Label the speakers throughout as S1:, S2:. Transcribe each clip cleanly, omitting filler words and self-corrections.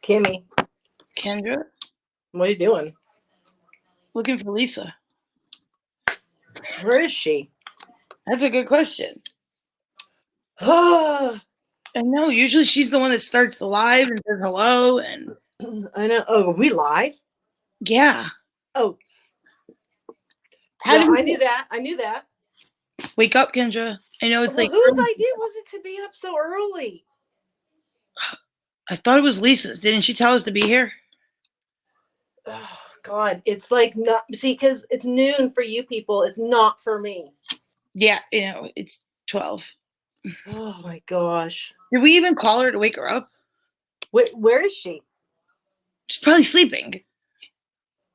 S1: Kimmy,
S2: Kendra,
S1: what are you doing?
S2: looking for Lisa.
S1: Where is she?
S2: That's a good question.
S1: I
S2: I know. Usually she's the one that starts the live and says hello. And
S1: know. Oh, are we live?
S2: yeah.
S1: Oh,
S2: How
S1: well,
S2: did
S1: I knew that. I knew that.
S2: wake up, Kendra? I know it's
S1: Well,
S2: like
S1: whose idea was it to be up so early?
S2: I thought it was Lisa's. Didn't she tell us to be here?
S1: Oh, God, it's like not see because it's noon for you people. It's not for me.
S2: Yeah, it's 12.
S1: Oh my gosh,
S2: Did we even call her to wake her up?
S1: where is she?
S2: She's probably sleeping.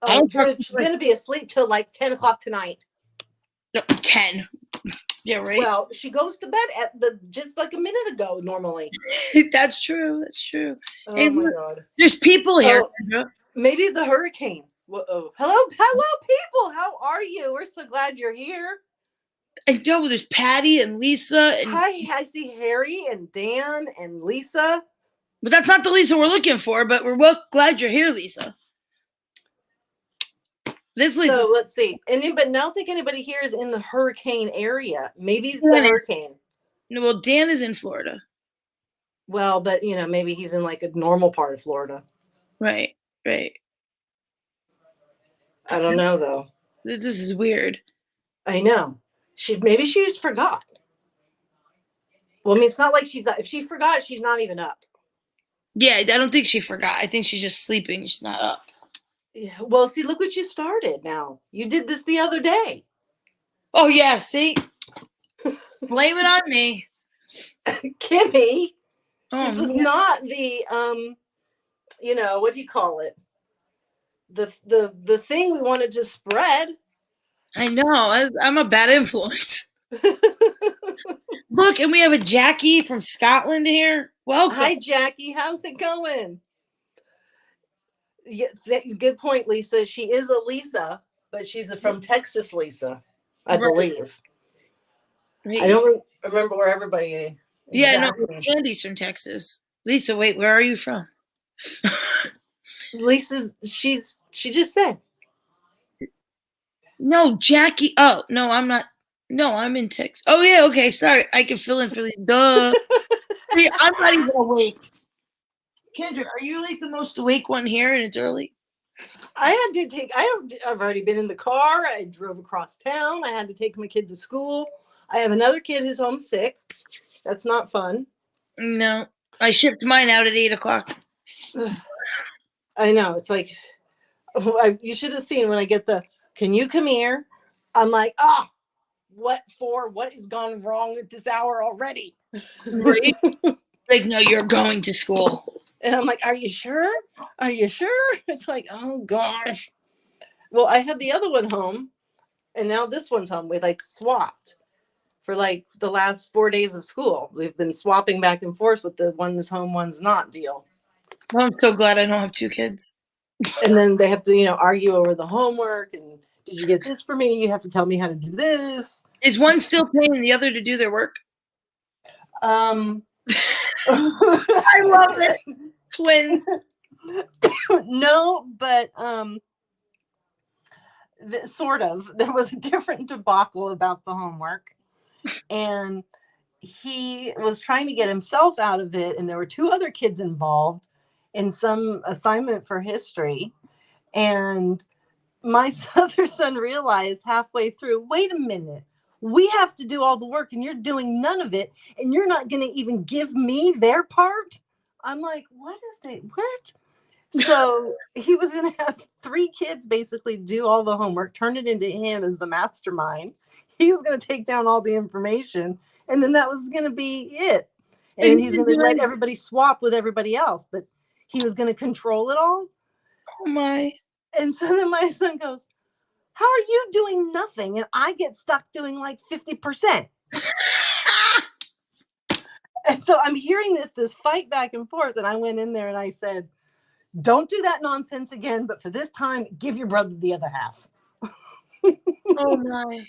S2: I
S1: Oh,
S2: don't
S1: good. She's gonna be asleep till like 10 o'clock tonight.
S2: No, 10. Yeah, right.
S1: Well, she goes to bed at just like a minute ago normally.
S2: That's true. That's true.
S1: Oh
S2: Hey,
S1: my
S2: look,
S1: God.
S2: there's people here.
S1: Oh, maybe the hurricane. Whoa. Hello, people. How are you? We're so glad you're here.
S2: I know there's Patty and Lisa. And
S1: Hi, I see Harry and Dan and Lisa.
S2: but that's not the Lisa we're looking for. But we're well glad you're here, Lisa. This Lisa.
S1: So let's see. But I don't think anybody here is in the hurricane area. Maybe it's the hurricane.
S2: No, well, Dan is in Florida.
S1: Well, but maybe he's in like a normal part of Florida.
S2: Right.
S1: I don't know though.
S2: This is weird.
S1: I know. Maybe she just forgot. Well, I mean, it's not like if she forgot, she's not even up.
S2: Yeah, I don't think she forgot. I think she's just sleeping. She's not up.
S1: Yeah, well, see, look what you started now. You did this the other day.
S2: Oh, yeah, see? Blame it on me.
S1: Kimmy,
S2: this
S1: was not the, what do you call it? The thing we wanted to spread.
S2: I know. I'm a bad influence. Look, and we have a Jackie from Scotland here. Welcome.
S1: Hi, Jackie. How's it going? Yeah, good point, Lisa. She is a Lisa, but she's from Texas, Lisa, I believe. Right. I don't remember where everybody.
S2: Yeah, no, Andy's from Texas. Lisa, wait, where are you from?
S1: Lisa, she just said.
S2: No, Jackie. Oh, no, I'm not. No, I'm in Texas. Oh, yeah, okay, sorry. I can fill in for the duh. See, I'm not even awake. Kendra, are you like the most awake one here and it's early?
S1: I've already been in the car. I drove across town. I had to take my kids to school. I have another kid who's homesick. That's not fun.
S2: No, I shipped mine out at 8 o'clock.
S1: I know. It's like, you should have seen when I get can you come here? I'm like, what for? What has gone wrong at this hour already?
S2: Right? Like, no, you're going to school.
S1: And I'm like, are you sure? Are you sure? It's like, oh gosh. Well, I had the other one home and now this one's home. We like swapped for like the last 4 days of school. We've been swapping back and forth with the one's home, one's not deal.
S2: Well, I'm so glad I don't have two kids.
S1: And then they have to, argue over the homework and did you get this for me? You have to tell me how to do this.
S2: Is one still paying the other to do their work?
S1: I
S2: love it. Twins.
S1: No, but sort of. There was a different debacle about the homework. And he was trying to get himself out of it. And there were two other kids involved in some assignment for history. And my other son realized halfway through, wait a minute, we have to do all the work and you're doing none of it. And you're not going to even give me their part. I'm like, what? So he was going to have three kids basically do all the homework, turn it into him as the mastermind. He was going to take down all the information. And then that was going to be it. And then he's going to let everybody swap with everybody else. But he was going to control it all.
S2: Oh, my.
S1: And so then my son goes, how are you doing nothing? And I get stuck doing like 50%. And so I'm hearing this fight back and forth. And I went in there and I said, don't do that nonsense again. But for this time, give your brother the other half.
S2: Oh, my.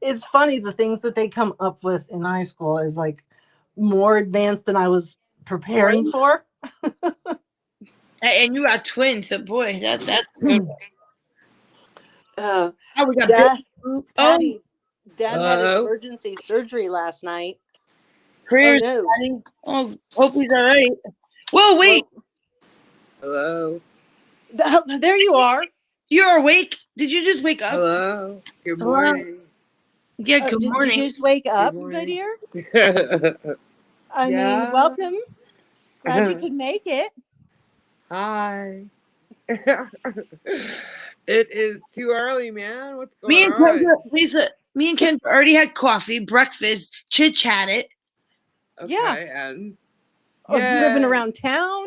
S1: It's funny. The things that they come up with in high school is like more advanced than I was preparing for.
S2: And you got twins, so boy, that's a good one.
S1: Uh,
S2: Oh, we got
S1: Dad,
S2: Bill. Oh,
S1: Patty, Dad had
S3: Hello?
S1: emergency surgery last night. Oh
S2: prayers,
S1: no!
S2: Daddy. Oh, hope he's all right. Whoa, wait.
S1: Well,
S3: Hello?
S1: there you are.
S2: You're awake? Did you just wake up?
S3: Hello? Good
S2: Hello?
S3: morning.
S2: Yeah, good
S1: Did
S2: morning.
S1: you just wake
S3: Good
S1: up, my
S3: morning.
S1: dear? I mean,
S3: Yeah?
S1: welcome. Glad you could make it.
S3: Hi. It is too early, man. What's
S2: Me
S3: going
S2: and
S3: on?
S2: Kendra, Lisa, me and Kendra already had coffee, breakfast, chit chatted.
S1: Yeah.
S3: Okay, and
S1: Driven
S3: yay.
S1: around town.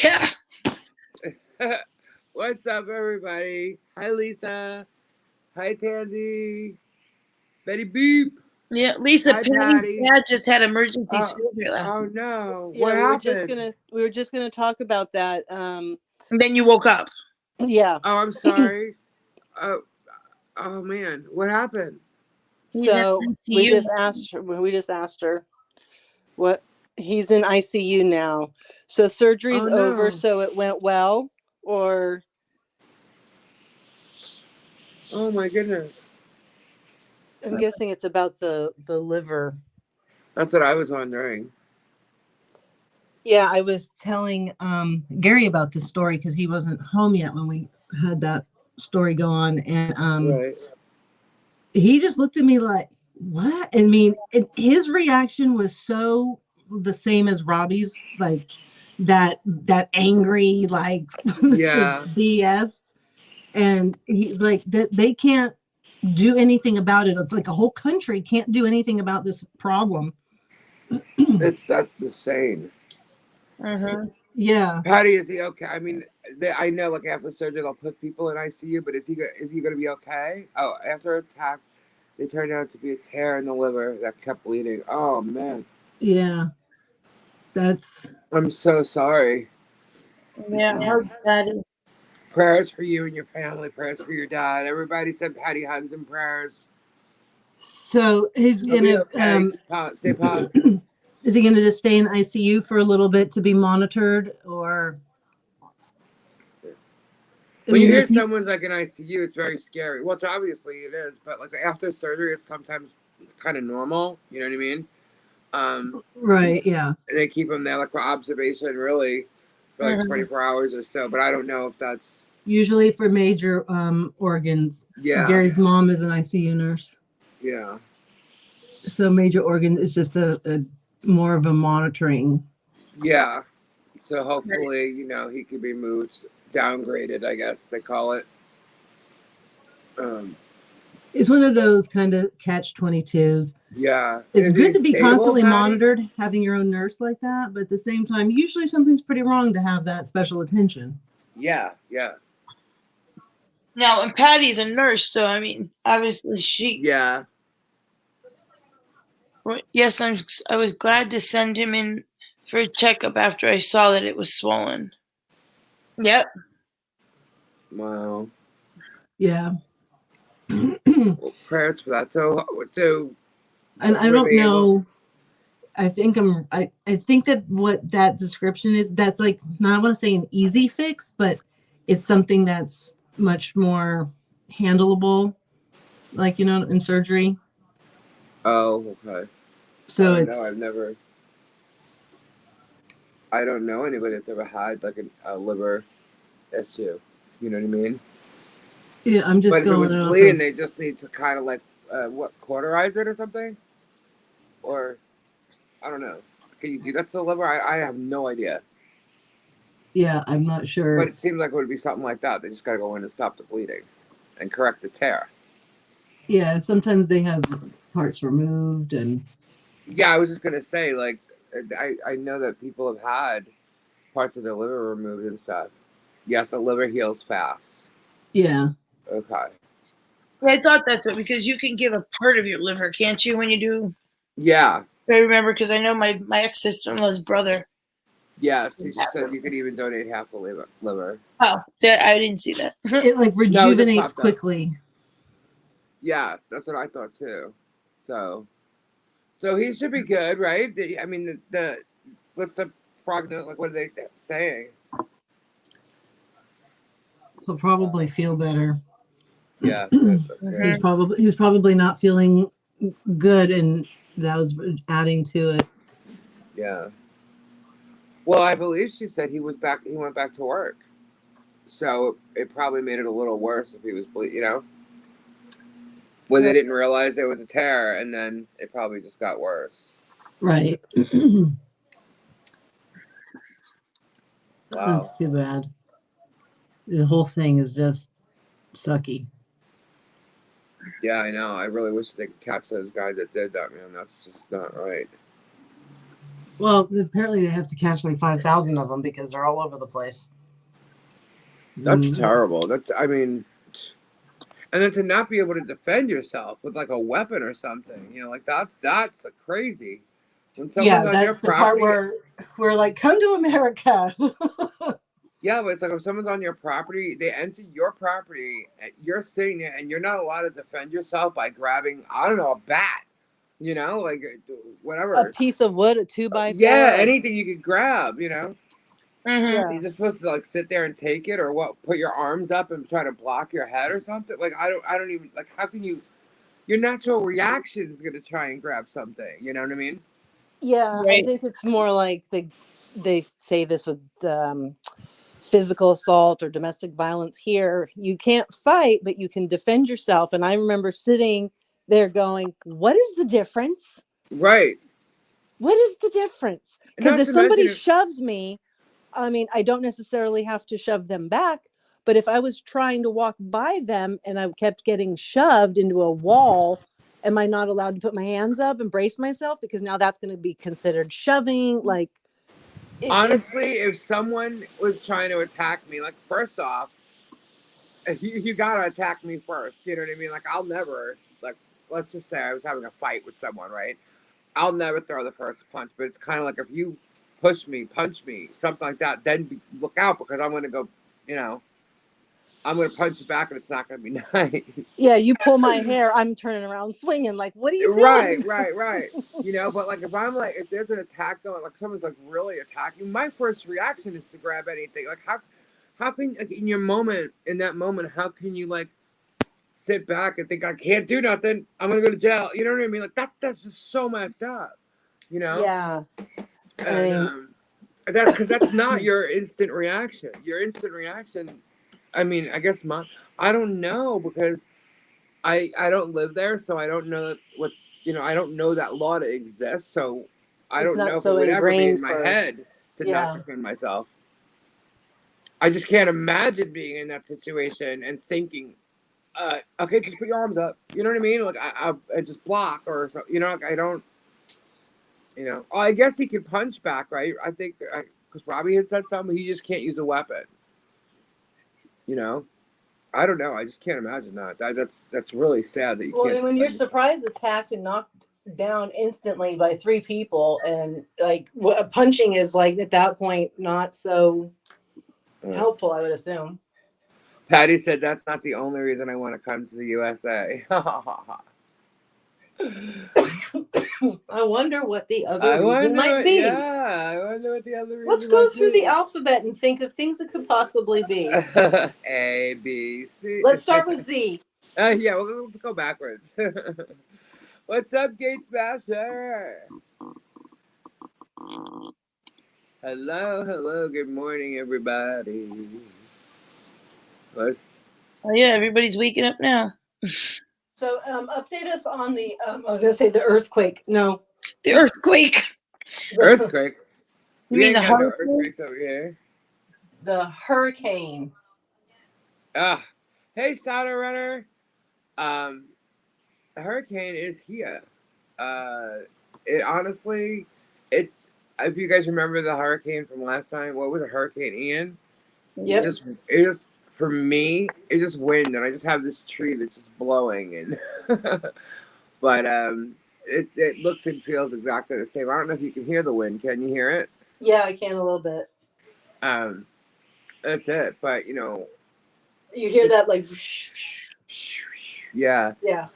S2: Yeah.
S3: What's up, everybody? Hi, Lisa. Hi, Tandy. Betty Beep.
S2: Yeah, Lisa,
S3: Hi,
S2: Patty's
S3: Patty.
S2: dad just had emergency
S3: Oh,
S2: surgery last
S3: oh
S2: night.
S3: no.
S1: Yeah,
S3: What happened?
S1: we were just gonna talk about that.
S2: And then you woke up.
S1: Yeah.
S3: Oh, I'm sorry. Oh, oh man. What happened?
S2: He's in
S1: So we
S2: ICU.
S1: just asked her what he's in ICU now. So surgery's
S3: Oh
S1: over,
S3: no.
S1: so it went well, or
S3: Oh my goodness.
S1: I'm guessing it's about the liver.
S3: That's what I was wondering.
S1: Yeah, I was telling Gary about this story because he wasn't home yet when we had that story go on, and
S3: Right.
S1: he just looked at me like, "What?" I mean, his reaction was so the same as Robbie's, like that angry, like this is
S3: Yeah.
S1: BS, and he's like that they can't do anything about it. It's like a whole country can't do anything about this problem.
S3: That's insane.
S2: Mm-hmm.
S1: Yeah.
S3: Patty, is he okay? I mean, I know like after surgery they'll put people in ICU, but is he going to be okay? Oh, after attack, they turned out to be a tear in the liver that kept bleeding. Oh man,
S1: Yeah. That's
S3: I'm so sorry.
S2: Yeah, hug Daddy.
S3: Prayers for you and your family. Prayers for your dad. Everybody send Patty hugs and prayers.
S1: so he's
S3: He'll be
S1: gonna
S3: okay. Stay positive.
S1: is he gonna just stay in ICU for a little bit to be monitored, or I
S3: When you
S1: mean
S3: hear
S1: if he
S3: someone's like in ICU, it's very scary. Which obviously it is, but like after surgery, it's sometimes kind of normal. You know what I mean?
S1: right, yeah.
S3: And they keep them there like for observation, really, for like
S2: Mm-hmm.
S3: 24 hours or so. But I don't know if that's
S1: Usually for major organs.
S3: yeah,
S1: Gary's mom is an ICU nurse.
S3: yeah,
S1: So major organ is just a more of a monitoring.
S3: yeah. So hopefully, he could be moved, downgraded, I guess they call it. Um,
S1: It's one of those kind of catch 22s.
S3: yeah.
S1: It's
S3: Is he
S1: good to be
S3: stable,
S1: constantly
S3: Patty?
S1: monitored, having your own nurse like that, but at the same time, usually something's pretty wrong to have that special attention.
S3: Yeah, yeah,
S2: Now, and Patty's a nurse, so I mean, obviously she.
S3: yeah.
S2: Yes, I was glad to send him in for a checkup after I saw that it was swollen. Yep.
S3: Wow.
S1: Yeah.
S3: Well, prayers for that. So
S1: And I
S3: were
S1: don't
S3: they able?
S1: know. I think that what that description is, that's like, not, I want to say an easy fix, but it's something that's much more handleable, like, in surgery.
S3: Oh, okay. I
S1: So
S3: don't know.
S1: it's,
S3: I don't know anybody that's ever had like a liver issue. You know what I mean?
S1: yeah, I'm just
S3: But if it was
S1: going off
S3: bleeding,
S1: of,
S3: they just need to kind of like cauterize it or something, or I don't know. Can you do that to the liver? I have no idea.
S1: yeah, I'm not
S3: But
S1: sure.
S3: it seems like it would be something like that. They just got to go in and stop the bleeding, and correct the tear.
S1: Yeah, sometimes they have parts removed and
S3: Yeah, I was just gonna say like I know that people have had parts of their liver removed and stuff. Yes, the liver heals fast.
S1: yeah.
S3: Okay.
S2: I thought that's what, because you can give a part of your liver, can't you, when you do?
S3: Yeah.
S2: I remember because I know my ex-sister-in-law's brother.
S3: Yes, she said you could even donate half the liver.
S2: Oh, I didn't see that.
S1: It like
S3: No, it just
S1: rejuvenates
S3: popped up.
S1: quickly.
S3: Yeah, that's what I thought too. So he should be good, right? I mean, the what's the prognosis? Like, what are they saying?
S1: He'll probably feel better.
S3: Yeah, good. That's
S2: Mhm.
S3: good.
S1: He was probably not feeling good, and that was adding to it.
S3: Yeah. Well, I believe she said he was back. He went back to work, so it probably made it a little worse if he was, when they didn't realize there was a tear, and then it probably just got worse.
S1: Right.
S3: Wow.
S1: That's too bad. The whole thing is just sucky.
S3: Yeah, I know. I really wish they could catch those guys that did that, man. That's just not right.
S1: Well, apparently they have to catch like 5,000 of them because they're all over the place.
S3: That's terrible. I mean, and then to not be able to defend yourself with like a weapon or something, like that's crazy. When someone's
S1: Yeah,
S3: on your
S1: that's the part
S3: property,
S1: where we're like, come to America.
S3: yeah, but it's like if someone's on your property, they enter your property, and you're sitting there, and you're not allowed to defend yourself by grabbing, I don't know, a bat, like whatever,
S1: A piece of wood, a 2x4.
S3: yeah, anything you could grab,
S2: Mhm.
S1: Yeah.
S3: You're just supposed to like sit there and take it, or what? Put your arms up and try to block your head or something. Like I don't even like. How can you? Your natural reaction is gonna try and grab something. You know what I mean?
S1: Yeah, I
S2: Right.
S1: think it's more like they say this with physical assault or domestic violence here. You can't fight, but you can defend yourself. And I remember sitting there going, what is the difference?
S3: Right.
S1: What is the difference?
S3: And
S1: Because
S3: not
S1: if
S3: to mention
S1: somebody
S3: it.
S1: shoves me, I mean, I don't necessarily have to shove them back. But if I was trying to walk by them and I kept getting shoved into a wall, am I not allowed to put my hands up and brace myself? Because now that's going to be considered shoving. Like,
S3: Honestly, if someone was trying to attack me, like first off, you gotta attack me first. You know what I mean? Like I'll never like. Let's just say I was having a fight with someone, right? I'll never throw the first punch, but it's kind of like if you push me, punch me, something like that, then look out because I'm gonna go, you know, I'm gonna punch you back and it's not gonna be nice.
S1: yeah, you pull my hair, I'm turning around swinging. Like, what are you
S3: Right,
S1: doing?
S3: right, right. But like if I'm like if there's an attack going, like someone's like really attacking, my first reaction is to grab anything. Like how can like in that moment, how can you like sit back and think I can't do nothing? I'm gonna go to jail. You know what I mean? Like that's just so messed up. You know?
S1: Yeah. I
S3: And
S1: mean,
S3: that's because that's not your instant reaction. Your instant reaction, I mean, I guess I don't know because I don't live there, so I don't know I don't know that law to exist, so I
S1: it's
S3: don't
S1: not
S3: know if it
S1: so
S3: would ever be
S1: ingrained
S3: in my
S1: for,
S3: head to not
S1: yeah.
S3: defend myself. I just can't imagine being in that situation and thinking, okay, just put your arms up. You know what I mean? Like I just block or so. Like I don't. Oh, I guess he can punch back, right? I think because Robbie had said something, he just can't use a weapon. You know, I don't know. I just can't imagine that. That's really sad that you
S1: Well,
S3: can't.
S1: and when you're surprised, attacked, and knocked down instantly by three people, and like punching is like at that point not so helpful, I would assume.
S3: Patty said that's not the only reason I want to come to the USA.
S1: I wonder what the other
S3: I
S1: reason
S3: wonder
S1: might
S3: what.
S1: be.
S3: Yeah, I wonder what the other
S1: Let's
S3: reason
S1: go
S3: might
S1: through the
S3: be.
S1: alphabet and think of things that could possibly be.
S3: A B C.
S1: Let's start with Z.
S3: Yeah, we'll go backwards. What's up, Gate Smasher? Hello, hello. Good morning, everybody. Let's.
S2: Oh yeah, everybody's waking up now.
S1: So, update us on the. I was going to say the earthquake. No,
S2: The earthquake.
S3: Earthquake.
S2: You
S3: We
S2: mean
S3: ain't
S2: the
S3: got no
S2: hurricane?
S3: earthquakes over here.
S1: the hurricane.
S3: Hey, Saturn Runner. The hurricane is here. It honestly, it. If you guys remember the hurricane from last time, what was it? Hurricane Ian.
S1: Yep.
S3: It just for me, it just wind, and I just have this tree that's just blowing, and but it looks and feels exactly the same. I don't know if you can hear the wind. Can you hear it?
S1: Yeah, I can a little bit.
S3: That's it. But
S1: You hear that like.
S3: yeah.
S1: Yeah.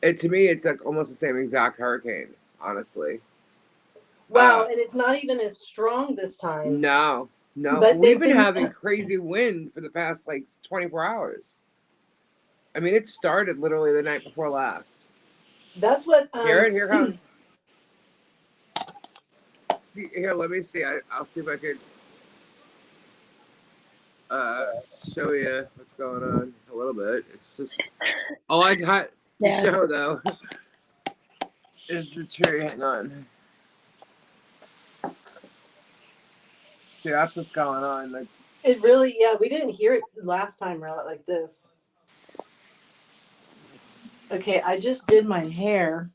S3: To me, it's like almost the same exact hurricane. Honestly.
S1: Wow, and it's not even as strong this time.
S3: No, No,
S1: But
S3: we've
S1: they've
S3: been
S1: been
S3: having crazy wind for the past like 24 hours. I mean, it started literally the night before last.
S1: that's what
S3: Hear it? Here it comes. See, here, let me see. I'll see if I could show you what's going on a little bit. It's just all I got to show though is the tree. Hang on. See, that's what's going on. Like,
S1: it really, yeah, we didn't hear it last time around like this. Okay, I just did my hair.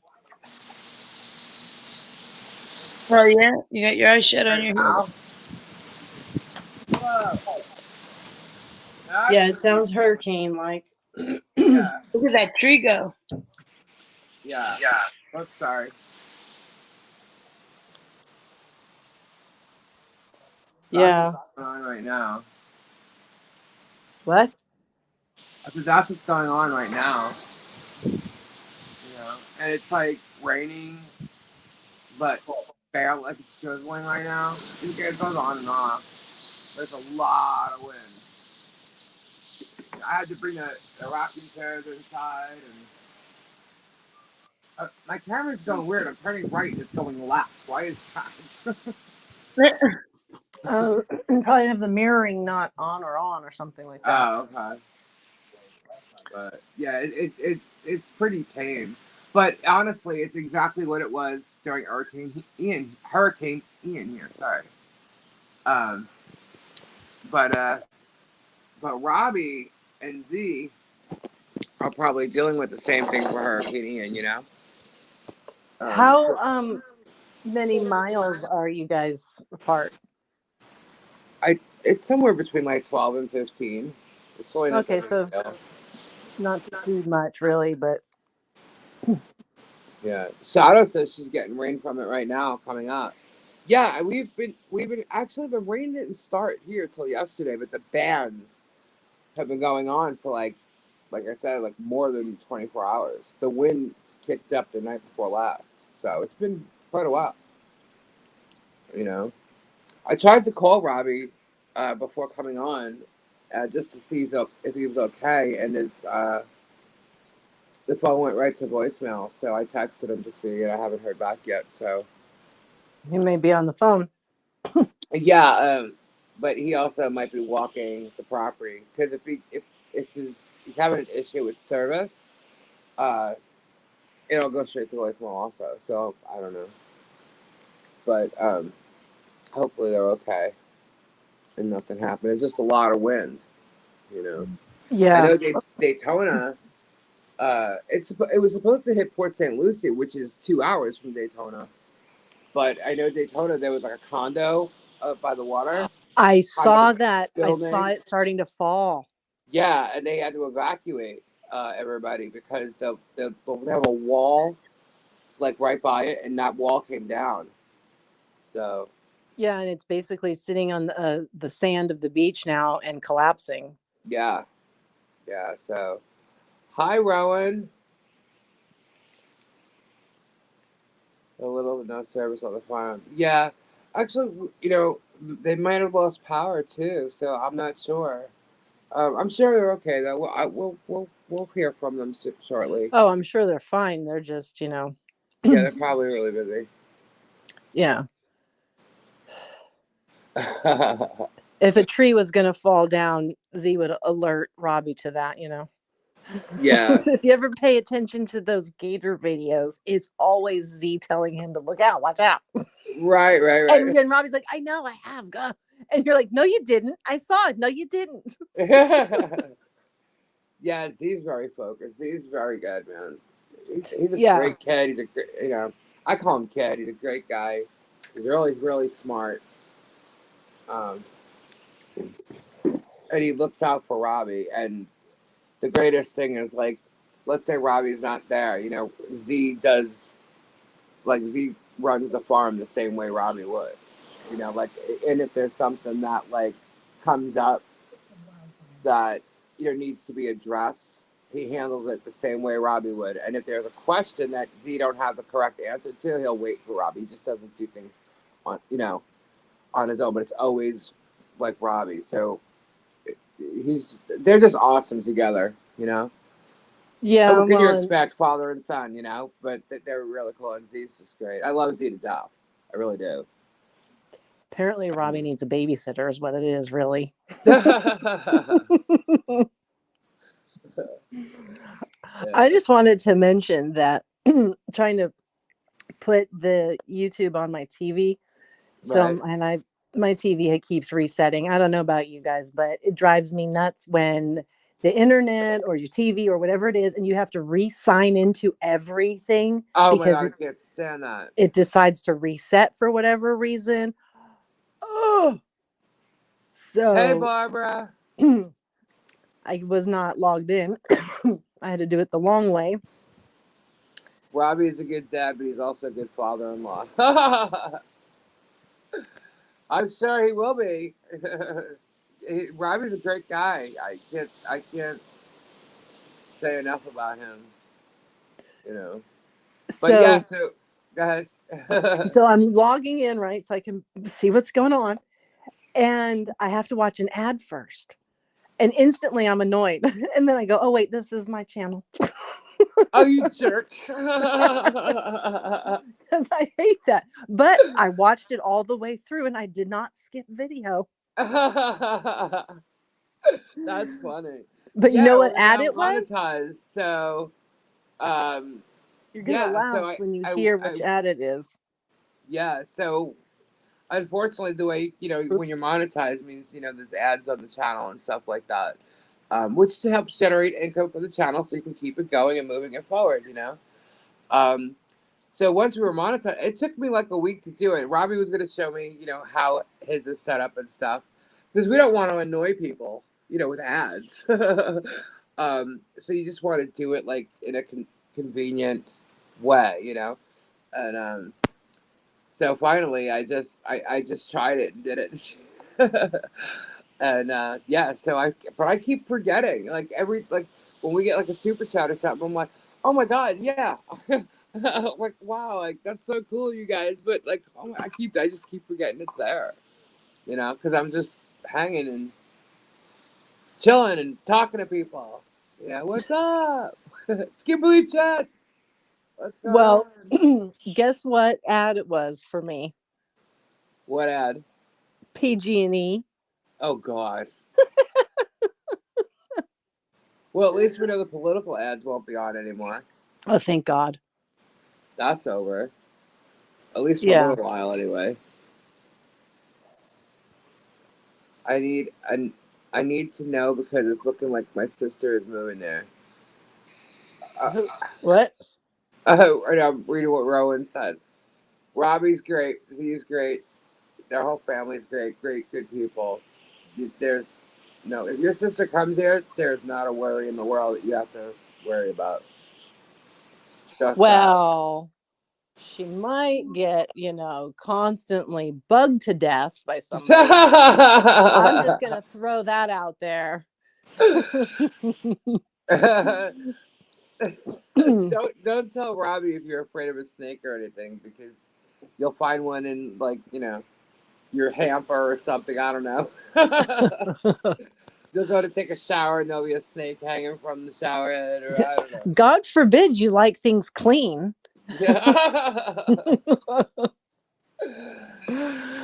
S2: Oh yeah, you got your eyeshadow on your head.
S1: Yeah, it sounds hurricane like.
S3: Yeah.
S2: Look at that tree go.
S3: Yeah. Oh, sorry.
S1: Yeah.
S3: That's what's going on right now.
S1: What?
S3: I said that's what's going on right now. And it's like raining, but barely like it's drizzling right now. It goes on and off. There's a lot of wind. I had to bring the rocking chairs inside, and my camera's going weird. I'm turning right and it's going left. Why is that?
S1: Probably have the mirroring not on or something like that.
S3: Oh, okay. But yeah, it's pretty tame. But honestly, it's exactly what it was during Hurricane Ian. Hurricane Ian here. Sorry. Um, but Robbie and Z are probably dealing with the same thing for Hurricane Ian.
S1: How many miles are you guys apart?
S3: It's somewhere between like 12 and 15. It's only
S1: Okay, so not too much really, but
S3: yeah. Shadow says she's getting rain from it right now, coming up. Yeah, we've been actually the rain didn't start here till yesterday, but the bands have been going on for like I said, like more than 24 hours. The wind kicked up the night before last, so it's been quite a while. You know, I tried to call Robbie before coming on just to see if he was okay, and the phone went right to voicemail. So I texted him to see, and I haven't heard back yet. So
S1: he may be on the phone.
S3: yeah, but he also might be walking the property because if he's having an issue with service, uh, it'll go straight to voicemail also. So I don't know, but hopefully they're okay and nothing happened. It's just a lot of wind, you know. I
S1: Yeah.
S3: know Daytona. It was supposed to hit Port St. Lucie, which is 2 hours from Daytona. But I know Daytona there was like a condo up by the water.
S1: I
S3: Condo
S1: saw that. I saw
S3: building.
S1: it starting to fall.
S3: Yeah, and they had to evacuate everybody because they have a wall like right by it, and that wall came down. So
S1: Yeah, and it's basically sitting on the sand of the beach now and collapsing.
S3: yeah, yeah. So hi, Rowan. A little no service on the farm. Yeah, actually, they might have lost power too. So I'm not sure. I'm sure they're okay though. We'll hear from them shortly.
S1: Oh, I'm sure they're fine. They're just,
S3: Yeah, they're probably really busy.
S1: yeah. If a tree was going to fall down, Z would alert Robbie to that,
S3: Yeah.
S1: If you ever pay attention to those gator videos, it's always Z telling him to look out, watch out.
S3: Right.
S1: And Robbie's like, I know, I have. Go. And you're like, no, you didn't. I saw it. No, you didn't.
S3: Yeah, he's very focused. He's very good, man. He's a
S1: Yeah.
S3: great kid. He's a great, I call him kid. He's a great guy. He's really, really smart. Um, and he looks out for Robbie. And the greatest thing is like, let's say Robbie's not there. Z does, like Z runs the farm the same way Robbie would. And if there's something that like comes up that needs to be addressed, he handles it the same way Robbie would. And if there's a question that Z don't have the correct answer to, he'll wait for Robbie. He just doesn't do things on on his own. But it's always like Robbie. So they're just awesome together, And
S1: Yeah,
S3: what can you
S1: well, and
S3: expect, father and son, But they're really cool, and Z's just great. I love Z to death. I really do.
S1: apparently Robbie needs a babysitter is what it is, really.
S3: Yeah.
S1: I just wanted to mention that trying to put the YouTube on my TV. So,
S3: Right.
S1: and my TV keeps resetting. I don't know about you guys, but it drives me nuts when the internet or your TV or whatever it is, and you have to re-sign into everything
S3: Oh my
S1: because
S3: god, I can't stand that.
S1: it decides to reset for whatever reason. Oh,
S3: Hey,
S1: so
S3: Barbara.
S1: I was not logged in. I had to do it the long way.
S3: Robbie is a good dad, but he's also a good father-in-law. I'm sure he will be. Robbie's a great guy. I can't say enough about him. But yeah,
S1: So,
S3: so go ahead.
S1: so I'm logging in, right? So I can see what's going on. And I have to watch an ad first. And instantly I'm annoyed. And then I go, oh, wait, this is my channel.
S3: Oh, you jerk.
S1: Because I hate that. But I watched it all the way through and I did not skip video.
S3: That's funny.
S1: But you know
S3: Yeah,
S1: what
S3: we're
S1: ad
S3: now
S1: it was?
S3: monetized. So, um,
S1: You're going to
S3: yeah. So
S1: laugh when you hear which ad it is.
S3: yeah. So unfortunately, the way when you're
S1: Oops.
S3: monetized means there's ads on the channel and stuff like that, which helps generate income for the channel so you can keep it going and moving it forward. Um, so once we were monetized, it took me like a week to do it. Robbie was going to show me, how his is set up and stuff, because we don't want to annoy people, with ads. So you just want to do it like in a convenient way. And so finally, I just tried it and did it. And yeah, but I keep forgetting. Like when we get like a super chat or something, I'm like, oh my god, yeah. Like wow, like that's so cool, you guys. But like, I just keep forgetting it's there. Because I'm just hanging and chilling and talking to people. What's up, Kimberly chat? What's going
S1: Well,
S3: on?
S1: guess what ad it was for me?
S3: What ad?
S1: PG&E.
S3: Oh god. Well, at least we know the political ads won't be on anymore.
S1: Oh, thank God.
S3: That's over. At least for a
S1: Yeah.
S3: little while, anyway. I need I need to know because it's looking like my sister is moving there.
S1: What?
S3: Right now I'm reading what Rowan said. Robbie's great. Z's great. Their whole family's great. Great, good people. There's no. If your sister comes here, there's not a worry in the world that you have to worry about. Just that.
S1: Well, she might get, constantly bugged to death by somebody. I'm just going to throw that out there.
S3: Don't tell Robbie if you're afraid of a snake or anything because you'll find one in your hamper or something. I don't know. You'll go to take a shower and there'll be a snake hanging from the shower head, or I don't know.
S1: God forbid you like things clean.
S3: Yeah.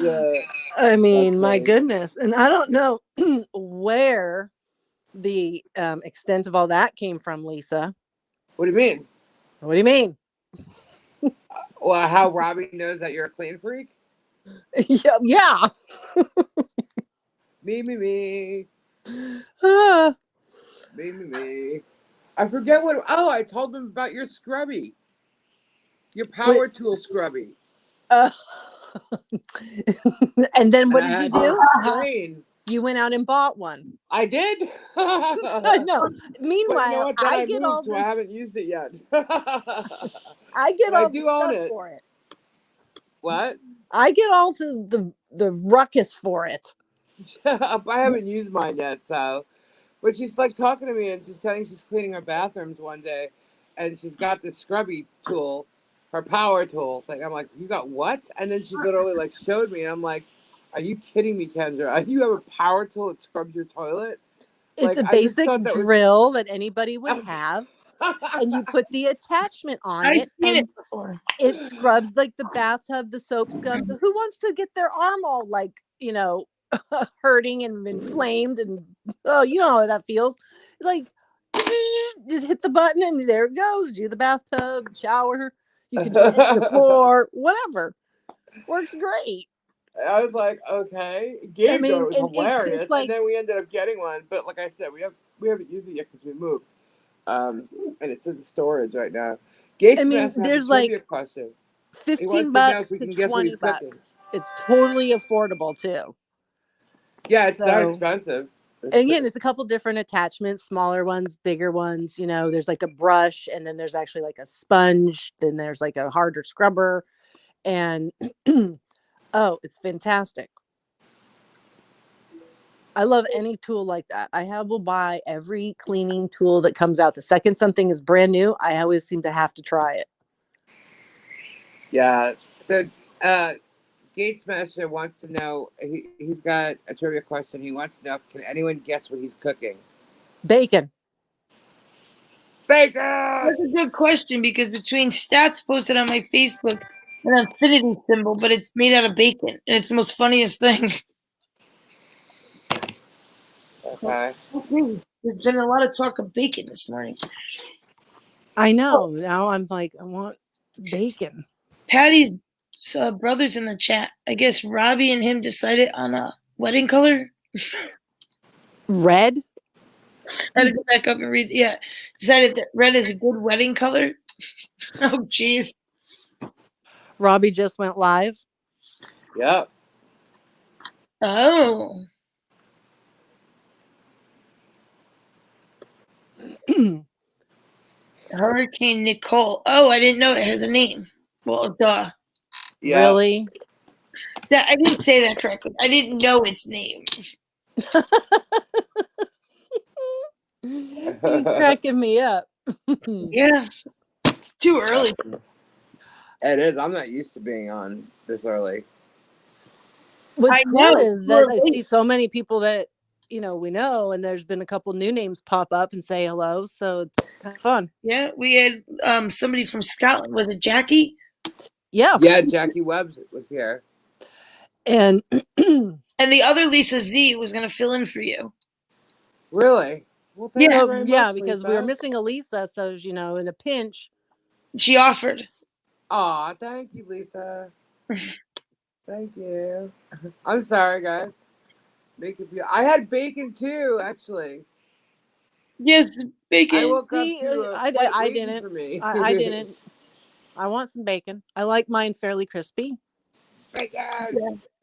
S3: Yeah.
S1: I mean,
S3: That's
S1: my
S3: funny.
S1: goodness. And I don't know where the extent of all that came from, Lisa.
S3: What do you mean?
S1: What do you mean?
S3: Well, how Robbie knows that you're a clean freak?
S1: Yeah.
S3: Me.
S1: Ah.
S3: Me. I forget what. Oh, I told him about your scrubby. Your
S1: Wait.
S3: power tool scrubby.
S1: And then what
S3: And
S1: did
S3: I
S1: you
S3: had to
S1: do?
S3: explain.
S1: You went out and bought one.
S3: I did.
S1: I know.
S3: But you know
S1: Meanwhile,
S3: what? Then
S1: I
S3: I
S1: get all
S3: moved, so I
S1: this.
S3: haven't used it yet.
S1: I get
S3: But I
S1: all the
S3: do own
S1: stuff
S3: it.
S1: for it.
S3: What?
S1: I get all the ruckus for it.
S3: I haven't used mine yet, so. But she's like talking to me and she's saying she's cleaning her bathrooms one day, and she's got this scrubby tool, her power tool thing. I'm like, you got what? And then she literally like showed me, and I'm like, Are you kidding me, Kendra? You have a power tool that scrubs your toilet?
S1: It's
S3: Like,
S1: a
S3: I just
S1: basic
S3: thought that was.
S1: drill that anybody would have, and you put the attachment on
S2: I've
S1: it,
S2: seen it
S1: and
S2: before.
S1: it scrubs like the bathtub, the soap scum. So who wants to get their arm all like, hurting and inflamed, and oh, you know how that feels. Like just hit the button and there it goes. Do the bathtub, shower. You can do it in the floor, whatever. Works great.
S3: I was like, okay.
S1: I
S3: Gabe thought
S1: mean,
S3: it was
S1: and it's
S3: hilarious, and
S1: like,
S3: then we ended up getting one. But like I said, we haven't used it yet because we moved, and it's in the storage right now. Gabe
S1: I mean,
S3: Smash has a
S1: there's
S3: trivia
S1: like
S3: question. He
S1: 15
S3: wants to know if
S1: bucks
S3: we
S1: to
S3: can guess what he's
S1: 20
S3: cooking.
S1: bucks. It's totally affordable too.
S3: Yeah, it's not
S1: So
S3: expensive.
S1: again, it's a couple different attachments, smaller ones, bigger ones. There's like a brush, and then there's actually like a sponge, then there's like a harder scrubber, and oh, it's fantastic. I love any tool like that. Will buy every cleaning tool that comes out. The second something is brand new, I always seem to have to try it.
S3: Yeah. So, Gate Smasher wants to know. He's got a trivia question. He wants to know, can anyone guess what he's cooking?
S1: Bacon.
S3: Bacon.
S2: That's a good question because between stats posted on my Facebook and an infinity symbol, but it's made out of bacon, and it's the most funniest thing.
S3: Okay.
S2: There's been a lot of talk of bacon this morning.
S1: I know. Now I'm like, I want bacon.
S2: Patty's brother's in the chat. I guess Robbie and him decided on a wedding color.
S1: Red?
S2: I had to go back up and read. Yeah, decided that red is a good wedding color. Oh, jeez.
S1: Robbie just went live.
S3: Yep.
S2: Oh. Hurricane Nicole. Oh, I didn't know it has a name. Well, duh.
S3: Yep.
S1: Really?
S2: I didn't say that correctly. I didn't know its name.
S1: You're cracking me up.
S2: Yeah. It's too early.
S3: It is. I'm not used to being on this early.
S1: What's cool
S2: know,
S1: is that I see so many people that we know, and there's been a couple new names pop up and say hello, so it's kind of fun.
S2: Yeah, we had somebody from Scotland. Was it Jackie?
S1: Yeah.
S3: Yeah, Jackie Webb was here.
S1: And
S2: and the other Lisa Z was going to fill in for you.
S3: Really? Well,
S1: yeah,
S3: much,
S1: because
S3: Lisa.
S1: we were missing a Lisa, so in a pinch.
S2: She offered.
S3: Aw, thank you, Lisa. Thank you. I'm sorry, guys. I had bacon too, actually.
S2: Yes, bacon.
S3: I woke up
S1: See,
S3: to
S1: I didn't.
S3: for me.
S1: I didn't. I want some bacon. I like mine fairly crispy.
S3: Bacon.
S2: Yeah.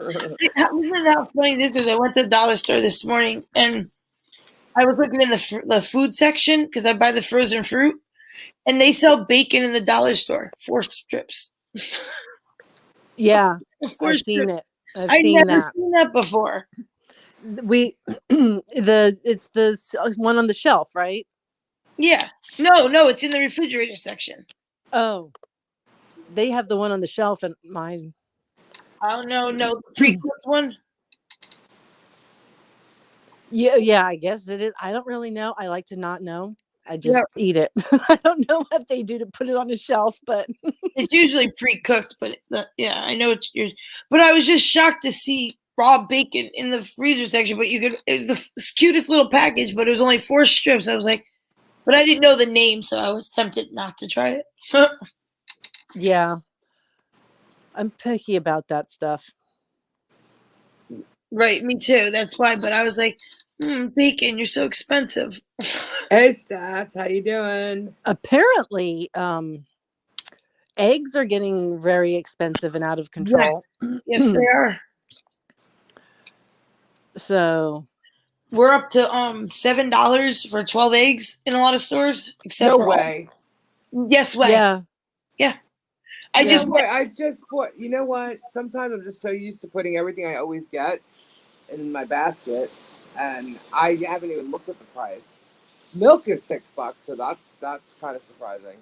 S2: Isn't how funny this is? I went to the dollar store this morning and I was looking in the food section because I buy the frozen fruit, and they sell bacon in the dollar store, 4 strips.
S1: Yeah,
S2: 4
S1: I've
S2: strips.
S1: seen it. I've
S2: never seen that before.
S1: It's the one on the shelf, right?
S2: Yeah. No, it's in the refrigerator section.
S1: Oh, they have the one on the shelf in mine.
S2: Oh no, the pre-cooked one.
S1: Yeah, I guess it is. I don't really know. I like to not know. I just eat it. I don't know what they do to put it on the shelf, but
S2: it's usually pre-cooked. But yeah, I know it's yours. But I was just shocked to see raw bacon in the freezer section. But it was the cutest little package, but it was only 4 strips. I was like, but I didn't know the name, so I was tempted not to try it.
S1: Yeah, I'm picky about that stuff.
S2: Right, me too. That's why. But I was like, bacon, you're so expensive.
S3: Hey, Stats, how you doing?
S1: Apparently, eggs are getting very expensive and out of control.
S2: Yes, they are.
S1: So
S2: we're up to $7 for 12 eggs in a lot of stores. Except
S3: no
S2: for
S3: way.
S2: Yes way.
S1: Yeah.
S2: I just
S3: bought. You know what? Sometimes I'm just so used to putting everything I always get in my basket, and I haven't even looked at the price. Milk is $6, so that's kind of surprising.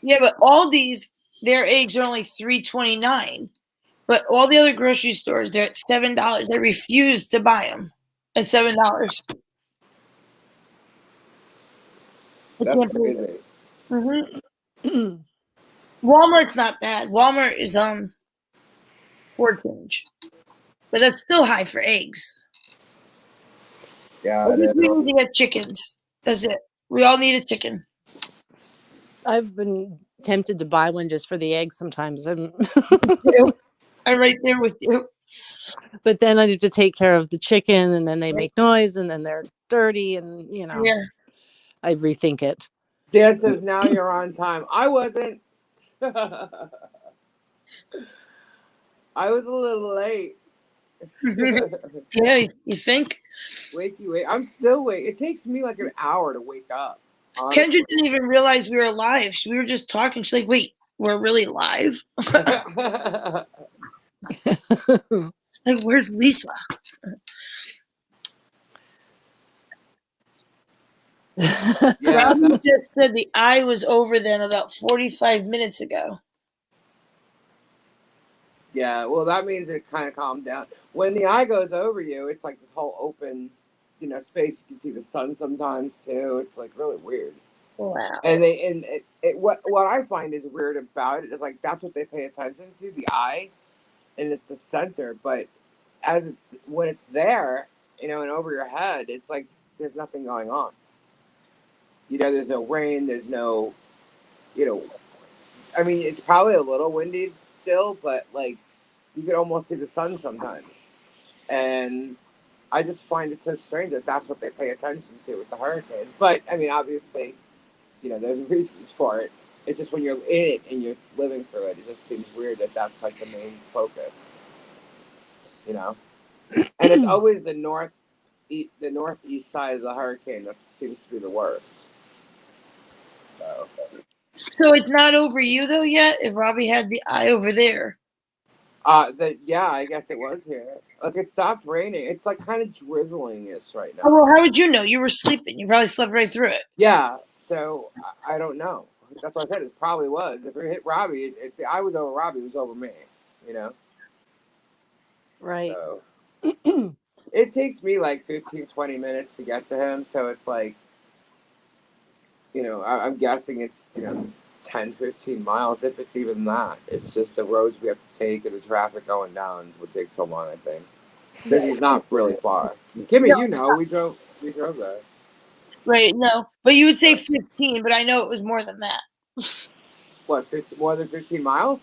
S2: Yeah, but Aldi's, their eggs are only $3.29, But all the other grocery stores, they're at $7. They refuse to buy them at $7. I
S3: That's
S2: can't believe it.
S3: crazy.
S2: Walmart's not bad. Walmart is $4 change, but that's still high for eggs.
S3: Yeah,
S2: I
S3: it
S2: think we
S3: is.
S2: need to get chickens. That's it. We all need a chicken.
S1: I've been tempted to buy one just for the eggs sometimes,
S2: I'm right there with you.
S1: but then I need to take care of the chicken, and then they make noise, and then they're dirty, and
S2: Yeah.
S1: I rethink it.
S3: Dan says now you're on time. I wasn't. I was a little late.
S2: Yeah, you think?
S3: Wakey, wait. I'm still wait. It takes me like an hour to wake up.
S2: Kendra
S3: Honestly.
S2: didn't even realize we were live. We were just talking. She's like, wait, we're really live? It's like, where's Lisa?
S3: Yeah,
S2: Robbie just said the eye was over them about 45 minutes ago.
S3: yeah. Well, that means it kind of calmed down. When the eye goes over you, it's like this whole open, space. You can see the sun sometimes too. It's like really weird.
S2: Wow.
S3: And what I find is weird about it is like that's what they pay attention to, the eye, and it's the center. But when it's there, and over your head, it's like there's nothing going on. There's no rain. There's no, I mean, it's probably a little windy still, but like you could almost see the sun sometimes. And I just find it so strange that that's what they pay attention to with the hurricanes. But I mean, obviously, there's reasons for it. It's just when you're in it and you're living through it, it just seems weird that that's like the main focus. And it's always the northeast side of the hurricane that seems to be the worst.
S2: So it's not over you though yet. If Robbie had the eye over there.
S3: Yeah, I guess it was here. Like it stopped raining. It's like kind of drizzling-ish right now.
S2: Oh, well, how would you know? You were sleeping. You probably slept right through it.
S3: Yeah, so I don't know. That's what I said. It probably was. If it hit Robbie, if the eye was over Robbie, it was over me.
S1: Right.
S3: So it takes me like 15, 20 minutes to get to him. So it's like, I'm guessing it's 10, 15 miles, if it's even that. It's just the roads we have to take and the traffic going down would take so long, I think. Because he's not really far. Kimmy, we drove there.
S2: Right, no. But you would say 15, but I know it was more than that.
S3: What, more than 15 miles?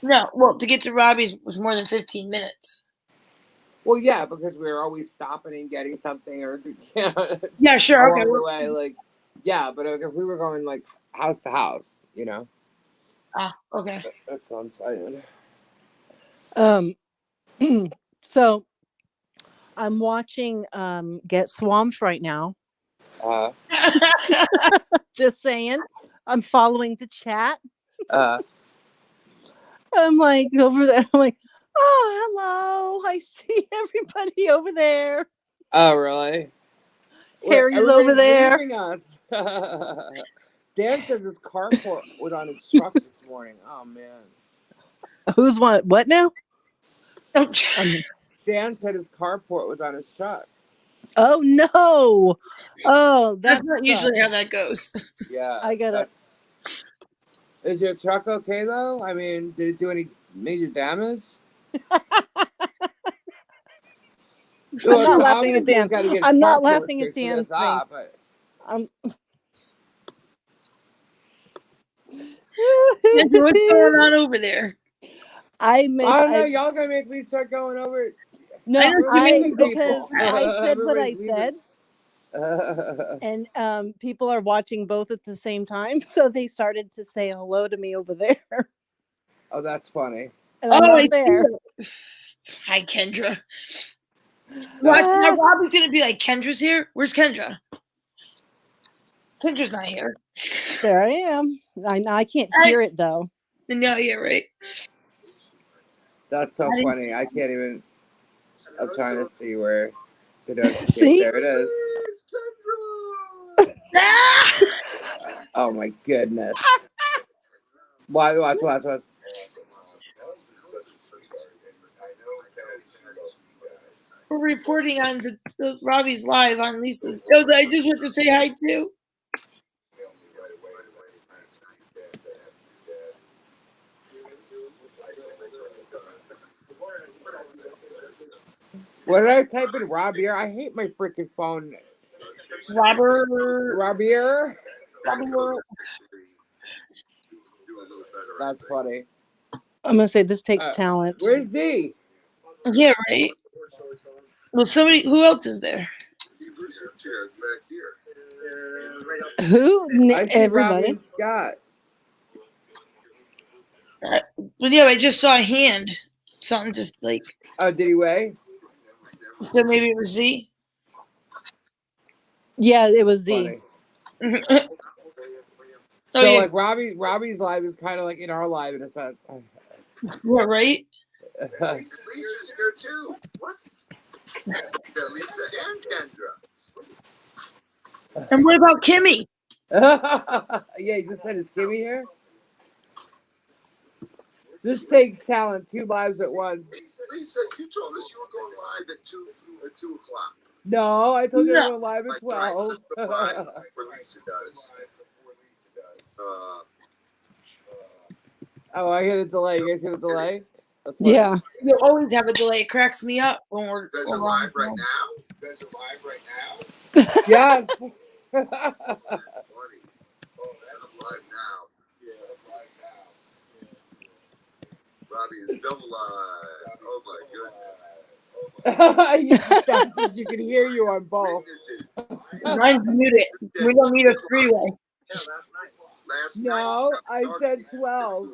S2: No, well, to get to Robbie's was more than 15 minutes.
S3: Well, yeah, because we were always stopping and getting something or
S2: yeah, sure, okay.
S3: Along the way, like, yeah, but if we were going like house to house,
S2: Ah, okay.
S3: That's what I'm
S1: saying. So I'm watching Get Swamped right now. Just saying. I'm following the chat. I'm like over there. I'm like, oh, hello. I see everybody over there.
S3: Oh, really?
S1: Harry's over there.
S3: Dan says his carport was on his truck this morning. Oh, man.
S1: Who's what now?
S3: Dan said his carport was on his truck.
S1: Oh, no. Oh,
S2: that's not usually how that goes.
S3: Yeah.
S1: I gotta.
S3: Is your truck okay, though? I mean, did it do any major damage?
S1: I'm not laughing at Dan. I'm not laughing at Dan's thing.
S2: What's going on over there?
S3: I don't know. Y'all gonna make me start going over it.
S1: No, because I said what I said. And people are watching both at the same time, so they started to say hello to me over there.
S3: Oh, that's funny.
S1: And I'm not there.
S2: Hi, Kendra. Watch, now Robbie's gonna be like, Kendra's here? Where's Kendra? Kendra's not here.
S1: There I am. I can't hear it though.
S2: No, you're right.
S3: That's so funny. I can't even. I'm trying to see where the notification. There it is. Oh my goodness. Watch.
S2: We're reporting on the Robbie's live on Lisa's. Oh, I just want to say hi too.
S3: What did I type in? Robier? I hate my freaking phone.
S2: Robert.
S3: Robier? That's funny.
S1: I'm gonna say this takes talent.
S3: Where's Z?
S2: Yeah, right. Well, somebody. Who else is there?
S1: Who?
S3: I see
S1: Everybody.
S3: Robbie and Scott.
S2: Well, yeah, I just saw a hand. Something just like.
S3: Oh, did he weigh?
S2: So maybe it was Z.
S1: Yeah, it was Z.
S3: Funny.
S2: Oh,
S3: So
S2: yeah.
S3: like Robbie's live is kind of like in our live in a sense.
S2: What, right?
S4: Lisa's here too. What? Lisa and Kendra.
S2: And what about Kimmy?
S3: Yeah, he just said, is Kimmy here? This takes talent. 2 lives at once.
S4: Lisa, you told us you were going live at 2 o'clock.
S3: No, I told you
S2: No.
S3: I was live at 12.
S4: Before Lisa does.
S3: Oh, I hear the delay. You guys hear the delay? That's funny.
S1: Yeah.
S2: You always have a delay. It cracks me up when we're.
S4: You guys are live right now?
S3: Yes.
S4: Funny. Oh, I'm live now. Yeah, that's live now. Robbie is double live. Oh my goodness.
S3: You can hear you on both.
S2: Mine's muted. We don't need a freeway.
S4: Last
S3: No,
S4: night,
S3: I said 12.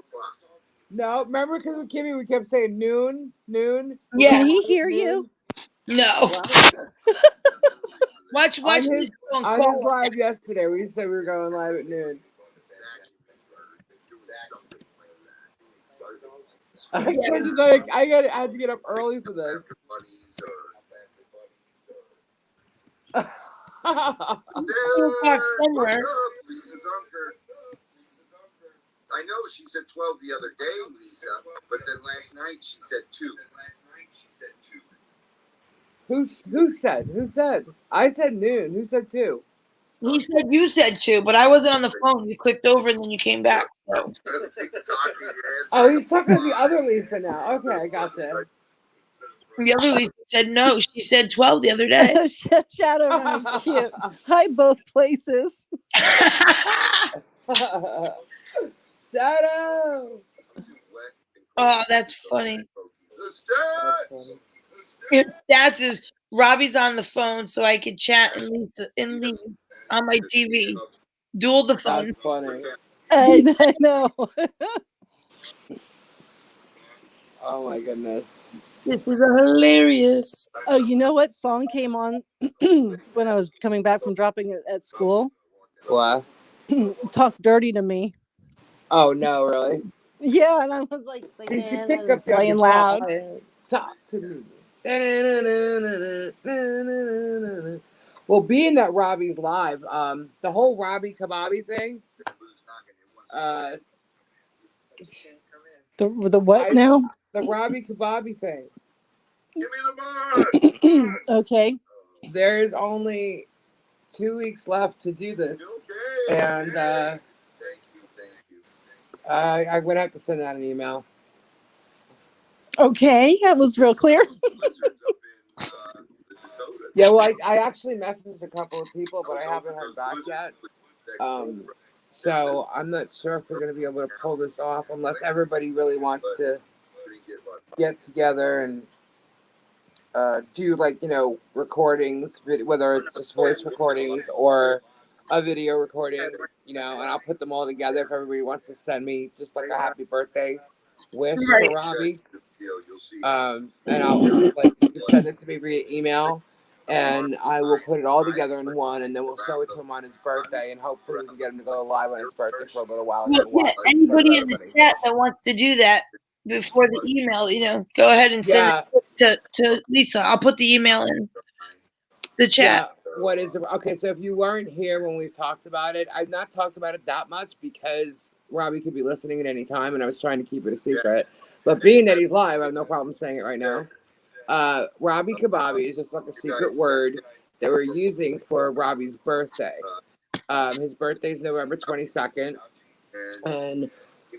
S3: No, remember because with Kimmy we kept saying noon.
S2: Yeah.
S1: Can he hear you?
S2: No. Watch
S3: On
S2: this
S3: his
S2: phone
S3: on
S2: call.
S3: his live yesterday, we said we were going live at noon. I had to get up early for this.
S2: Somewhere.
S4: I know she said 12 the other day, Lisa, but then last night she said 2.
S3: Who said? I said noon. Who said 2?
S2: He said you said 2, but I wasn't on the phone. You clicked over and then you came back. So.
S3: Oh, he's talking to the other Lisa now. Okay, I gotcha.
S2: The other Lisa said no. She said 12 the other day.
S1: Shadow Knives, cute. Hi, both places.
S3: Shadow.
S2: Oh, that's funny. Stats is Robbie's on the phone, so I could chat and Lisa on my TV. Dual the phone.
S3: That's funny.
S1: I know.
S3: Oh my goodness.
S2: This is hilarious.
S1: Oh, you know what song came on when I was coming back from dropping it at school?
S3: What?
S1: Talk Dirty to Me.
S3: Oh no, really?
S1: Yeah, and I was like singing
S3: She
S1: and
S3: pick
S1: it was
S3: up your
S1: playing loud.
S3: Talk to me. Well, being that Robbie's live, the whole Robbie Kababi thing.
S1: The what now?
S3: The Robbie Kababi thing.
S4: Give me the bar.
S1: Okay.
S3: There's only 2 weeks left to do this,
S4: Okay.
S3: and
S4: Thank you.
S3: I'm gonna have to send out an email.
S1: Okay, that was real clear.
S3: Yeah, well, I actually messaged a couple of people, but I haven't heard back yet. So I'm not sure if we're going to be able to pull this off unless everybody really wants to get together and do, like, recordings, whether it's just voice recordings or a video recording, and I'll put them all together if everybody wants to send me just like a happy birthday wish for Robbie. And I'll you can send it to me via email, and I will put it all together in one, and then we'll show it to him on his birthday, and hopefully we can get him to go live on his birthday for a little while.
S2: Yeah, anybody in the chat that wants to do that before the email, go ahead and send it to Lisa. I'll put the email in the chat.
S3: Yeah, what is it? Okay, so if you weren't here when we talked about it, I've not talked about it that much because Robbie could be listening at any time, and I was trying to keep it a secret. But being that he's live, I have no problem saying it right now. Robbie Kababi is just like a secret word that we're using for Robbie's birthday. His birthday is November 22nd, and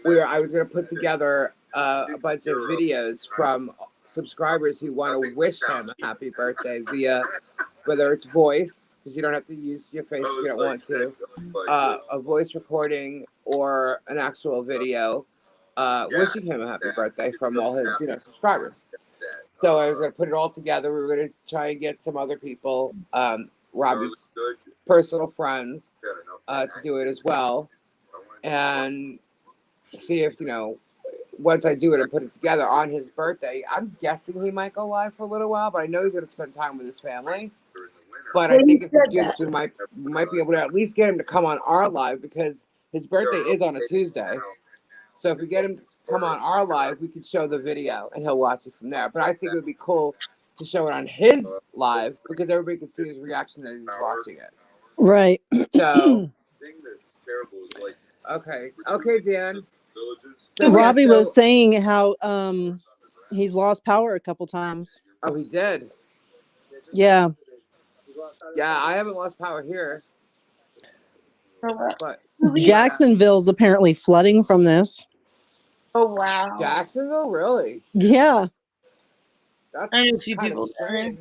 S3: I was going to put together a bunch of videos from subscribers who want to wish him a happy birthday via whether it's voice, because you don't have to use your face if you don't want to, a voice recording or an actual video wishing him a happy birthday from all his subscribers. So I was going to put it all together. We were going to try and get some other people, Robbie's personal friends, to do it as well, and see if once I do it and put it together on his birthday, I'm guessing he might go live for a little while, but I know he's going to spend time with his family. But I think if we do this, we might be able to at least get him to come on our live, because his birthday is on a Tuesday. So if we get him to come on our live, we could show the video and he'll watch it from there. But I think it would be cool to show it on his live, because everybody can see his reaction as he's watching it.
S1: Right.
S3: So, okay, Dan.
S1: So Robbie was saying how he's lost power a couple times.
S3: Oh, he did?
S1: Yeah.
S3: Yeah, I haven't lost power here. But
S1: Jacksonville's apparently flooding from this.
S2: Oh, wow.
S3: Jacksonville, really?
S1: Yeah.
S3: That's
S2: I know a few people
S3: strange.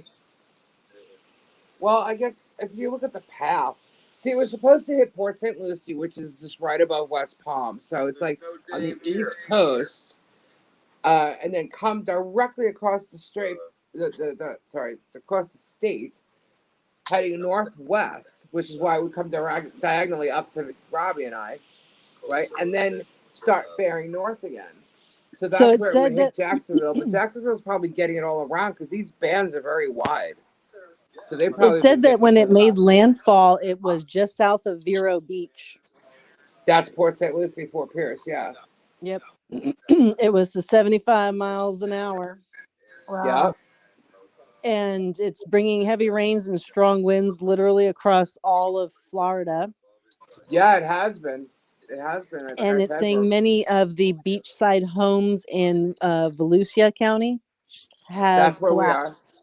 S3: Well, I guess if you look at the path, see, it was supposed to hit Port St. Lucie, which is just right above West Palm. So it's like on the East Coast, and then come directly across the strait, across the state, heading northwest, which is why we come diagonally up to Robbie and I, right? And then start bearing north again. So that's where it would hit Jacksonville. But Jacksonville's probably getting it all around, because these bands are very wide. So they probably.
S1: It said that when it made landfall, it was just south of Vero Beach.
S3: That's Port St. Lucie, Fort Pierce, yeah.
S1: Yep. It was to 75 miles an hour.
S2: Wow.
S3: Yeah.
S1: And it's bringing heavy rains and strong winds literally across all of Florida.
S3: Yeah, it has been. It has been.
S1: And it's saying many of the beachside homes in Volusia County have collapsed.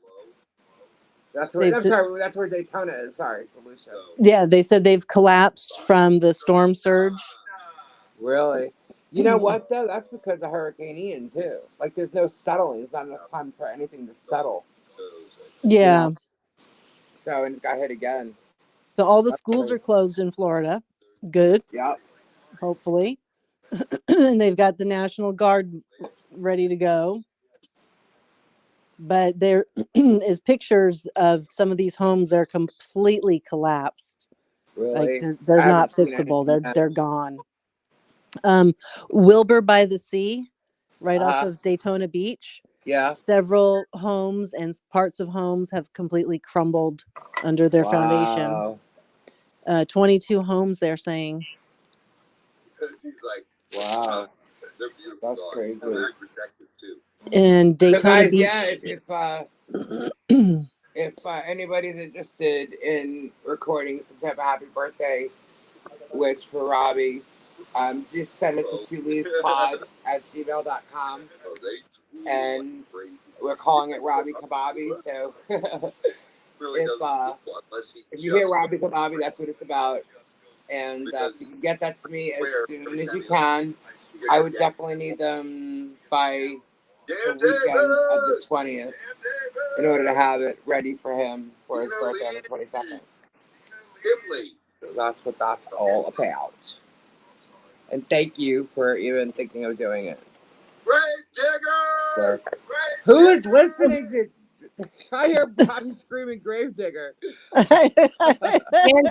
S3: That's where Daytona is. Sorry, Volusia.
S1: Yeah, they said they've collapsed from the storm surge.
S3: Really? You know what, though? That's because of Hurricane Ian, too. Like, there's no settling. There's not enough time for anything to settle.
S1: Yeah.
S3: So, and it got hit again.
S1: So all the schools are closed in Florida. Good.
S3: Yep.
S1: Hopefully. And they've got the National Guard ready to go. But there is pictures of some of these homes. They're completely collapsed.
S3: Really?
S1: Like they're not fixable. They're gone. Wilbur by the Sea, right off of Daytona Beach.
S3: Yeah.
S1: Several homes and parts of homes have completely crumbled under their foundation. 22 homes, they're saying.
S4: Because he's like,
S3: wow,
S4: they're beautiful.
S3: That's crazy.
S4: Very protective too.
S1: And Daytona Beach.
S3: Yeah, if anybody's interested in recording some type of happy birthday wish for Robbie, just send it to tuleaspod@gmail.com. And we're calling it Robbie Kababi. So if you hear Robbie Kababi, that's what it's about. And if you can get that to me as soon as you can, I would definitely need them by the weekend of the 20th in order to have it ready for him for his birthday on the 22nd. So that's what that's all about. And thank you for even thinking of doing it.
S4: Grave digger!
S3: Who is listening to? I hear Bobby screaming "Grave digger."
S2: Dan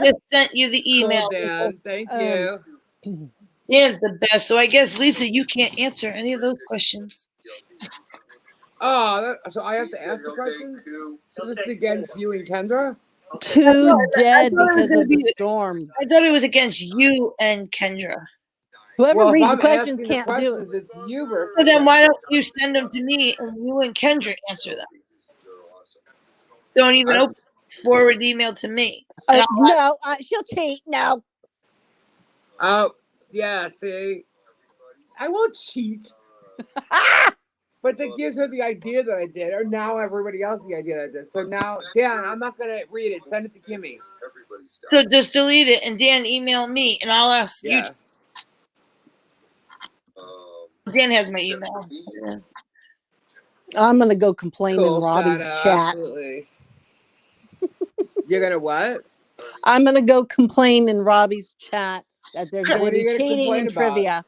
S2: just sent you the email.
S3: Cool, Dan. Thank you.
S2: Dan's the best. So I guess Lisa, you can't answer any of those questions.
S3: Oh, so I have to ask the questions? So this is against you and Kendra?
S1: Two dead because of the storm.
S2: I thought it was against you and Kendra.
S1: Whoever reads the questions can't do it.
S3: It's you versus.
S2: So then why don't you send them to me and you and Kendra answer them? Don't even forward the email to me.
S1: No, she'll cheat. No.
S3: Oh, yeah, see? I won't cheat. But that gives her the idea that I did, or now everybody else the idea that I did. So now, Dan, I'm not gonna read it. Send it to Kimmy.
S2: So just delete it, and Dan, email me, and I'll ask
S3: Yeah.
S2: you. Dan has my email. Yeah.
S1: I'm gonna go complain in
S3: Cool,
S1: Robbie's
S3: Shadow,
S1: chat.
S3: absolutely. You're gonna what?
S1: I'm gonna go complain in Robbie's chat that there's gonna
S3: What are
S1: be
S3: you gonna
S1: cheating
S3: complain
S1: in
S3: about?
S1: trivia.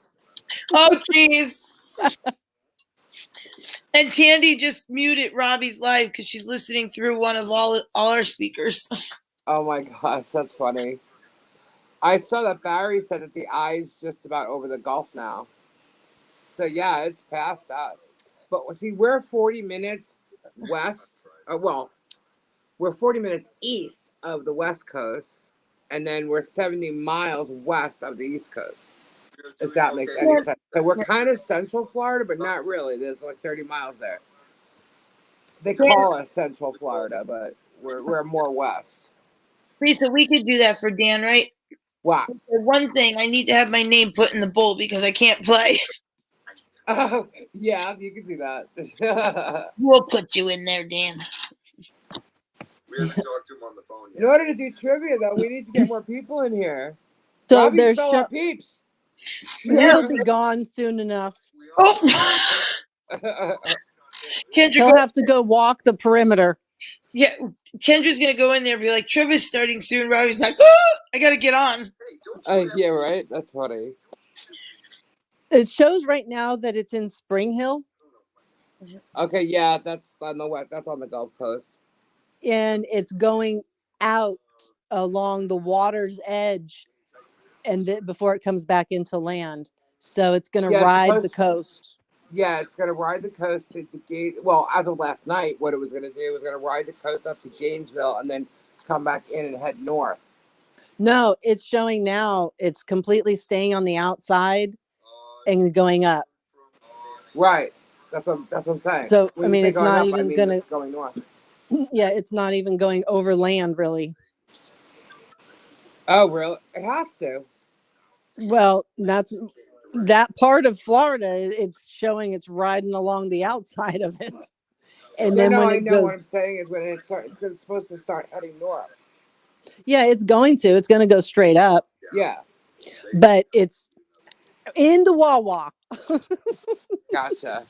S2: Oh, jeez. And Tandy just muted Robbie's live because she's listening through one of all our speakers.
S3: Oh my gosh, that's funny. I saw that Barry said that the eye's just about over the Gulf now. So yeah, it's past us. But see, we're 40 minutes west. Well, we're 40 minutes east of the West Coast, and then we're 70 miles west of the East Coast. If that makes any sense. So we're kind of central Florida, but not really. There's like 30 miles there. They call us Central Florida, but we're more west.
S2: Lisa, we could do that for Dan, right?
S3: Wow.
S2: One thing, I need to have my name put in the bowl because I can't play.
S3: Oh, yeah, you can do that.
S2: We'll put you in there, Dan.
S4: We haven't talked to him on the phone yet.
S3: In order to do trivia, though, we need to get more people in here.
S1: So
S3: Robbie
S1: there's
S3: stole our peeps.
S1: he'll be gone soon enough.
S2: Oh, Kendra,
S1: He'll have to go walk the perimeter.
S2: yeah, Kendra's gonna go in there and be like, Trivia's starting soon. Robbie's like, oh, I gotta get on.
S3: Yeah, right. That's funny.
S1: It shows right now that it's in Spring Hill,
S3: Okay, yeah, that's on the west. That's on the Gulf Coast.
S1: and it's going out along the water's edge, and before it comes back into land. So it's going to ride the coast.
S3: Yeah, it's going to ride the coast to Gate. Well, as of last night, what it was going to do was going to ride the coast up to Gainesville and then come back in and head north.
S1: No, it's showing now it's completely staying on the outside and going up.
S3: Right. That's what I'm saying.
S1: So,
S3: When
S1: I mean,
S3: you say
S1: it's
S3: going
S1: not
S3: up,
S1: even
S3: I mean
S1: going to,
S3: it's going north.
S1: yeah, it's not even going over land, really.
S3: Oh, really? It has to.
S1: Well, that's that part of Florida. It's showing it's riding along the outside of it. And then when
S3: I
S1: it
S3: know
S1: goes,
S3: what I'm saying is when it's supposed to start heading north.
S1: yeah, it's going to go straight up.
S3: Yeah.
S1: But it's in the Wawa.
S3: Gotcha.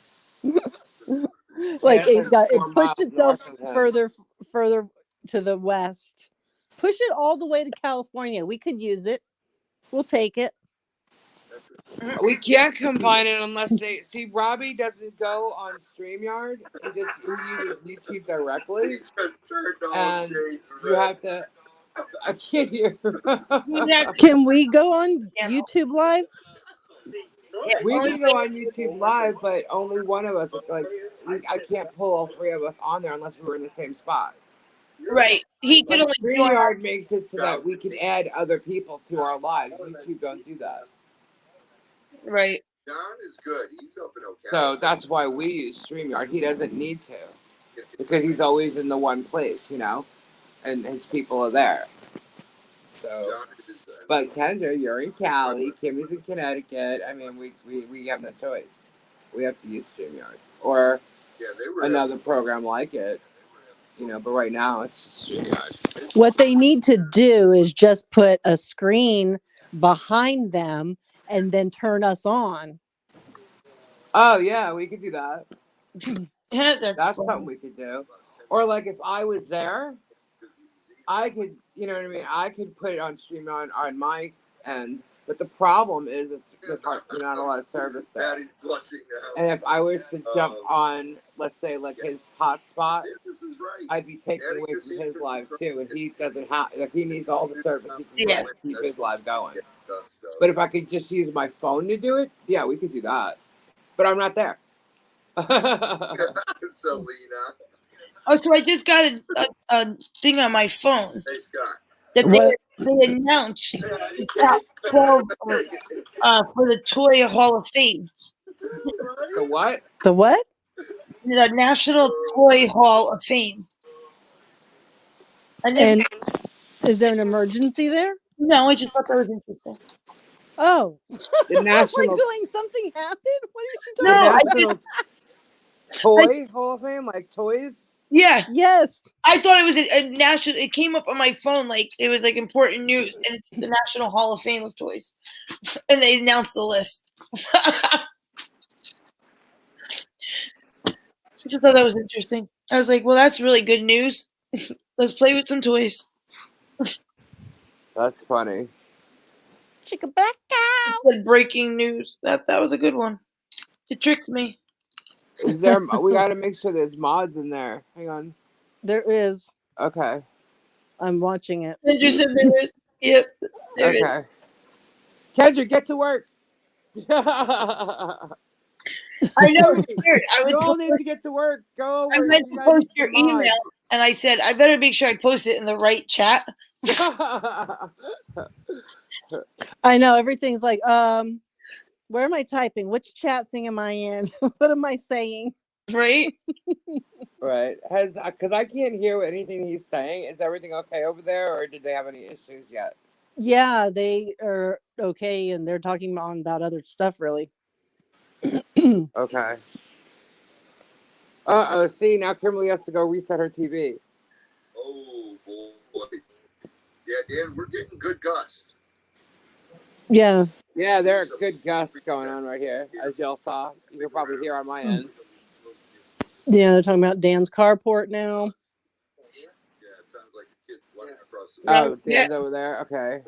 S1: Like
S3: Yeah,
S1: it pushed itself
S3: north of
S1: further to the west. Push it all the way to California. We could use it. We'll take it.
S3: We can't combine it unless they see. Robbie doesn't go on StreamYard. He uses YouTube directly.
S4: He just turned all
S3: And
S4: shades
S3: you
S4: red.
S3: have to. I can't hear.
S1: Can we go on YouTube Live?
S3: We can go on YouTube Live, but only one of us. I can't pull all three of us on there unless we're in the same spot.
S2: Right. He could
S3: Like
S2: only join.
S3: StreamYard makes it so that we can add other people to our lives. YouTube don't do that.
S2: Right.
S4: John is good. He's up in Ocala.
S3: So that's why we use StreamYard. He doesn't need to because he's always in the one place, and his people are there. So, but Kendra, you're in Cali. Kimmy's in Connecticut. I mean, we have no choice. We have to use StreamYard or another program like it, But right now, it's just StreamYard.
S1: What they need to do is just put a screen behind them and then turn us on.
S3: Oh yeah, we could do that.
S2: Yeah,
S3: That's something we could do. Or like if I was there, I could, you know what I mean? I could put it on StreamYard on my end, but the problem is there's not a lot of service there. And if I was to jump on, let's say, like his hotspot, I'd be taking away from his live too, and he doesn't have. Like he needs all the service he can get to keep his live going. But if I could just use my phone to do it, yeah, we could do that. But I'm not there.
S4: Selena.
S2: Oh, so I just got a thing on my phone
S4: Hey, Scott.
S2: that they announced the top 12 for the Toy Hall of Fame.
S3: The what?
S1: The what?
S2: The National Toy Hall of Fame.
S1: And is there an emergency there?
S2: No, I just thought that was interesting.
S1: Oh,
S3: The national.
S1: like going something happened. What is she talking about?
S3: Toy Hall of Fame, like toys.
S2: Yeah,
S1: Yes.
S2: I thought it was a national. It came up on my phone like it was like important news, and it's the National Hall of Fame of toys, and they announced the list. I just thought that was interesting. I was like, well, that's really good news. Let's play with some toys.
S3: That's funny.
S1: Chicka-backa.
S2: It said breaking news. That was a good one. It tricked me.
S3: Is there? We got to make sure there's mods in there. Hang on.
S1: There is.
S3: Okay.
S1: I'm watching it.
S2: Kendra said there is. Yep. There is.
S3: Okay. Kendra, get to work.
S2: I know. It's weird.
S3: You all need to get to work. Go over.
S2: I went to post your email, and I said I better make sure I post it in the right chat.
S1: I know everything's like, where am I typing? Which chat thing am I in? What am I saying?
S2: Right?
S3: Right. Because I can't hear anything he's saying. Is everything okay over there, or did they have any issues yet?
S1: Yeah, they are okay, and they're talking on about other stuff, really.
S3: Okay. Uh-oh. See, now Kimberly has to go reset her TV.
S4: Oh boy. Yeah, Dan, we're getting good gust.
S1: Yeah.
S3: Yeah, there are good gusts going on right here, as y'all saw. You can probably hear on my end.
S1: Yeah, they're talking about Dan's carport now.
S4: Yeah, it sounds like a kid running across the
S3: Oh, Dan's over there. Okay.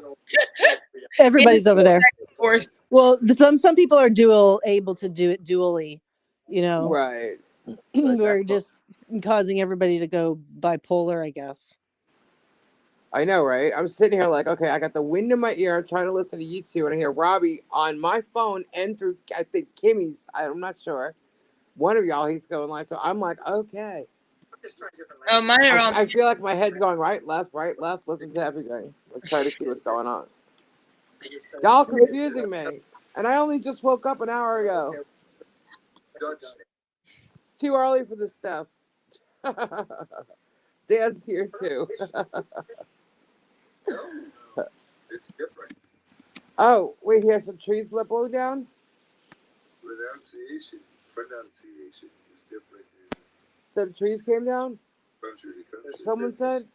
S1: Everybody's over there.
S2: Back and forth.
S1: Well, some people are able to do it dually, you know.
S3: Right.
S1: We're just causing everybody to go bipolar, I guess.
S3: I know, right? I'm sitting here like, okay, I got the wind in my ear. I'm trying to listen to you two, and I hear Robbie on my phone and through, I think, Kimmy's. I'm not sure. One of y'all, he's going like, so I'm like, okay.
S2: Oh, mine are all.
S3: I feel like my head's going right, left, listen to everything. Let's try to see what's going on. Y'all confusing me. And I only just woke up an hour ago.
S4: Dutch.
S3: It's too early for this stuff. Dan's here too.
S4: No, it's different.
S3: Oh, wait, he has some trees blowing down?
S4: Pronunciation is different in
S3: Some trees came down?
S4: country to country.
S3: Someone said?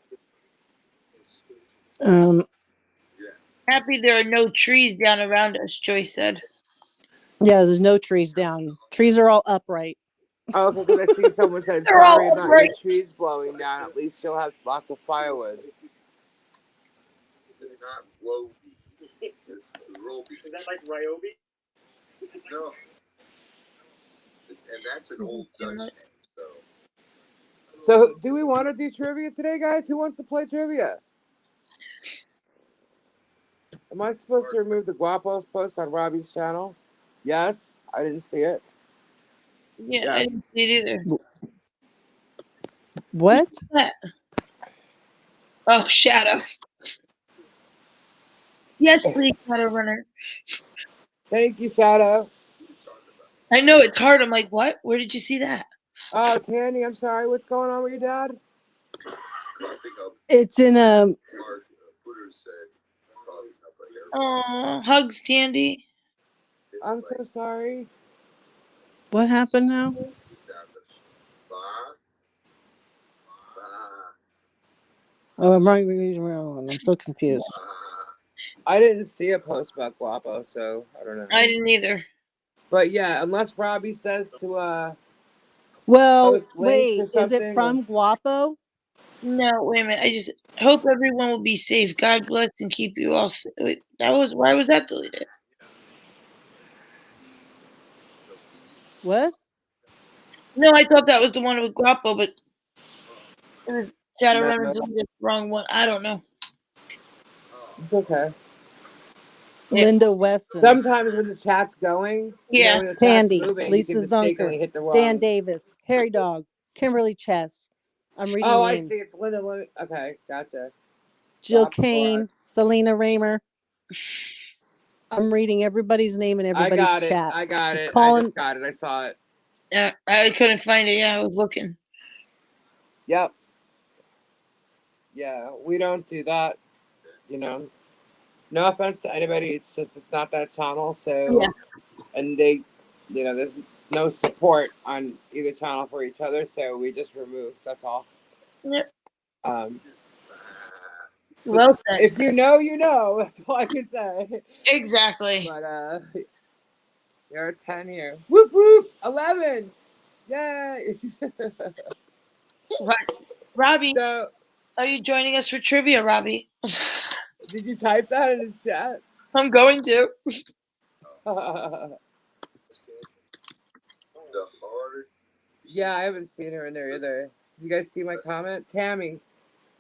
S2: Happy there are no trees down around us, Joyce said.
S1: Yeah, there's no trees down. Trees are all upright.
S3: Oh, okay, because I see someone said,
S2: They're all
S3: sorry about
S2: right.
S3: your trees blowing down. At least you'll have lots of firewood.
S4: It's not Roby. It's Roby.
S5: Is that like Ryobi?
S4: No. And that's an old Dutch name, so.
S3: So, do we want to do trivia today, guys? Who wants to play trivia? Am I supposed to remove the Guapos post on Robbie's channel? Yes. I didn't see it.
S2: Yeah, I
S3: Yes.
S2: didn't see it either.
S1: What?
S2: Oh, Shadow. Yes, please, Shadow Runner.
S3: Thank you, Shadow.
S2: I know it's hard. I'm like, what? Where did you see that?
S3: Oh, Tandy, I'm sorry. What's going on with your dad?
S4: Coughing up.
S1: It's in a.
S4: Mark Footer said coughing up a hair.
S2: Oh, hugs, Tandy.
S3: I'm so sorry.
S1: What happened now?
S4: It's happened. Bah.
S1: Oh, I'm wrong. I'm so confused.
S3: I didn't see a post about Guapo, so I don't know.
S2: I didn't either.
S3: But yeah, unless Robbie says to
S1: Well,
S3: post links
S1: wait,
S3: or
S1: is it
S3: something,
S1: from Guapo?
S2: No, wait a minute. I just hope everyone will be safe. God bless and keep you all safe. Wait, why was that deleted?
S1: What?
S2: No, I thought that was the one with Guapo, but it was Shadowrunner
S3: No.
S2: deleted the wrong one. I don't know.
S3: it's okay.
S2: Yeah.
S1: Linda Wesson.
S3: Sometimes when the chat's going,
S2: Yeah.
S3: when the chat's
S1: Tandy,
S3: moving,
S1: Lisa
S3: you can mistakenly
S1: Zunker,
S3: hit the wrong.
S1: Dan Davis, Harry Dog, Kimberly Chess. I'm reading
S3: Oh, I
S1: names.
S3: see. It's Linda. Okay, gotcha.
S1: Jill
S3: Guapo.
S1: Kane, Selena Raymer. I'm reading everybody's name in everybody's
S3: I got
S1: chat.
S3: it. I got it.
S1: Colin-
S3: I just got it. I saw it.
S2: I couldn't find it. Yeah, I was looking.
S3: Yep. Yeah, we don't do that. You know, no offense to anybody. It's just it's not that channel. So,
S2: Yeah.
S3: and they, there's no support on either channel for each other, so we just removed. That's all.
S2: Yep.
S3: Um,
S2: Well said.
S3: if you know, you know. That's all I can say.
S2: Exactly.
S3: But there are 10 here. Whoop whoop! 11. Yay!
S2: Right. Robbie,
S3: So,
S2: are you joining us for trivia, Robbie?
S3: did you type that in the chat?
S2: I'm going to.
S4: The hard.
S3: Yeah, I haven't seen her in there either. Did you guys see my comment? Tammy,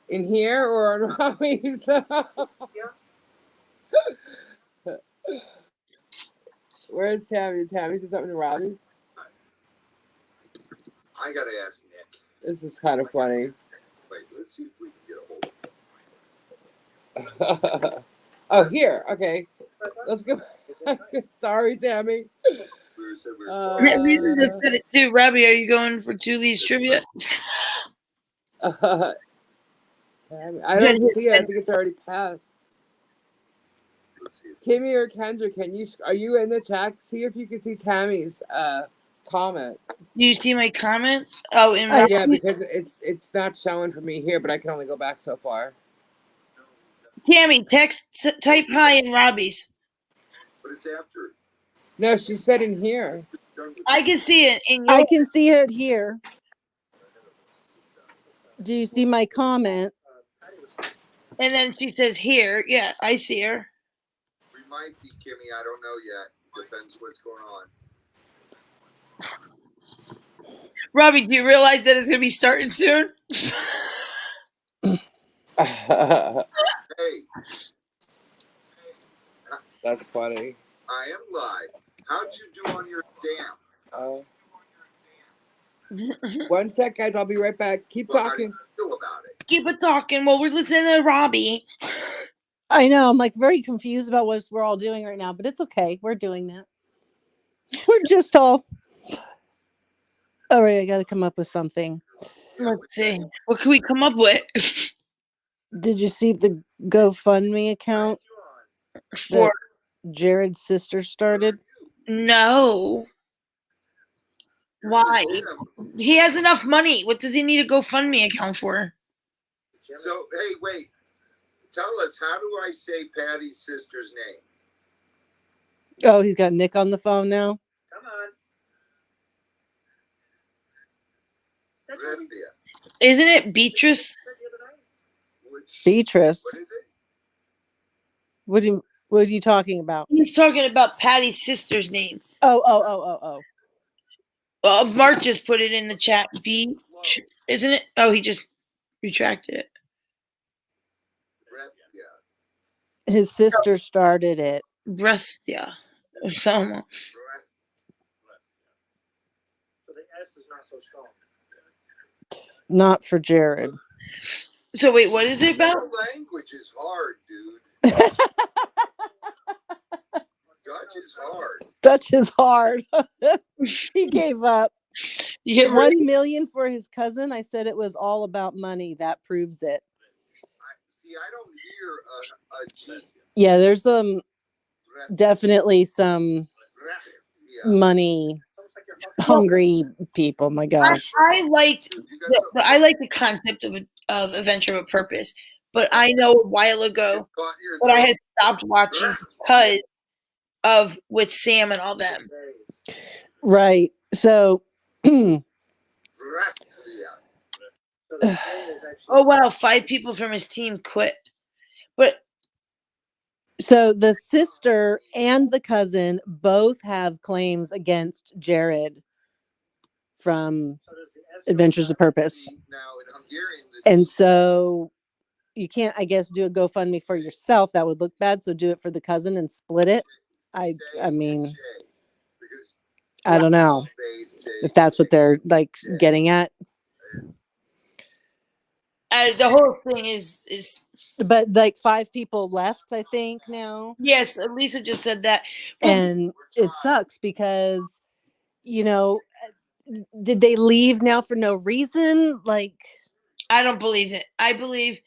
S3: in here or on Robbie's? Where's Tammy? Tammy said something to Robbie?
S4: I gotta ask Nick.
S3: This is kind of funny.
S4: Wait, let's see if we can get a hold of him.
S3: Oh, here. Okay. Let's go. Sorry, Tammy.
S4: We said we
S3: Uh,
S4: were
S2: Reason just said it too. Robbie, are you going for Tully's trivia?
S3: Tammy, I don't see it. I think it's already passed.
S4: let's see if
S3: Kimmy or Kendra, are you in the chat? See if you can see Tammy's comment.
S2: Do you see my comments? Oh, in
S1: I-
S3: Yeah, because it's not showing for me here, but I can only go back so far.
S2: Tammy, type hi in Robbie's.
S4: but it's after.
S3: No, she said in here.
S2: I can see it in
S1: I
S2: your.
S1: can see it here. Do you see my comment?
S2: And then she says here. Yeah, I see her.
S4: We might be, Kimmy. I don't know yet. Depends what's going on.
S2: Robbie, do you realize that it's going to be starting soon?
S4: Hey,
S3: That's funny.
S4: I am live. How'd you do on your dam?
S3: Oh. 1 sec, guys. I'll be right back. Keep
S4: Well, how do
S3: talking.
S4: you feel about it?
S2: Keep it talking while we're listening to Robbie.
S1: I know. I'm like very confused about what we're all doing right now, but it's okay. We're doing that. We're just all. All right. I got to come up with something.
S2: Let's see. What can we come up with?
S1: Did you see the GoFundMe account
S2: For
S1: Jared's sister started?
S2: no. Why?
S4: Jim,
S2: He has enough money. What does he need a GoFundMe account for?
S4: so, hey, wait. Tell us, how do I say Patty's sister's name?
S1: Oh, he's got Nick on the phone now.
S5: Come on. That's what we did
S4: Brethia.
S2: Isn't it Beatrice?
S5: the other night.
S4: Which,
S1: Beatrice.
S4: what is it?
S1: What are you talking about?
S2: He's talking about Patty's sister's name.
S1: Oh.
S2: Well, Mark just put it in the chat. Isn't it? Oh, he just retracted it.
S4: Brethia.
S1: His sister started it.
S2: Brethia. Someone.
S5: So the S is not so strong.
S1: Not for Jared.
S2: So wait, what is it about?
S4: Your language is hard, dude. Dutch is hard.
S1: Dutch is hard. He gave up.
S2: Yeah,
S1: 1 million for his cousin. I said it was all about money. That proves it.
S4: I don't hear a G.
S1: Yeah, there's
S4: Brethia.
S1: definitely some money hungry people. My gosh.
S2: I liked
S4: You got something
S2: I like the concept of Adventure of Purpose, but I know a while ago
S4: caught in your
S2: that I
S4: throat?
S2: had stopped watching because of with Sam and all them.
S1: Right. So
S4: Brethia.
S5: So the A is actually.
S2: Oh wow, 5 people from his team quit. But
S1: so the sister and the cousin both have claims against Jared from
S5: So does the S
S1: Adventures of Purpose.
S4: Now in Hungarian, this
S1: And so you can't, I guess, do a GoFundMe for yourself. That would look bad. So do it for the cousin and split it. I mean,
S4: because
S1: I don't know if that's what they're like getting at.
S2: the whole thing is
S1: But like 5 people left, I think now.
S2: yes, Lisa just said that. But
S1: And it sucks because, did they leave now for no reason? Like,
S2: I don't believe it. I believe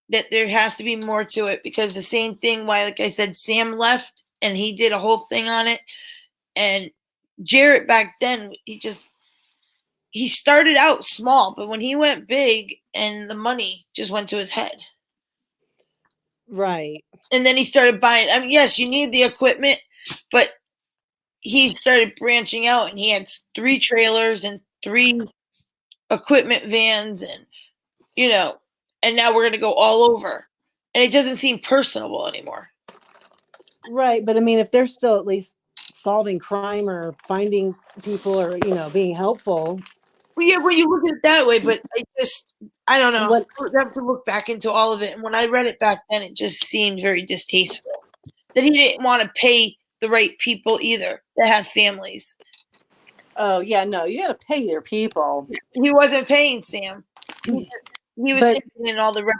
S2: that there has to be more to it because the same thing why, like I said, Sam left and he did a whole thing on it. And Jarrett back then, he started out small, but when he went big and the money just went to his head.
S1: Right.
S2: And then he started buying. I mean, yes, you need the equipment, but he started branching out and he had 3 trailers and 3 equipment vans and, and now we're going to go all over. And it doesn't seem personable anymore.
S1: Right. But I mean, if they're still at least solving crime or finding people or, being helpful.
S2: Well, yeah, when you look at it that way, but I don't know.
S1: What,
S2: I have to look back into all of it. And when I read it back then, it just seemed very distasteful that he didn't want to pay the right people either that have families.
S1: oh, yeah, no, you got to pay your people.
S2: He wasn't paying Sam. He was taking in all the,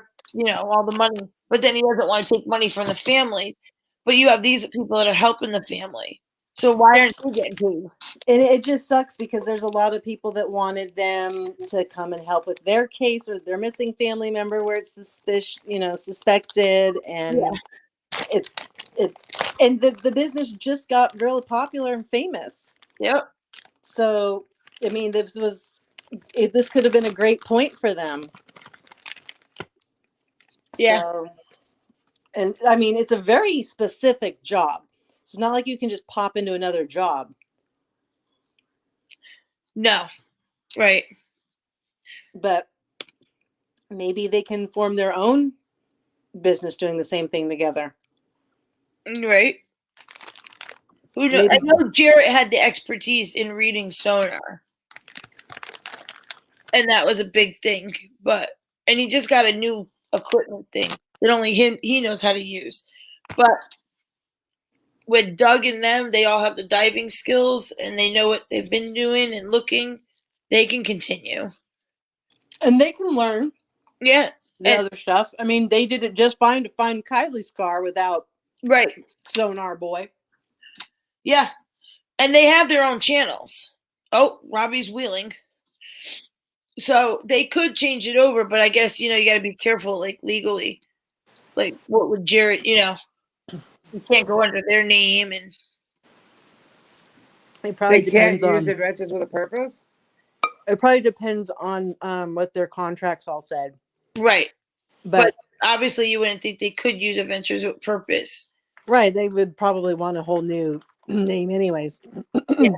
S2: all the money, but then he doesn't want to take money from the families. But you have these people that are helping the family. So why aren't they getting paid?
S1: And it just sucks because there's a lot of people that wanted them to come and help with their case or their missing family member where it's suspected. And and the business just got really popular and famous.
S2: Yep.
S1: So, I mean, this could have been a great point for them.
S2: Yeah.
S1: So, and I mean, it's a very specific job. It's not like you can just pop into another job.
S2: No. Right.
S1: But maybe they can form their own business doing the same thing together.
S2: Right. Who knows? I know Jarrett had the expertise in reading sonar. And that was a big thing. And he just got a new equipment thing that only he knows how to use. But with Doug and them, they all have the diving skills and they know what they've been doing and looking. They can continue.
S1: And they can learn.
S2: Yeah.
S1: The other stuff. I mean, they did it just fine to find Kylie's car without Sonar Boy.
S2: Yeah. And they have their own channels. Oh, Robbie's wheeling. So they could change it over, but I guess, you got to be careful, like legally. Like what would Jarrett, you can't go under their name and
S1: it probably depends
S3: use Adventures with a Purpose?
S1: It probably depends on what their contracts all said.
S2: Right.
S1: But
S2: obviously you wouldn't think they could use Adventures with Purpose.
S1: Right. They would probably want a whole new name anyways.
S2: Yeah.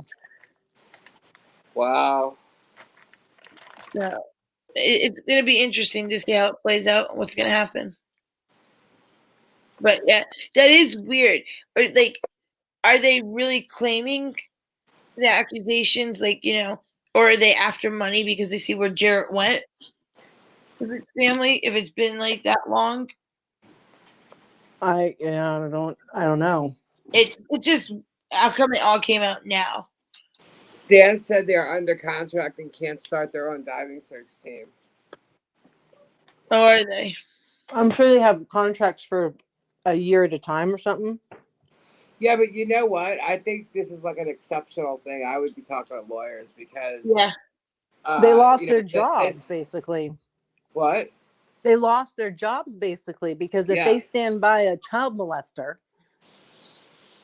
S3: Wow.
S2: So it's going to be interesting to see how it plays out and what's going to happen. But yeah, that is weird. Are they really claiming the accusations, or are they after money because they see where Jarrett went with his family? If it's been like that long,
S1: I don't know.
S2: It's just how come it all came out now?
S3: Dan said they're under contract and can't start their own diving search team.
S2: Oh, are they?
S1: I'm sure they have contracts for a year at a time or something.
S3: Yeah, but you know what? I think this is like an exceptional thing. I would be talking to lawyers because
S1: they lost their jobs basically.
S3: What?
S1: They lost their jobs basically because if they stand by a child molester,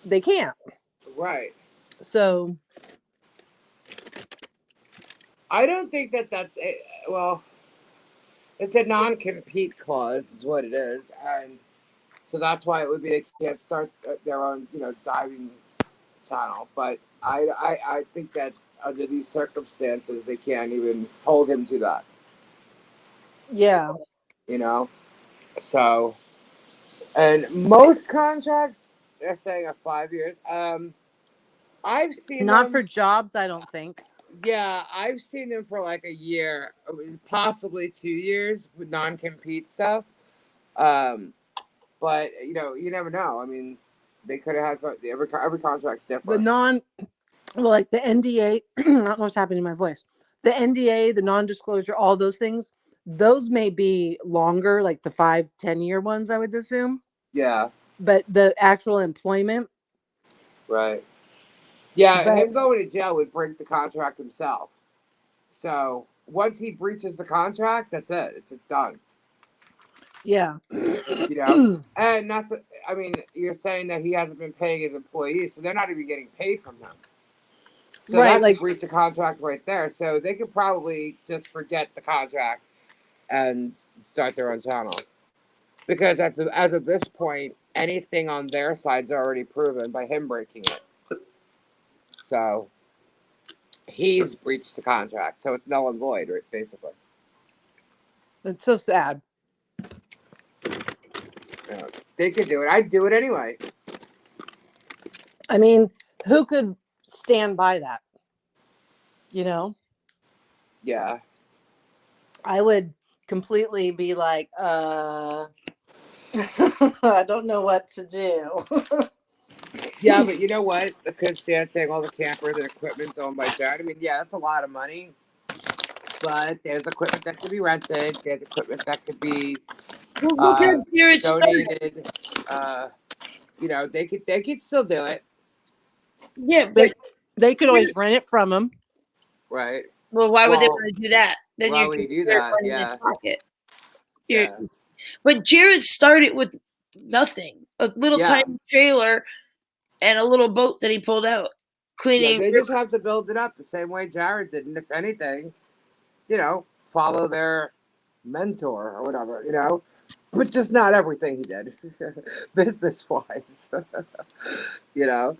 S1: they can't.
S3: Right.
S1: So
S3: I don't think that's well. It's a non-compete clause, is what it is, and so that's why it would be they can't start their own, diving channel. But I think that under these circumstances, they can't even hold him to that.
S1: Yeah.
S3: So, and most contracts they're saying are 5 years. I've seen
S1: not
S3: them,
S1: for jobs, I don't think.
S3: Yeah, I've seen them for like a year, possibly 2 years with non-compete stuff. But you never know. I mean, they could have had every contract's different.
S1: Like the NDA. I don't know what's happening to my voice. The NDA, the non-disclosure, all those things. Those may be longer, like the 5-10 year ones, I would assume.
S3: Yeah.
S1: But the actual employment.
S3: Right. Yeah, him going to jail would break the contract himself. So once he breaches the contract, that's it. It's done.
S1: Yeah.
S3: And you're saying that he hasn't been paying his employees, so they're not even getting paid from him. So
S1: Right,
S3: that's
S1: like-
S3: a breach of contract right there. So they could probably just forget the contract and start their own channel. Because as of this point, anything on their side's already proven by him breaking it. So he's breached the contract. So it's null and void, right, basically.
S1: It's so sad.
S3: Yeah. They could do it. I'd do it anyway.
S1: I mean, who could stand by that? You know,
S3: Yeah.
S1: I would completely be like, I don't know what to do.
S3: Yeah, but you know what? The kids dancing, all the campers and equipment's owned by Jared. I mean, yeah, that's a lot of money. But there's equipment that could be rented. There's equipment that could be
S2: Well, look at Jared started.
S3: donated. You know, they could still do it,
S2: Yeah, but
S1: They could always rent it from him.
S3: right?
S2: well, why would they
S3: Well,
S2: want to do that? Then
S3: why
S2: you're
S3: would you
S2: just
S3: do
S2: putting
S3: that?
S2: money in
S3: Yeah.
S2: his pocket.
S3: Yeah.
S2: But Jared started with nothing, a little
S3: Yeah.
S2: tiny trailer and a little boat that he pulled out,
S3: Yeah,
S2: cleaning.
S3: they just have to build it up the same way Jared did, and if anything, you know, follow their mentor or whatever, you know, but just not everything he did, business wise, you know,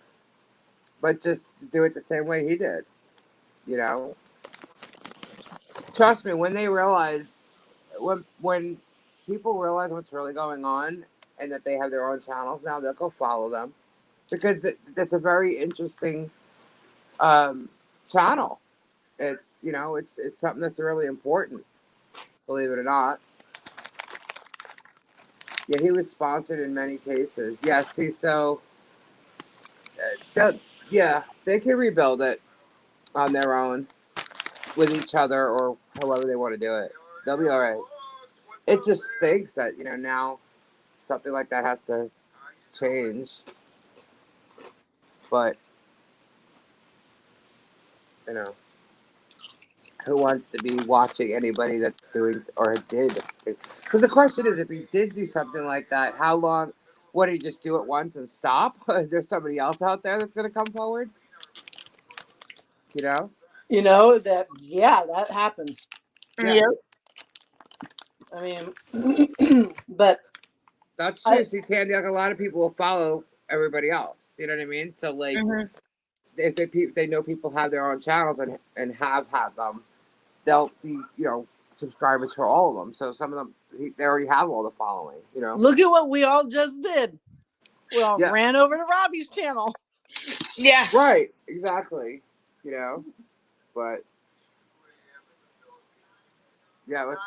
S3: but just do it the same way he did, you know. Trust me, when they realize, when people realize what's really going on and that they have their own channels now, they'll go follow them because that's a very interesting channel. It's, you know, it's something that's really important, believe it or not. Yeah, he was sponsored in many cases. Yeah, see, so yeah, they can rebuild it on their own with each other or however they want to do it. They'll be all right. It just stinks that, you know, now something like that has to change. But, you know, who wants to be watching anybody that's doing or did? Because the question is, if he did do something like that, how long? What, did he just do it once and stop? Is there somebody else out there that's going to come forward? You know?
S1: You know, that happens.
S3: Yeah.
S2: Yep.
S1: I mean, but
S3: That's true. See, Tandy, like a lot of people will follow everybody else. You know what I mean? So, like, if they know people have their own channels and have had them, they'll be, you know, subscribers for all of them. So some of them, they already have all the following, you know?
S1: look at what we all just did. We all
S3: Yeah.
S1: ran over to Robbie's channel.
S2: Yeah.
S3: Right. Exactly. You know? But, yeah, let's.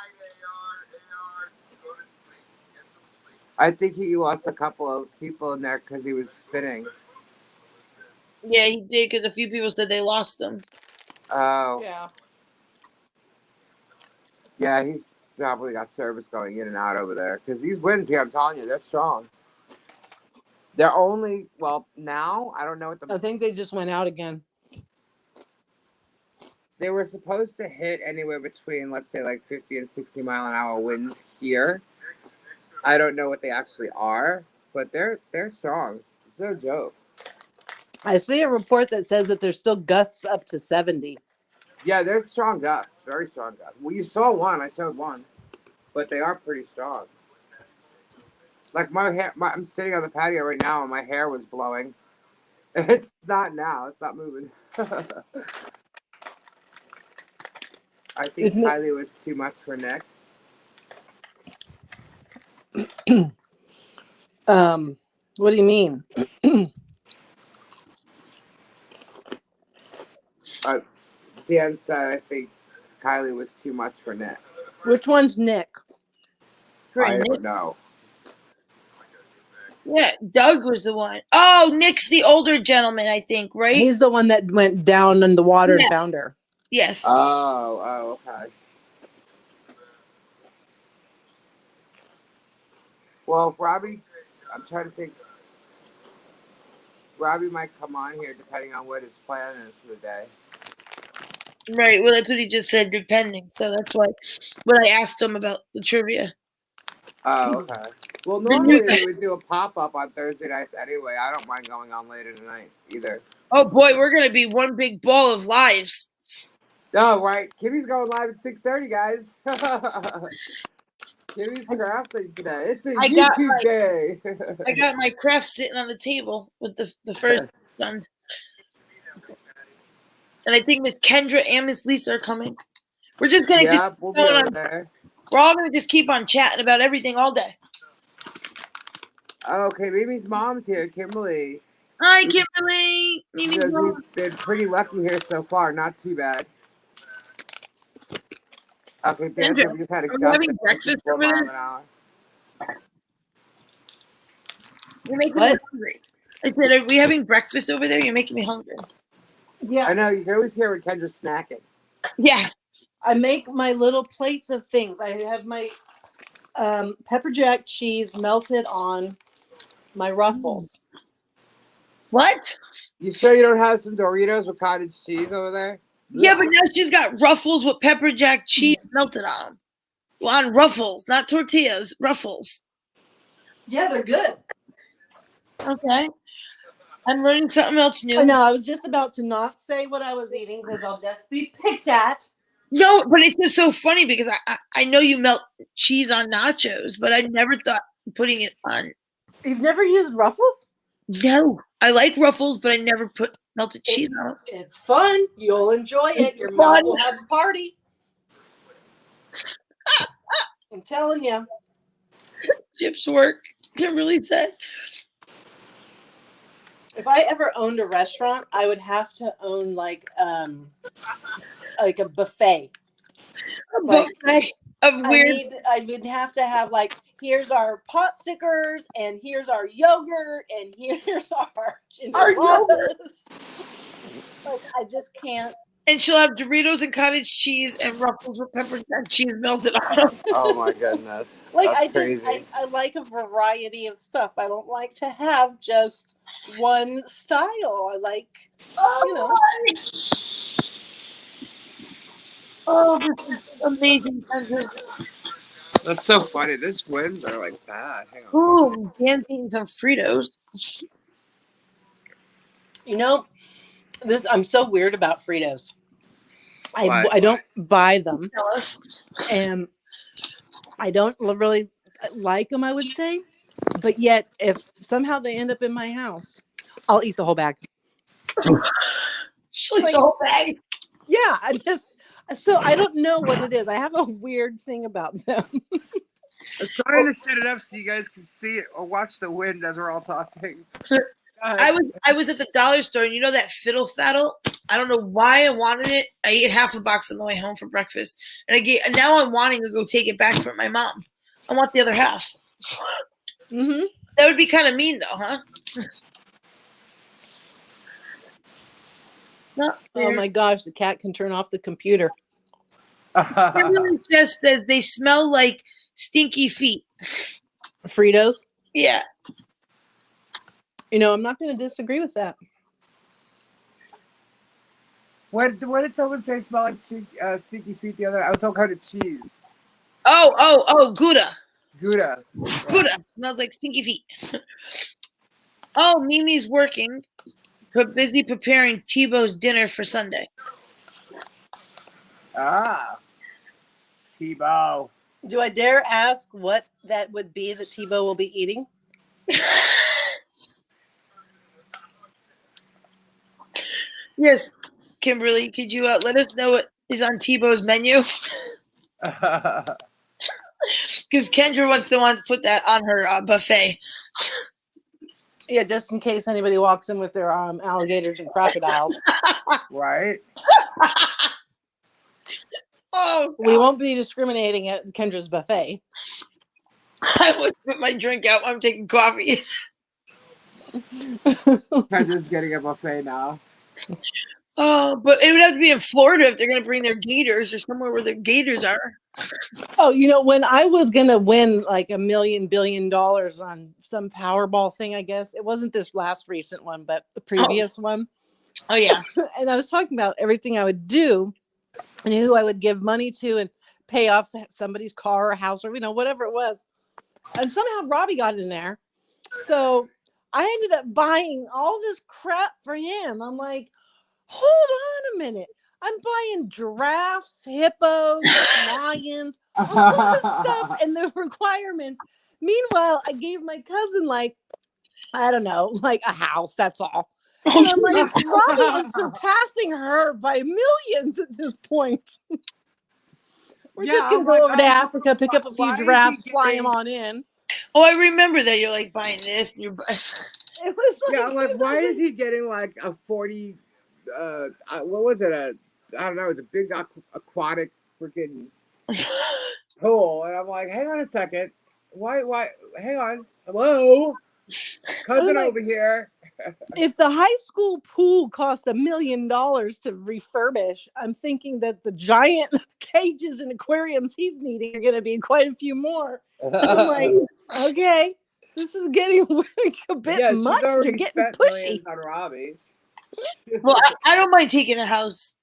S3: I think he lost a couple of people in there because he was spinning.
S2: Yeah, he did because a few people said they lost them.
S3: Oh.
S1: Yeah.
S3: Yeah, he's probably got service going in and out over there. Because these wins here, I'm telling you, they're strong. They're only, well, now, I don't know what
S1: I think they just went out again.
S3: they were supposed to hit anywhere between, let's say, like 50 and 60 mile an hour winds here. I don't know what they actually are, but they're strong. It's no joke.
S1: I see a report that says that there's still gusts up to 70.
S3: Yeah, they're strong gusts. Very strong gusts. Well, you saw one. I showed one. But they are pretty strong. Like my hair, I'm sitting on the patio right now and my hair was blowing. It's not now. It's not moving. I think
S1: Isn't it-
S3: Kylie was too much for Nick.
S1: What do you mean?
S3: Dan said I think Kylie was too much for Nick.
S1: Which one's Nick?
S3: I don't know.
S2: Yeah, Doug was the one. Oh, Nick's the older gentleman, I think, right?
S1: He's the one that went down in the water and found her.
S2: Yes.
S3: Oh, okay. Well, Robbie, I'm trying to think. Robbie might come on here depending on what his plan is for the day.
S2: Right. Well, that's what he just said, depending. So that's why when I asked him about the trivia.
S3: Oh, okay. Well,
S2: The new-
S3: normally we would do a pop-up on Thursday nights anyway. I don't mind going on later tonight either.
S2: Oh boy, we're gonna be one big ball of lives.
S3: Oh, right. Kimmy's going live at 6:30, guys. Kimmy's crafting today. It's a
S2: I got
S3: YouTube day.
S2: I got my craft sitting on the table with the first done. And I think Miss Kendra and Miss Lisa are coming. We're just gonna
S3: Yeah, we'll be over there.
S2: we're all gonna just keep on chatting about everything all day.
S3: Okay, Mimi's mom's here, Kimberly.
S2: Hi, Kimberly. Mimi's
S3: Because
S2: mom.
S3: we've been pretty lucky here so far. Not too bad. Okay, Dan,
S2: Kendra,
S3: we just had a
S2: are we
S3: gust
S2: having
S3: of
S2: breakfast
S3: 54
S2: over
S3: miles
S2: there?
S3: an hour.
S2: You're making
S1: What?
S2: me hungry. I said, are we having breakfast over there? You're making me hungry.
S1: Yeah.
S3: I know, you can always hear when Kendra's snacking.
S2: Yeah.
S1: I make my little plates of things. I have my pepper jack cheese melted on my ruffles.
S2: What?
S3: You sure you don't have some Doritos with cottage cheese over there?
S2: Yeah, but now she's got ruffles with pepper jack cheese melted on them. Well, on ruffles, not tortillas, ruffles.
S1: Yeah, they're good.
S2: Okay. I'm learning something else new.
S1: I know. I was just about to not say what I was eating because I'll just be picked at.
S2: No, but it's just so funny because I know you melt cheese on nachos, but I never thought putting it on.
S1: You've never used ruffles?
S2: No, I like ruffles, but I never put melted cheese on it.
S1: It's fun. You'll enjoy it.
S2: It's
S1: Your
S2: fun.
S1: mouth will have a party. I'm telling you.
S2: Chips work. Kimberly said.
S1: If I ever owned a restaurant, I would have to own like a buffet.
S2: A
S1: Like,
S2: buffet of weird.
S1: I would have to have like, here's our pot stickers, and here's our yogurt, and here's our enchiladas. Like, I just can't.
S2: And she'll have Doritos and cottage cheese and ruffles with pepper jack cheese melted on them.
S3: Oh my goodness.
S1: Like,
S3: That's
S1: I like a variety of stuff. I don't like to have just one style. I like, you know.
S2: Oh, this is amazing. Kendra.
S3: That's so funny. This winds are like bad. Hang on.
S2: Ooh, Dan's eating some Fritos.
S1: You know, I'm so weird about Fritos.
S3: Why?
S1: I don't buy them,
S2: Tell us.
S1: and I don't really like them, I would say. But yet, if somehow they end up in my house, I'll eat the whole bag.
S2: She'll eat the whole bag.
S1: Yeah, I don't know what it is. I have a weird thing about them.
S3: I'm trying to set it up so you guys can see it or watch the wind as we're all talking.
S2: I was at the dollar store, and you know that fiddle faddle? I don't know why I wanted it. I ate half a box on the way home for breakfast, and now I'm wanting to go take it back from my mom. I want the other half.
S1: Mm-hmm.
S2: That would be kind of mean, though, huh? Not
S1: Oh my gosh, the cat can turn off the computer.
S2: It really just says they smell like stinky feet.
S1: Fritos.
S2: Yeah.
S1: You know, I'm not going to disagree with that.
S3: What did someone say smell like stinky feet the other night? I was talking about cheese.
S2: Oh, Gouda.
S3: Gouda.
S2: Gouda. Smells like stinky feet. Oh, Mimi's working, but busy preparing Tebow's dinner for Sunday.
S3: Ah. Tebow.
S1: Do I dare ask what that would be that Tebow will be eating?
S2: Yes, Kimberly, could you let us know what is on Tebow's menu? Because Kendra wants to put that on her buffet.
S1: Yeah, just in case anybody walks in with their alligators and crocodiles.
S3: Right?
S2: Oh,
S3: Uh,
S1: We won't be discriminating at Kendra's buffet.
S2: I would put my drink out. I'm taking coffee.
S3: Kendra's getting a buffet now.
S2: Oh, but it would have to be in Florida if they're going to bring their gators or somewhere where their gators are.
S1: Oh, you know, when I was going to win like $1 billion on some Powerball thing, I guess it wasn't this last recent one, but the previous one.
S2: Oh, yeah.
S1: And I was talking about everything I would do and who I would give money to and pay off somebody's car or house or, you know, whatever it was. And somehow Robbie got in there. So I ended up buying all this crap for him. I'm like, hold on a minute. I'm buying giraffes, hippos, lions, all this stuff and the requirements. Meanwhile, I gave my cousin like, I don't know, like a house. That's all. And I'm like, Robbie is surpassing her by millions at this point. We're just gonna go over to Africa, pick up a few giraffes, fly them on in.
S2: Oh, I remember that. You're like buying this, and you're.
S1: It was like,
S3: Yeah, I'm like, why is he getting like a 40? What was it? I don't know. It's a big aquatic freaking pool, and I'm like, hang on a second. Why? Hang on. Hello, cousin
S1: like,
S3: over here.
S1: If the high school pool cost $1 million to refurbish, I'm thinking that the giant cages and aquariums he's needing are going to be quite a few more. I'm like, okay, this is getting like a bit much. They're getting pushy.
S3: On Robbie.
S2: Well, I don't mind taking a house.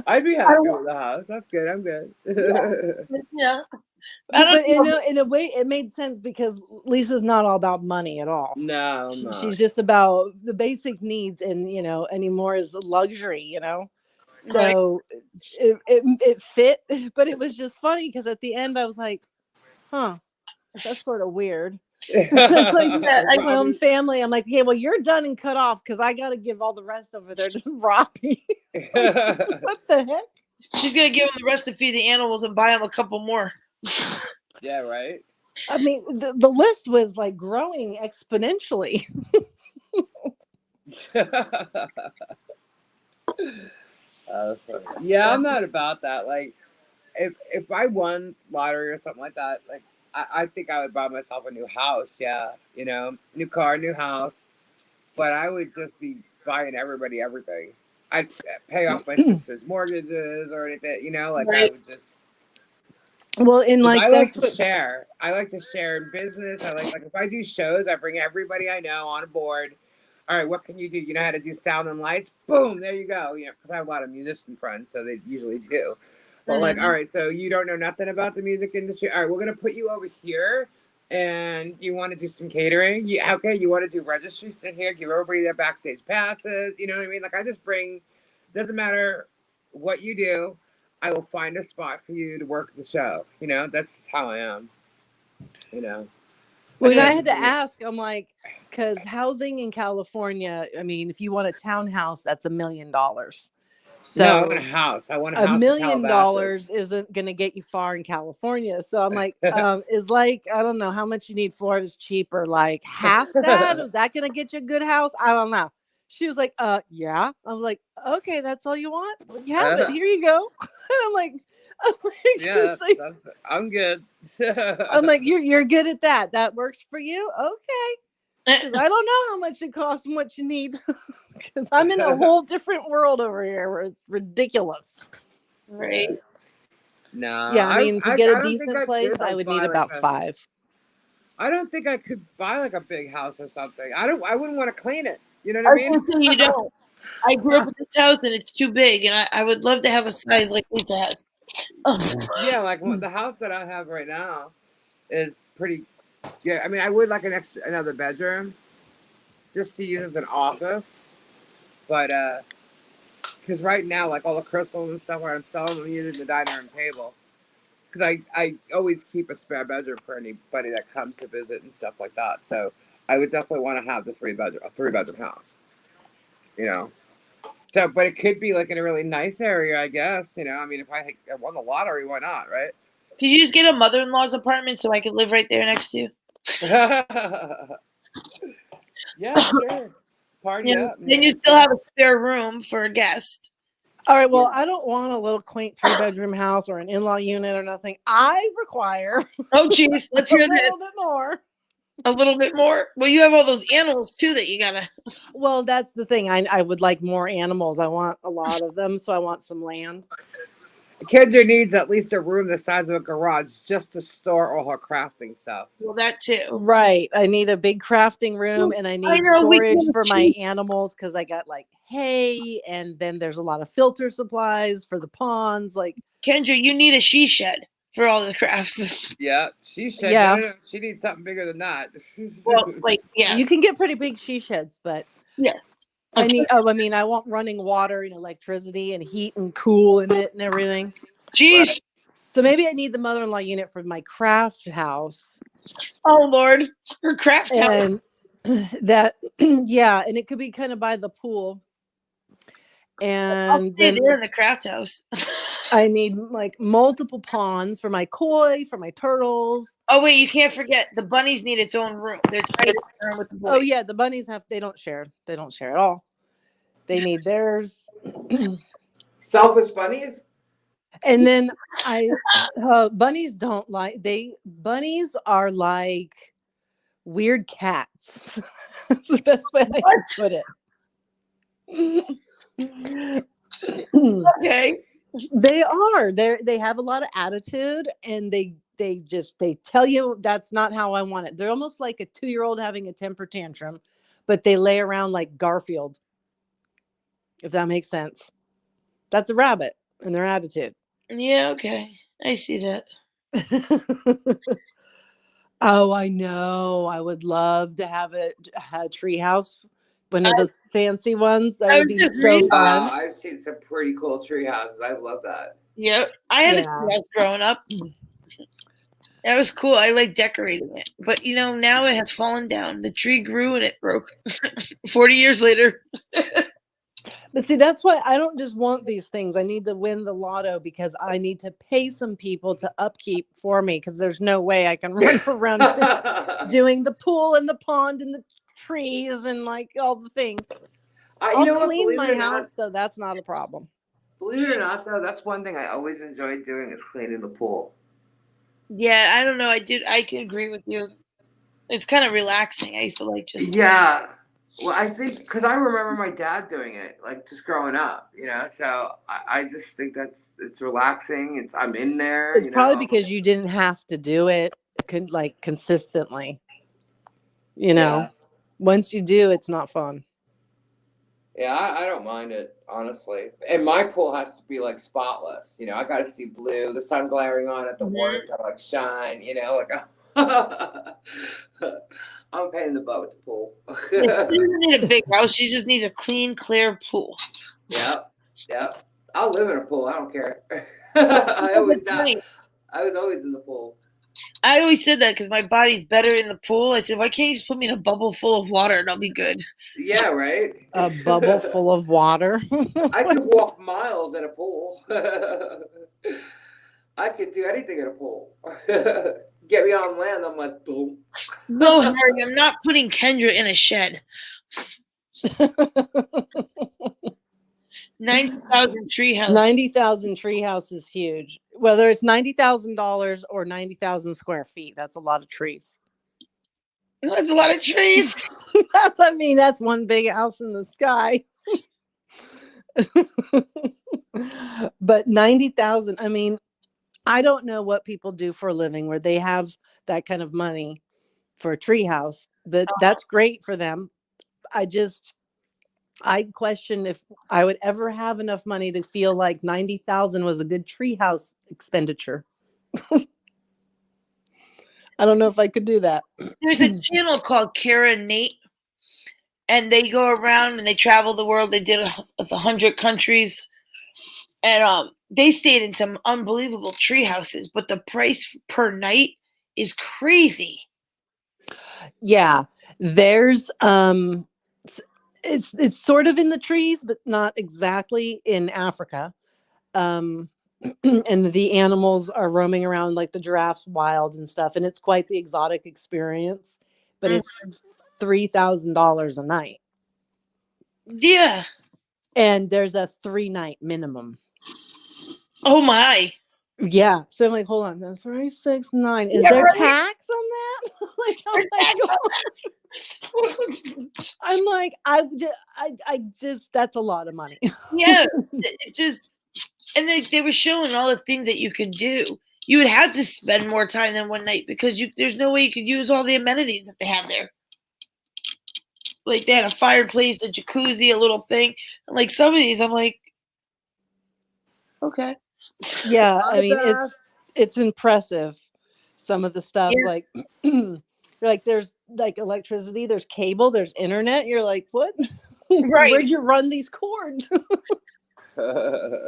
S3: I'd be happy with the house. That's good. I'm good.
S2: Yeah.
S1: But in a way, it made sense because Lisa's not all about money at all.
S3: No,
S1: she's just about the basic needs, and anymore is luxury. So it fit, but it was just funny because at the end I was like, huh, that's sort of weird. Like, my own family, I'm like, okay, well, you're done and cut off because I got to give all the rest over there to Robbie. Like, what the heck?
S2: She's gonna give him the rest to feed the animals and buy him a couple more.
S3: Yeah, right.
S1: I mean, the list was like growing exponentially.
S3: Yeah, I'm not about that. Like, if I won lottery or something like that, like I think I would buy myself a new house. Yeah, new car, new house. But I would just be buying everybody everything. I'd pay off my sister's mortgages or anything. Like I would just.
S1: Well, in like
S3: I like to share. I like to share in business. I like if I do shows, I bring everybody I know on board. All right, what can you do? You know how to do sound and lights? Boom, there you go. Because I have a lot of musician friends, so they usually do. But like, all right, so you don't know nothing about the music industry. All right, we're gonna put you over here, and you want to do some catering? Okay, you want to do registry? Sit here, give everybody their backstage passes. You know what I mean? Like I just bring. Doesn't matter what you do. I will find a spot for you to work the show. That's how I am.
S1: Well, I had to ask, I'm like, because housing in California, I mean, if you want a townhouse, that's $1 million. So
S3: no, I want a house. I want a house.
S1: $1 million isn't going to get you far in California. So I'm like, is like, I don't know how much you need. Florida's cheaper. Like half that? Is that going to get you a good house? I don't know. She was like, yeah. I was like, okay, that's all you want? Well, you have it. Here you go. And I'm like,
S3: yeah, I'm good.
S1: I'm like, you're good at that. That works for you? Okay. Because I don't know how much it costs and what you need. Because I'm in a whole different world over here where it's ridiculous.
S2: Right.
S3: No.
S1: Yeah, I mean, to get a decent place, I would need about 5.
S3: I don't think I could buy like a big house or something. I wouldn't want to clean it. You know what I mean?
S2: You don't. I grew up in this house and it's too big, and I would love to have a size like Lisa has.
S3: Yeah, like the house that I have right now is pretty. Yeah, I mean, I would like another bedroom, just to use as an office. But because right now, like all the crystals and stuff, where I'm selling, I'm using the dining room table. Because I always keep a spare bedroom for anybody that comes to visit and stuff like that. So I would definitely want to have a 3-bedroom house. So, but it could be like in a really nice area, I guess. I mean, if I won the lottery, why not, right?
S2: Could you just get a mother-in-law's apartment so I could live right there next to you?
S3: Yeah, sure. Party up.
S2: Then you still have a spare room for a guest.
S1: All right, well, I don't want a little quaint 3-bedroom house or an in-law unit or nothing. I require
S2: oh, geez, let's hear this.
S1: A little bit more.
S2: A little bit more? Well, you have all those animals, too, that you gotta...
S1: Well, that's the thing. I would like more animals. I want a lot of them, so I want some land.
S3: Kendra needs at least a room the size of a garage just to store all her crafting stuff.
S2: Well, that too.
S1: Right. I need a big crafting room, and I need storage for my animals because I got like hay, and then there's a lot of filter supplies for the ponds. Like,
S2: Kendra, you need a she shed. for all the crafts.
S3: Yeah, she said
S1: Yeah.
S3: no. She needs something bigger than that.
S2: Well, like, yeah.
S1: You can get pretty big she sheds, but
S2: Yes.
S1: I
S2: Okay.
S1: need. Oh, I mean, I want running water and electricity and heat and cool in it and everything.
S2: Jeez.
S1: So maybe I need the mother-in-law unit for my craft house.
S2: Oh, Lord. Her craft house.
S1: And that, yeah, and it could be kind of by the pool.
S2: I'll
S1: And
S2: stay
S1: then
S2: there in the craft house.
S1: I need like multiple ponds for my koi, for my turtles.
S2: Oh, wait, you can't forget the bunnies need its own room. They're trying to share with the boys.
S1: Oh yeah, the bunnies they don't share. They don't share at all. They need theirs.
S3: Selfish bunnies.
S1: And then bunnies don't like bunnies are like weird cats. That's the best way I can put it.
S2: Okay.
S1: They are. They have a lot of attitude, and they tell you that's not how I want it. They're almost like a 2-year-old having a temper tantrum, but they lay around like Garfield. If that makes sense. That's a rabbit and their attitude.
S2: Yeah, okay. I see that.
S1: Oh, I know. I would love to have a tree house, one of those fancy ones. That
S2: I
S1: would
S2: was
S1: be
S2: just
S1: so
S2: reading-
S1: fun.
S3: I've seen some pretty cool tree houses. I love that.
S2: Yep. I had a
S1: Yeah.
S2: tree house growing up. That was cool. I like decorating it. But, now it has fallen down. The tree grew and it broke. 40 years later.
S1: But see, that's why I don't just want these things. I need to win the lotto because I need to pay some people to upkeep for me because there's no way I can run around doing the pool and the pond and the trees and like all the things. I'll clean my house, though. That's not a problem.
S3: Believe it or not, though, that's one thing I always enjoyed doing is cleaning the pool.
S2: Yeah, I don't know. I can agree with you. It's kind of relaxing. I used to like just.
S3: Yeah. Well, I think because I remember my dad doing it, like just growing up, So I just think it's relaxing. I'm in there.
S1: It's probably because you didn't have to do it consistently.
S3: Yeah.
S1: Once you do, it's not fun.
S3: Yeah, I don't mind it, honestly. And my pool has to be like spotless. I got to see blue, the sun glaring on it, the water's got to like shine. I'm paying the butt with the pool.
S2: She doesn't need a big house. She just needs a clean, clear pool.
S3: Yep. I'll live in a pool. I don't care. I was always in the pool.
S2: I always said that because my body's better in the pool. I said, why can't you just put me in a bubble full of water and I'll be good?
S3: Yeah, right.
S1: A bubble full of water.
S3: I could walk miles in a pool. I could do anything in a pool. Get me on land, I'm like, boom.
S2: No, Harry, I'm not putting Kendra in a shed. 90,000 treehouse.
S1: 90,000 treehouse is huge. Whether it's $90,000 or 90,000 square feet, that's a lot of trees.
S2: That's a lot of trees.
S1: That's one big house in the sky. But 90,000, I don't know what people do for a living where they have that kind of money for a tree house, but that's great for them. I question if I would ever have enough money to feel like 90,000 was a good treehouse expenditure. I don't know if I could do that.
S2: There's a channel called Kara and Nate, and they go around and they travel the world. They did 100 countries, and they stayed in some unbelievable tree houses, but the price per night is crazy.
S1: Yeah, there's it's sort of in the trees, but not exactly in Africa. And the animals are roaming around like the giraffes wild and stuff, and it's quite the exotic experience. But it's $3,000 a night.
S2: Yeah,
S1: and there's a 3-night minimum.
S2: Oh my.
S1: Yeah. So I'm like, hold on, that's 3, 6, 9. Is there tax on that? Like, oh my God. I'm like, I just that's a lot of money.
S2: Yeah. It just, and they were showing all the things that you could do. You would have to spend more time than one night because there's no way you could use all the amenities that they have there. Like they had a fireplace, a jacuzzi, a little thing. And like some of these, I'm like, okay.
S1: Yeah, I mean it's impressive. Some of the stuff,
S2: Yeah.
S1: like, you're like, there's like electricity, there's cable, there's internet. You're like, what?
S2: Right.
S1: Where'd you run these cords?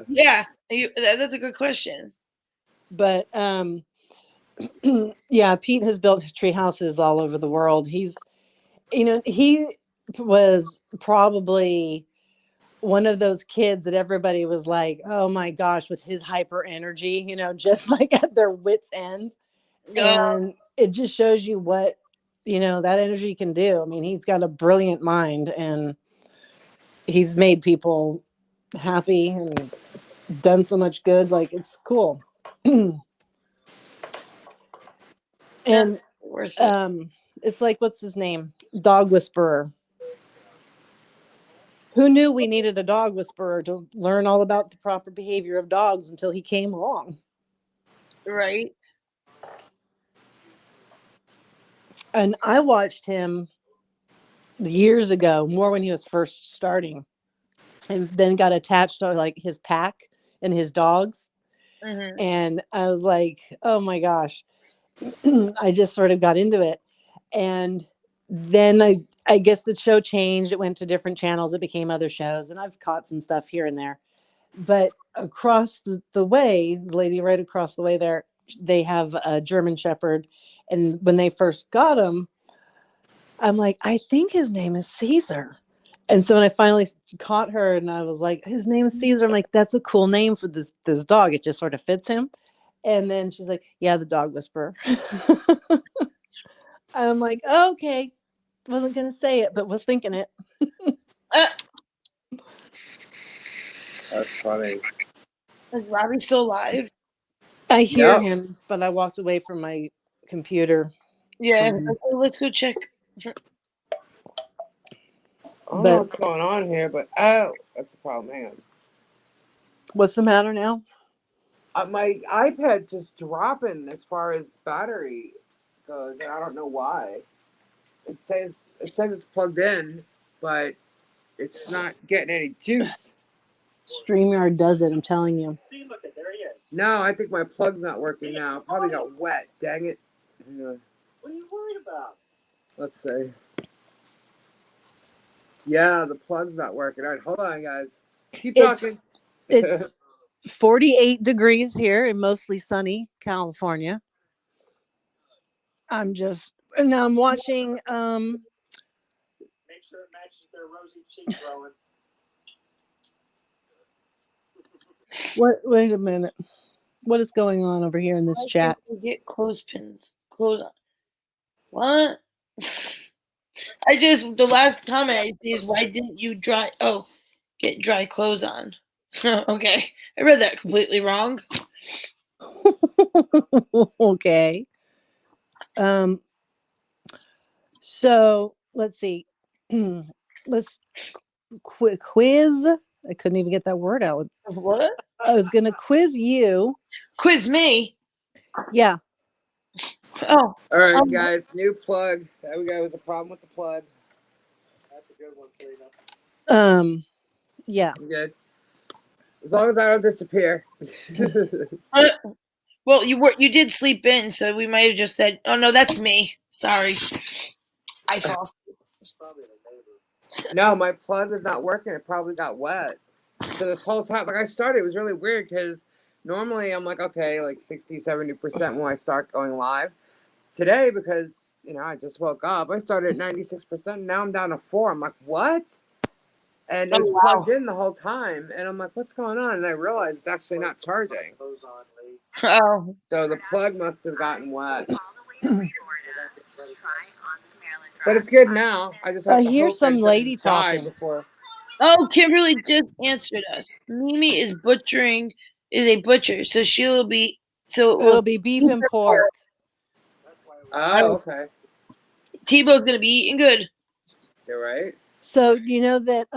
S2: Yeah. That's a good question.
S1: But yeah, Pete has built tree houses all over the world. He's, he was probably one of those kids that everybody was like, oh my gosh, with his hyper energy, just like at their wits' end. And it just shows you what, that energy can do. I mean, he's got a brilliant mind, and he's made people happy and done so much good. Like, it's cool. And
S2: Worth it.
S1: it's like, what's his name? Dog whisperer. Who knew we needed a dog whisperer to learn all about the proper behavior of dogs until he came along?
S2: Right.
S1: And I watched him years ago, more when he was first starting, and then got attached to like his pack and his dogs.
S2: Mm-hmm.
S1: And I was like, oh my gosh. I just sort of got into it. And then I guess the show changed. It went to different channels. It became other shows, and I've caught some stuff here and there. But across the way, the lady right across the way there, they have a German Shepherd. And when they first got him, I'm like, I think his name is Caesar. And so when I finally caught her and I was like, his name is Caesar, I'm like, that's a cool name for this dog. It just sort of fits him. And then she's like, yeah, the dog whisperer. I'm like, okay. Wasn't going to say it, but was thinking it.
S3: That's funny.
S2: Is Robbie still alive?
S1: I hear
S3: Yep.
S1: him, but I walked away from my computer.
S2: Yeah. Okay, let's go check.
S3: I don't know what's going on here, but that's a problem. Hang on.
S1: What's the matter now?
S3: My iPad's just dropping as far as battery goes, and I don't know why. It says it's plugged in, but it's not getting any juice.
S1: StreamYard does it, I'm telling you.
S5: See, look at there he is.
S3: No, I think my plug's not working now. It probably got wet. Dang it. Hang on.
S5: What are you worried about?
S3: Let's see. Yeah, the plug's not working. All right, hold on, guys. Keep talking.
S1: It's 48 degrees here in mostly sunny California. I'm watching
S5: Make sure it matches their rosy cheek growing.
S1: wait a minute. What is going on over here in this chat?
S2: Get clothespins. Clothes on. What? The last comment I see is, why didn't you get dry clothes on? Okay. I read that completely wrong.
S1: Okay. So let's see. Let's quiz. I couldn't even get that word out.
S2: What?
S1: I was going to quiz you.
S2: Quiz me?
S1: Yeah.
S2: Oh.
S3: All right, guys. New plug. There we go. With a problem with the plug.
S5: That's a good one, Selena.
S1: Yeah.
S3: I'm good. As long as I don't disappear.
S2: Well, you did sleep in, so we might have just said, oh no, that's me. Sorry. I fall asleep.
S5: It's probably the neighbor.
S3: No, my plug is not working. It probably got wet. So this whole time, like I started, it was really weird because normally I'm like, okay, like 60, 70% when I start going live. Today, because, I just woke up, I started at 96%. Now I'm down to 4. I'm like, what? And it was plugged in the whole time. And I'm like, what's going on? And I realized it's actually not charging.
S2: Oh.
S3: So the plug must have gotten wet. But it's good now. I just have
S1: I
S3: to
S1: hear
S3: hope
S1: some
S3: it
S1: lady
S3: doesn't die
S1: talking.
S3: before.
S2: Oh, Kimberly just answered us. Mimi is a butcher, so it'll be
S1: beef and pork.
S3: Oh, okay.
S2: Tebow's gonna be eating good.
S3: You're right.
S1: So you know that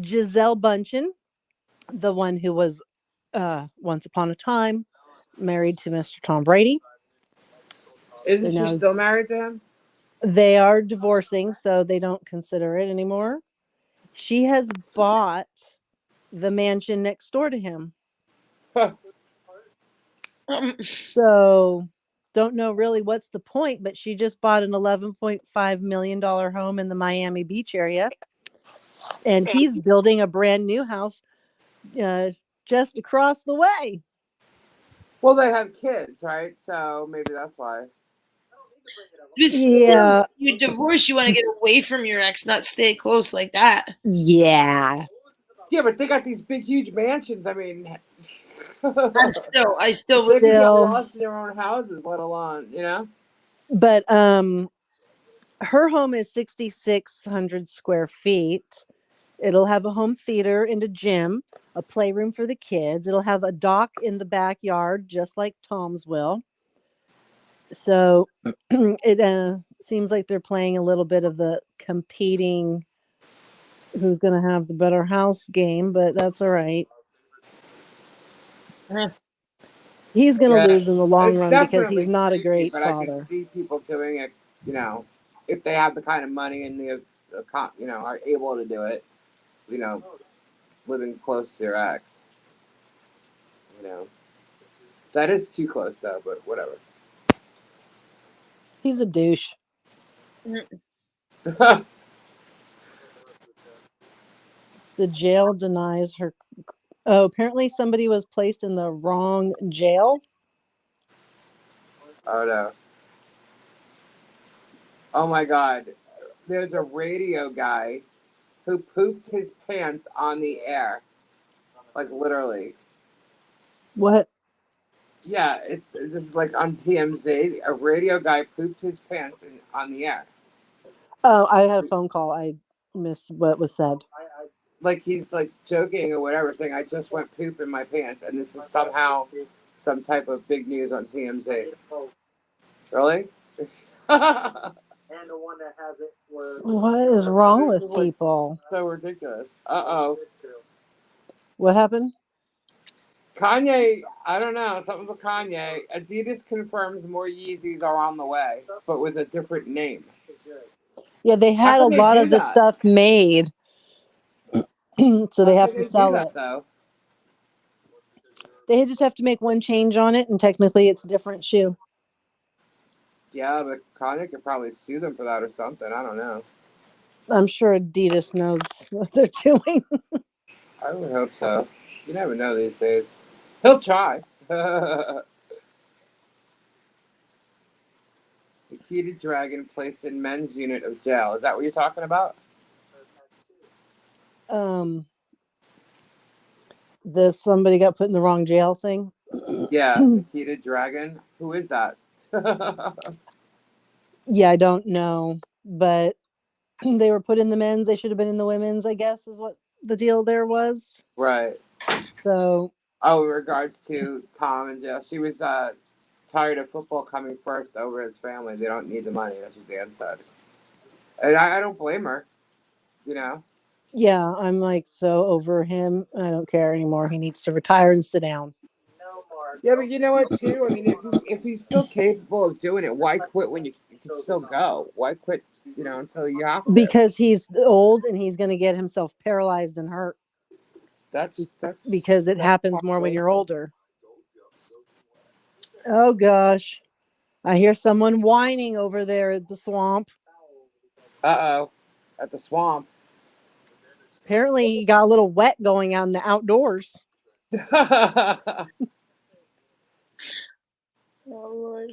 S1: Giselle Bundchen, the one who was once upon a time married to Mr. Tom Brady.
S3: Isn't she still married to him?
S1: They are divorcing, so they don't consider it anymore. She has bought the mansion next door to him.
S3: Huh.
S1: So don't know really what's the point, but she just bought an $11.5 million home in the Miami Beach area. And he's building a brand new house just across the way.
S3: Well, they have kids, right? So maybe that's why.
S2: But still,
S1: Yeah.
S2: you're divorced, you want to get away from your ex, not stay close like that.
S1: Yeah.
S3: Yeah, but they got these big, huge mansions. I mean,
S2: I still
S3: they could get
S1: Still.
S3: lost in their own houses, let alone, you know?
S1: But her home is 6,600 square feet. It'll have a home theater and a gym, a playroom for the kids. It'll have a dock in the backyard, just like Tom's will. So it seems like they're playing a little bit of the competing who's going to have the better house game, but that's all right.
S2: Eh.
S1: He's going to
S3: Yeah,
S1: lose in the long
S3: it's
S1: run because he's
S3: definitely
S1: not a
S3: creepy,
S1: great
S3: but I can
S1: father.
S3: see people doing it, you know, if they have the kind of money and you know, are able to do it, you know, living close to their ex, you know. That is too close, though, but whatever.
S1: He's a douche. The jail denies her. Oh, apparently somebody was placed in the wrong jail.
S3: Oh, no. Oh, my God. There's a radio guy who pooped his pants on the air. Like, literally.
S1: What?
S3: Yeah, this is like on TMZ. A radio guy pooped his pants on the air.
S1: Oh, I had a phone call. I missed what was said.
S3: Like he's like joking or whatever, saying I just went poop in my pants, and this is somehow some type of big news on TMZ. Really?
S5: And the one that has it where
S1: What is wrong with people?
S3: So ridiculous. Uh-oh.
S1: What happened?
S3: Kanye, I don't know, something with Kanye. Adidas confirms more Yeezys are on the way, but with a different name.
S1: Yeah, they
S3: How
S1: had a
S3: can they
S1: lot
S3: do
S1: of the
S3: that?
S1: stuff made, so
S3: How
S1: they have
S3: can
S1: to
S3: they do
S1: sell
S3: that,
S1: it.
S3: though?
S1: They just have to make one change on it, and technically it's a different shoe.
S3: Yeah, but Kanye could probably sue them for that or something. I don't know.
S1: I'm sure Adidas knows what they're doing.
S3: I would hope so. You never know these days. He'll try. The heated dragon placed in men's unit of jail. Is that what you're talking about?
S1: Somebody got put in the wrong jail thing.
S3: Yeah, the heated dragon. Who is that?
S1: Yeah, I don't know, but they were put in the men's. They should have been in the women's, I guess, is what the deal there was.
S3: Right.
S1: So,
S3: Oh, in regards to Tom and Jill, she was tired of football coming first over his family. They don't need the money. That's what Dan said. And I don't blame her. You know.
S1: yeah, I'm like so over him. I don't care anymore. He needs to retire and sit down.
S5: no more.
S3: Yeah, but you know what, too? I mean, if he's still capable of doing it, why quit when you can still go? Why quit, you know, until you have to?
S1: Because he's old and he's going to get himself paralyzed and hurt.
S3: That's
S1: Because it happens more when you're older. Oh, gosh. I hear someone whining over there at the swamp.
S3: Uh-oh. At the swamp.
S1: Apparently, he got a little wet going out in the outdoors.
S2: Oh, Lord.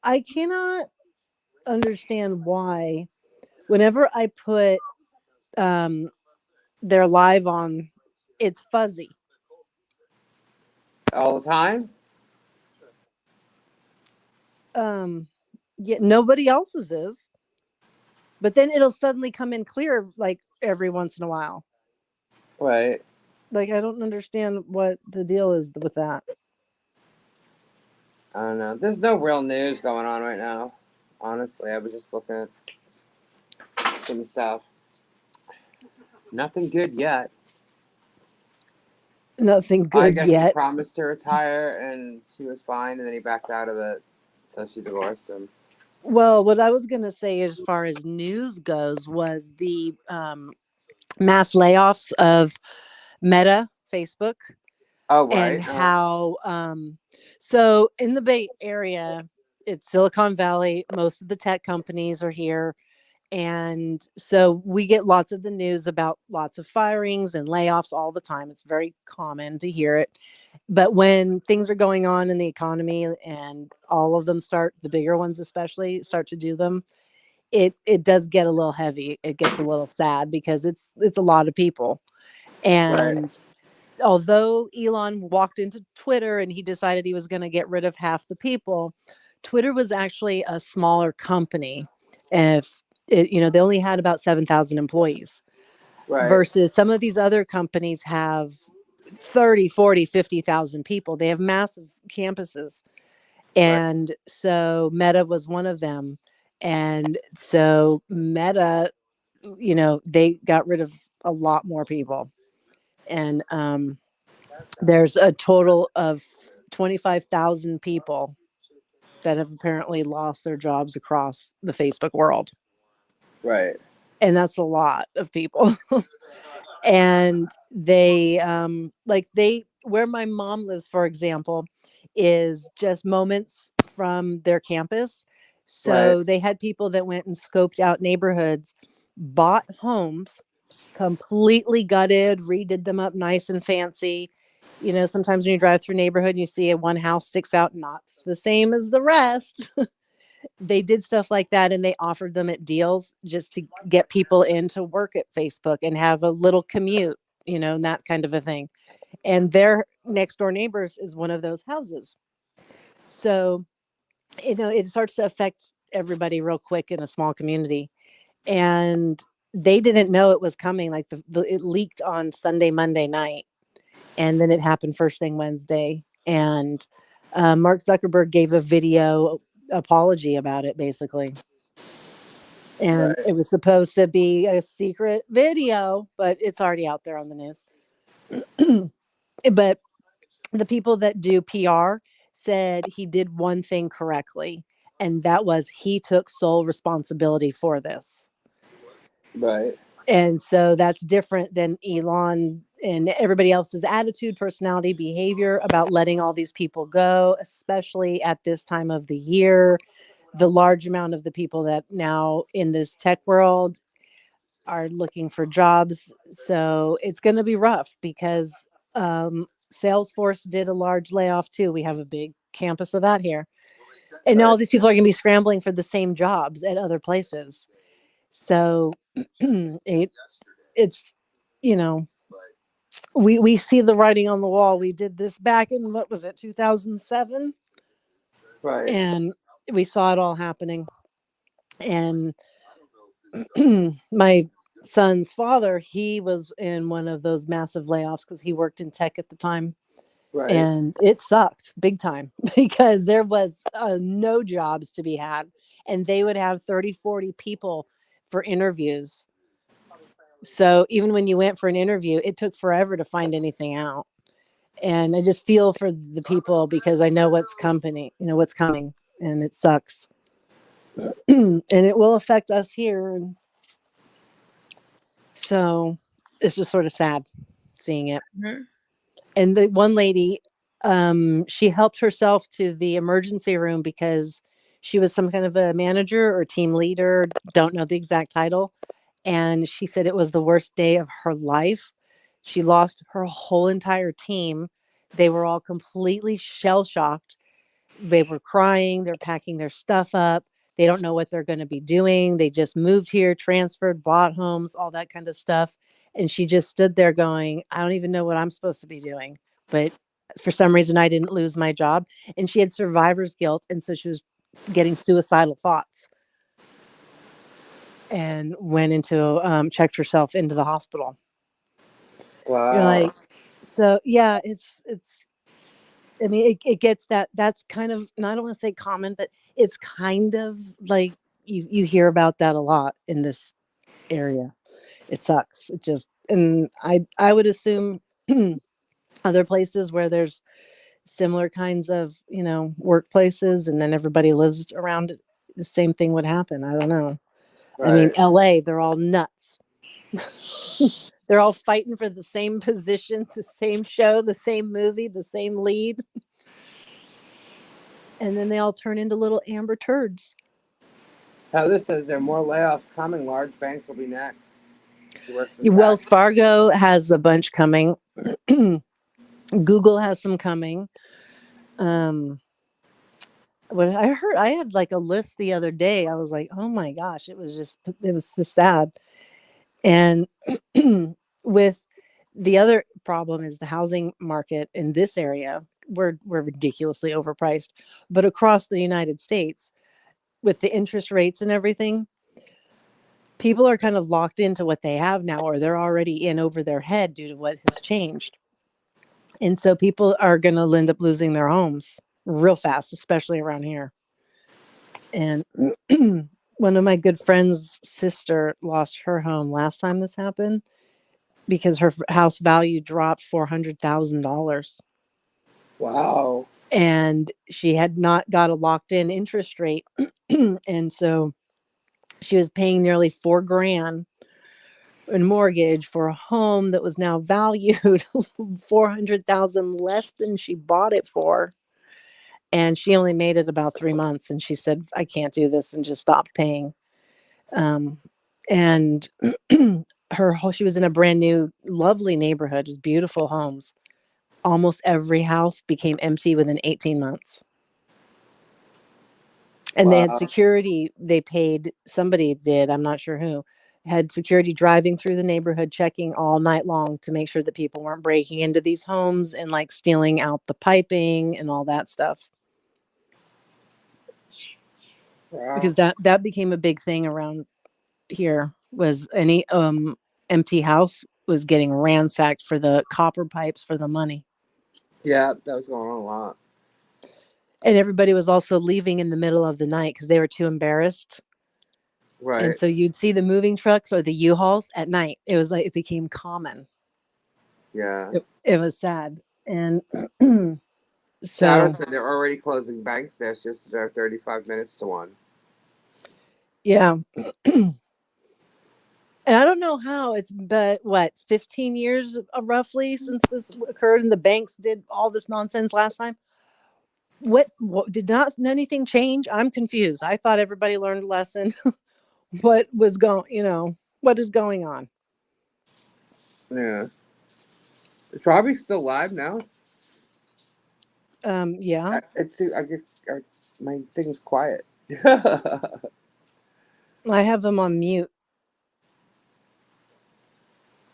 S1: I cannot understand why whenever I put their live on, it's fuzzy.
S3: All the time?
S1: Yeah, nobody else's is. But then it'll suddenly come in clear like every once in a while.
S3: Right.
S1: Like I don't understand what the deal is with that.
S3: I don't know. There's no real news going on right now. Honestly, I was just looking at some stuff. Nothing good yet.
S1: Nothing
S3: I
S1: good
S3: guess
S1: yet.
S3: he promised to retire and she was fine and then he backed out of it. So she divorced him.
S1: Well, what I was going to say as far as news goes was the mass layoffs of Meta, Facebook
S3: Oh,
S1: and
S3: right.
S1: how so in the Bay Area, it's Silicon Valley. Most of the tech companies are here. And so we get lots of the news about lots of firings and layoffs all the time. It's very common to hear it. But when things are going on in the economy and all of them start, the bigger ones especially, start to do them, it does get a little heavy. It gets a little sad because it's a lot of people. And although Elon walked into Twitter and he decided he was going to get rid of half the people, Twitter was actually a smaller company. If they only had about 7,000 employees versus some of these other companies have 30, 40, 50,000 people. They have massive campuses. And so Meta was one of them. And so Meta, they got rid of a lot more people. And there's a total of 25,000 people that have apparently lost their jobs across the Facebook world.
S3: Right.
S1: And that's a lot of people. And they where my mom lives, for example, is just moments from their campus. So they had people that went and scoped out neighborhoods, bought homes, completely gutted, redid them up nice and fancy. Sometimes when you drive through a neighborhood and you see one house sticks out not the same as the rest. They did stuff like that, and they offered them at deals just to get people in to work at Facebook and have a little commute, and that kind of a thing. And their next door neighbors is one of those houses. So, it starts to affect everybody real quick in a small community. And they didn't know it was coming. Like it leaked on Sunday, Monday night, and then it happened first thing Wednesday. And Mark Zuckerberg gave a video apology about it, basically. And it was supposed to be a secret video, but it's already out there on the news. But the people that do PR said he did one thing correctly, and that was he took sole responsibility for this.
S3: Right.
S1: And so that's different than Elon and everybody else's attitude, personality, behavior about letting all these people go, especially at this time of the year. The large amount of the people that now in this tech world are looking for jobs. So it's going to be rough because Salesforce did a large layoff too. We have a big campus of that here. And now all these people are going to be scrambling for the same jobs at other places. So it's, we see the writing on the wall. We did this back in, what was it, 2007?
S3: Right.
S1: And we saw it all happening. And my son's father, he was in one of those massive layoffs because he worked in tech at the time.
S3: Right.
S1: And it sucked big time because there was no jobs to be had. And they would have 30, 40 people for interviews. So even when you went for an interview, it took forever to find anything out. And I just feel for the people because I know what's coming, and it sucks. And it will affect us here. And so it's just sort of sad seeing it.
S2: Mm-hmm.
S1: And the one lady, she helped herself to the emergency room because she was some kind of a manager or team leader, don't know the exact title. And she said it was the worst day of her life. She lost her whole entire team. They were all completely shell-shocked. They were crying. They're packing their stuff up. They don't know what they're going to be doing. They just moved here, transferred, bought homes, all that kind of stuff. And she just stood there going, I don't even know what I'm supposed to be doing. But for some reason, I didn't lose my job. And she had survivor's guilt. And so she was getting suicidal thoughts and went into, checked herself into the hospital.
S3: Wow.
S1: You're like, so yeah, it's, I mean, it gets that's kind of, I don't want to say common, but it's kind of like you hear about that a lot in this area. It sucks. It just, and I would assume other places where there's similar kinds of, workplaces and then everybody lives around it, the same thing would happen. I don't know.
S3: Right.
S1: I mean, LA, they're all nuts. They're all fighting for the same position, the same show, the same movie, the same lead. And then they all turn into little amber turds.
S3: Heather says there are more layoffs coming. Large banks will be next. She works in
S1: Wells
S3: tech.
S1: Fargo has a bunch coming. Google has some coming. What I heard, I had like a list the other day. I was like, oh my gosh, it was just sad. And with the other problem is the housing market in this area. We're ridiculously overpriced, but across the United States, with the interest rates and everything, people are kind of locked into what they have now, or they're already in over their head due to what has changed. And so people are going to end up losing their homes real fast, especially around here. And one of my good friend's sister lost her home last time this happened because her house value dropped $400,000.
S3: Wow.
S1: And she had not got a locked in interest rate. And so she was paying nearly $4,000 in mortgage for a home that was now valued $400,000 less than she bought it for. And she only made it about 3 months. And she said, I can't do this, and just stopped paying. And she was in a brand new, lovely neighborhood, just beautiful homes. Almost every house became empty within 18 months. And they had security. They paid, somebody did, I'm not sure who, had security driving through the neighborhood, checking all night long to make sure that people weren't breaking into these homes and like stealing out the piping and all that stuff.
S3: Wow.
S1: Because that became a big thing around here, was any empty house was getting ransacked for the copper pipes for the money.
S3: Yeah, that was going on a lot.
S1: And everybody was also leaving in the middle of the night because they were too embarrassed.
S3: Right.
S1: And so you'd see the moving trucks or the U-Hauls at night. It was like, it became common.
S3: Yeah.
S1: It was sad. And
S3: Sarah
S1: so,
S3: said they're already closing banks there. It's just 35 minutes to 1.
S1: yeah. And I don't know how but what, 15 years roughly since this occurred and the banks did all this nonsense last time? What did not anything change? I'm confused. I thought everybody learned a lesson. What is going on?
S3: Yeah. It's probably still live now.
S1: Yeah.
S3: My thing's quiet.
S1: I have them on mute.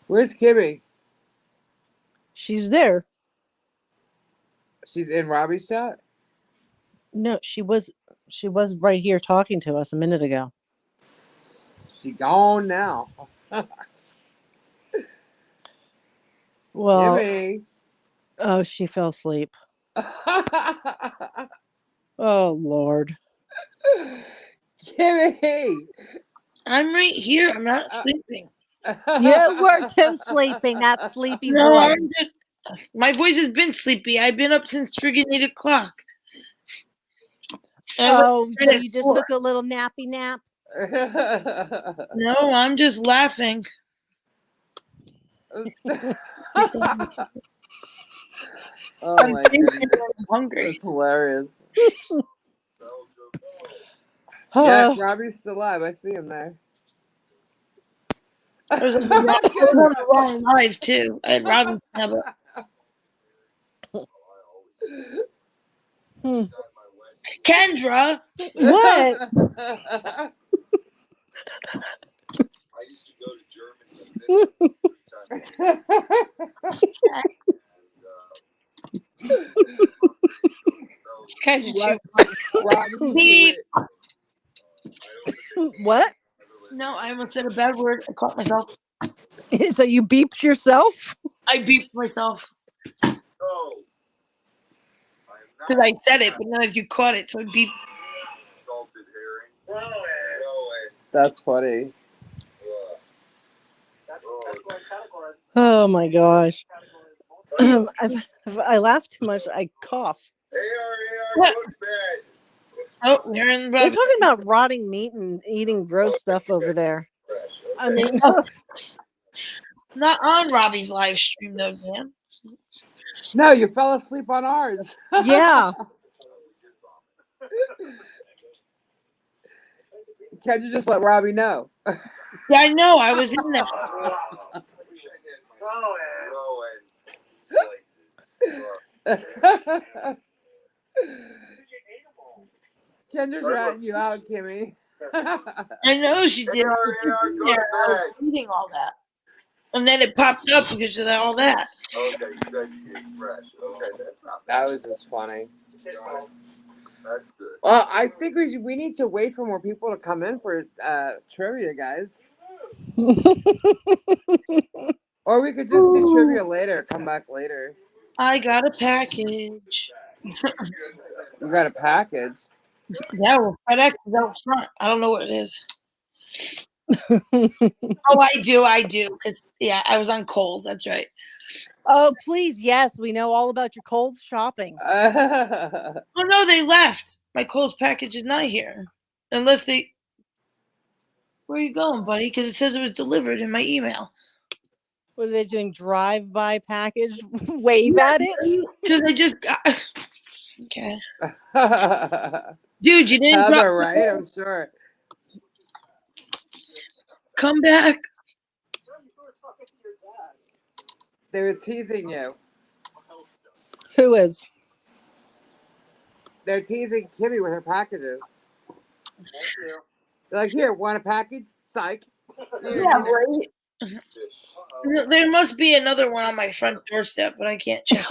S3: Where's Kimmy?
S1: She's there.
S3: She's in Robbie's chat?
S1: No, she was right here talking to us a minute ago.
S3: She gone now.
S1: Well,
S3: Kimmy.
S1: oh, she fell asleep. Oh, Lord.
S3: Kimmy.
S2: I'm right here. I'm not sleeping.
S1: You were too sleeping. That sleepy
S2: No,
S1: voice.
S2: My voice has been sleepy. I've been up since friggin' 8 o'clock.
S1: Oh, so you just took a little nappy nap?
S2: No, I'm just laughing.
S3: Oh my goodness.
S2: I'm hungry.
S3: That's hilarious. Yes, Robbie's still alive. I see him there.
S2: I was on the wrong live too. I had Robin's number. Kendra.
S1: What?
S4: I used to go to Germany
S2: Guys are
S1: What?
S2: No, I almost said a bad word. I caught myself.
S1: So you beeped yourself?
S2: I beeped myself.
S4: Oh.
S2: Because I said it, but none of you caught it, so I beeped.
S4: Salted herring.
S3: That's funny.
S1: Oh my gosh. If I laugh too much, I cough.
S4: Go to bed.
S2: Oh, you're in the
S1: They're talking about rotting meat and eating gross stuff over there. I mean,
S2: Not on Robbie's live stream, though, Dan.
S3: No, you fell asleep on ours.
S1: Yeah.
S3: Can't you just let Robbie know?
S2: Yeah, I know. I was in there.
S3: Kendra's ratting you out, Kimmy.
S2: I know she did. I was reading all that. And then it popped up because of all that.
S4: Okay, you guys getting fresh. Okay, that's not
S3: That was just funny.
S4: That's good.
S3: Well, I think we need to wait for more people to come in for trivia, guys. Or we could just do trivia later. Come back later.
S2: I got a package.
S3: You got a package.
S2: Yeah, well, FedEx is out front. I don't know what it is. Oh, I do. Because yeah, I was on Kohl's. That's right.
S1: Oh, please, yes, we know all about your Kohl's shopping.
S2: Oh no, they left. My Kohl's package is not here, unless they. Where are you going, buddy? Because it says it was delivered in my email.
S1: What are they doing? Drive-by package? Wave at it?
S2: Because I just got. Okay. Dude, you didn't drop
S3: Heather, right? I'm sure.
S2: Come back.
S3: They were teasing you.
S1: Who is?
S3: They're teasing Kimmy with her packages. They're like, here, want a package? Psych.
S2: Yeah, right. There must be another one on my front doorstep, but I can't check.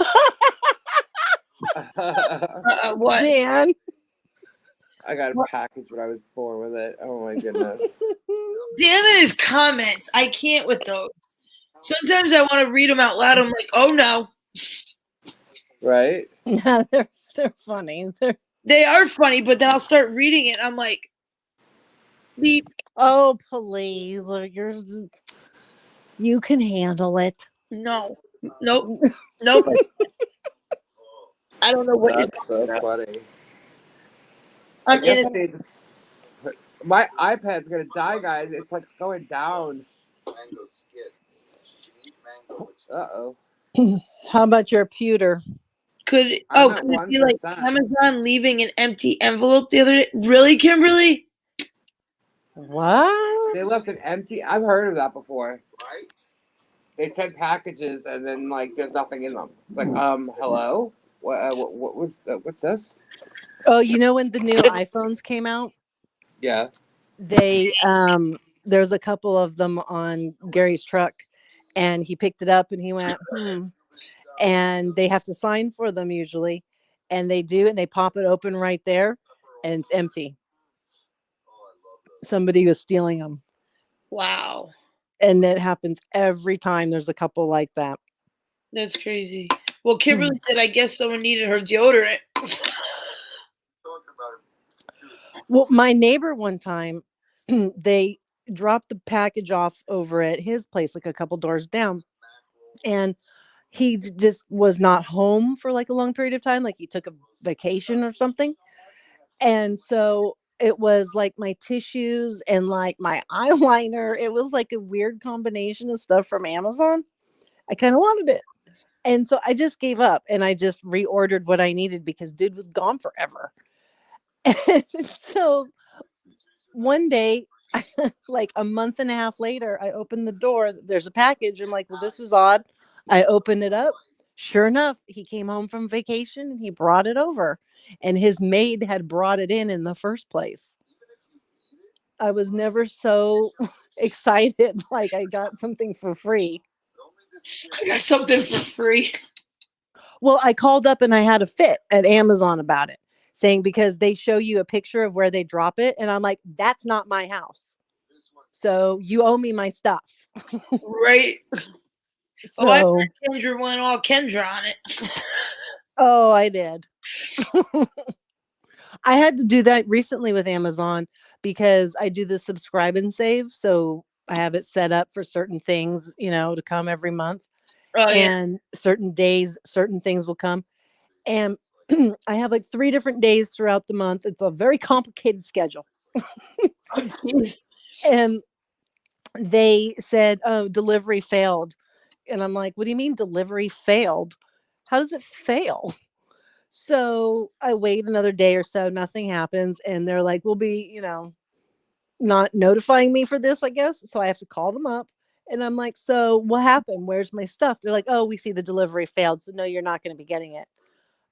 S2: What?
S1: Dan?
S3: I got a package when I was born with it. Oh my goodness.
S2: Dan and his comments, I can't with those. Sometimes I want to read them out loud. I'm like, oh no.
S3: Right?
S1: No, they're funny.
S2: They are funny, but then I'll start reading it. I'm like, beep.
S1: Oh, please. You can handle it.
S2: No. Nope. I don't know what
S3: That's so funny.
S2: I'm in it.
S3: My iPad's gonna die, guys. It's like going down.
S4: Mango skid. You can eat
S3: Uh
S4: mango.
S3: oh.
S1: How about your pewter?
S2: Could it be like
S3: 1%.
S2: Amazon leaving an empty envelope the other day? Really, Kimberly?
S1: What?
S3: They left an empty. I've heard of that before.
S4: Right?
S3: They send packages and then like there's nothing in them. It's like, hello. What was what's this?
S1: Oh, you know when the new iPhones came out?
S3: Yeah.
S1: They there's a couple of them on Gary's truck, and he picked it up and he went, and they have to sign for them usually, and they do, and they pop it open right there, and it's empty. Somebody was stealing them.
S2: Wow.
S1: And it happens every time. There's a couple like that.
S2: That's crazy. Well, Kimberly said, I guess someone needed her deodorant.
S1: Well, my neighbor one time, they dropped the package off over at his place, like a couple doors down. And he just was not home for like a long period of time. Like he took a vacation or something. And so it was like my tissues and like my eyeliner. It was like a weird combination of stuff from Amazon. I kind of wanted it. And so I just gave up and I just reordered what I needed because dude was gone forever. And so one day, like a month and a half later, I opened the door. There's a package. I'm like, well, this is odd. I opened it up. Sure enough, he came home from vacation and he brought it over. And his maid had brought it in the first place. I was never so excited like I got something for free.
S2: I got something for free.
S1: Well, I called up and I had a fit at Amazon about it, saying because they show you a picture of where they drop it. And I'm like, that's not my house. So you owe me my stuff.
S2: Right.
S1: So,
S2: I thought Kendra went all Kendra on it.
S1: Oh, I did. I had to do that recently with Amazon because I do the subscribe and save. So I have it set up for certain things, to come every month.
S2: Oh, yeah.
S1: And certain days, certain things will come. And I have like 3 different days throughout the month. It's a very complicated schedule.
S2: Yes.
S1: And they said, "Oh, delivery failed." And I'm like, "What do you mean delivery failed? How does it fail?" So I wait another day or so, nothing happens, and they're like, "We'll be, not notifying me for this, I guess." So I have to call them up, and I'm like, "So what happened? Where's my stuff?" They're like, "Oh, we see the delivery failed, so no, you're not going to be getting it."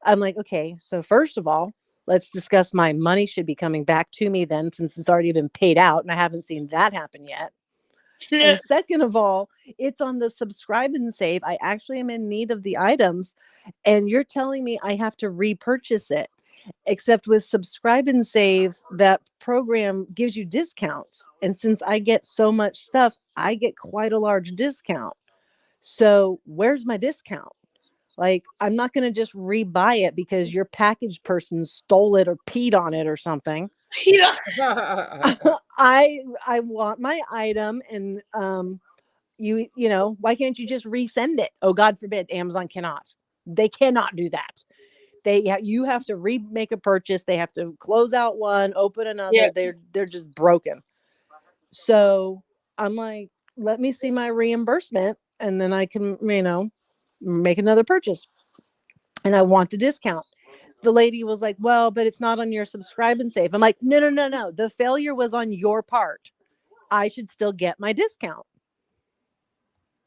S1: I'm like, "Okay, so first of all, let's discuss my money should be coming back to me then, since it's already been paid out, and I haven't seen that happen yet. And second of all, it's on the subscribe and save. I actually am in need of the items, and you're telling me I have to repurchase it. Except with subscribe and save, that program gives you discounts. And since I get so much stuff, I get quite a large discount. So where's my discount? Like, I'm not going to just rebuy it because your package person stole it or peed on it or something.
S2: Yeah.
S1: I want my item, and why can't you just resend it? Oh, God forbid, Amazon cannot. They cannot do that. You have to remake a purchase. They have to close out one, open another.
S2: Yeah.
S1: They're just broken. So I'm like, let me see my reimbursement, and then I can, make another purchase. And I want the discount. The lady was like, "Well, but it's not on your subscribe and save." I'm like, "No, no, no, no. The failure was on your part. I should still get my discount.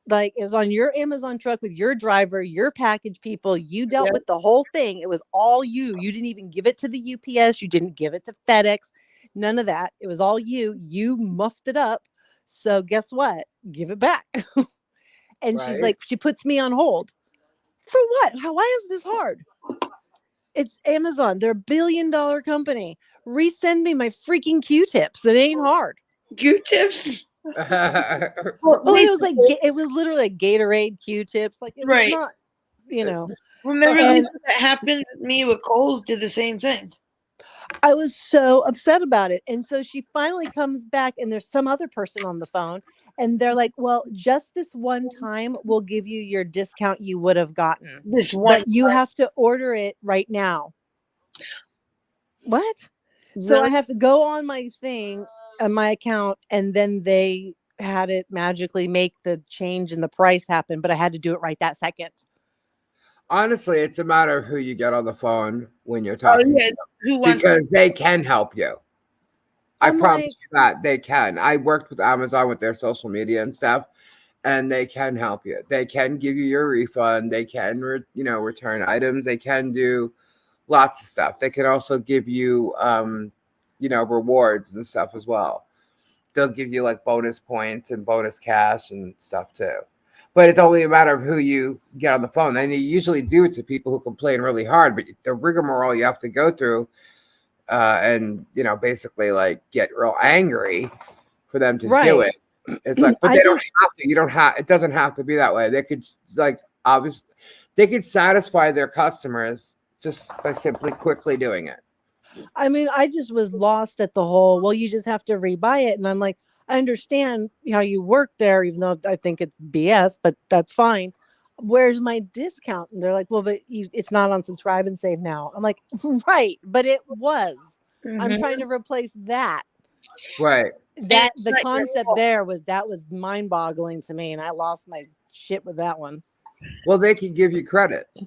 S1: Like, it was on your Amazon truck with your driver, your package people. You dealt
S2: Yeah.
S1: with the whole thing. It was all you. You didn't even give it to the UPS. You didn't give it to FedEx. None of that. It was all you. You muffed it up. So guess what? Give it back." And she's
S3: Right.
S1: like, she puts me on hold. For what? Why is this hard? It's Amazon. They're $1 billion company. Resend me my freaking Q-tips. It ain't hard.
S2: Q-tips.
S1: Well, it was literally like Gatorade Q-tips. Like, it was
S2: Right.
S1: not,
S2: Remember
S1: And-
S2: that happened with me with Kohl's, did the same thing.
S1: I was so upset about it. And so she finally comes back, and there's some other person on the phone, and they're like, "Well, just this one time we'll give you your discount you would have gotten.
S2: This one.
S1: But you have to order it right now." What? So I
S2: Really?
S1: have to go on my thing, on my account, and then they had it magically make the change in the price happen, but I had to do it right that second.
S3: Honestly, it's a matter of who you get on the phone when you're
S2: Oh
S3: talking
S2: yeah.
S3: to
S2: Who
S3: them,
S2: wants?
S3: because they can help you. I
S1: I'm
S3: promise
S1: like,
S3: you that they can. I worked with Amazon with their social media and stuff, and they can help you. They can give you your refund. They can, return items. They can do lots of stuff. They can also give you, rewards and stuff as well. They'll give you like bonus points and bonus cash and stuff too. But it's only a matter of who you get on the phone. And you usually do it to people who complain really hard, but the rigmarole you have to go through, and basically like get real angry for them to do it. It's like, but they don't have to. You don't have. It doesn't have to be that way. They could obviously, they could satisfy their customers just by simply quickly doing it.
S1: I mean, I just was lost at the whole, well, you just have to rebuy it. And I'm like, I understand how you work there, even though I think it's BS, but that's fine. Where's my discount? And they're like, well, but it's not on subscribe and save now. I'm like, right, but it was. I'm trying to replace that.
S3: Right.
S1: That the concept there was mind boggling to me, and I lost my shit with that one.
S3: Well, they could give you credit.
S1: So.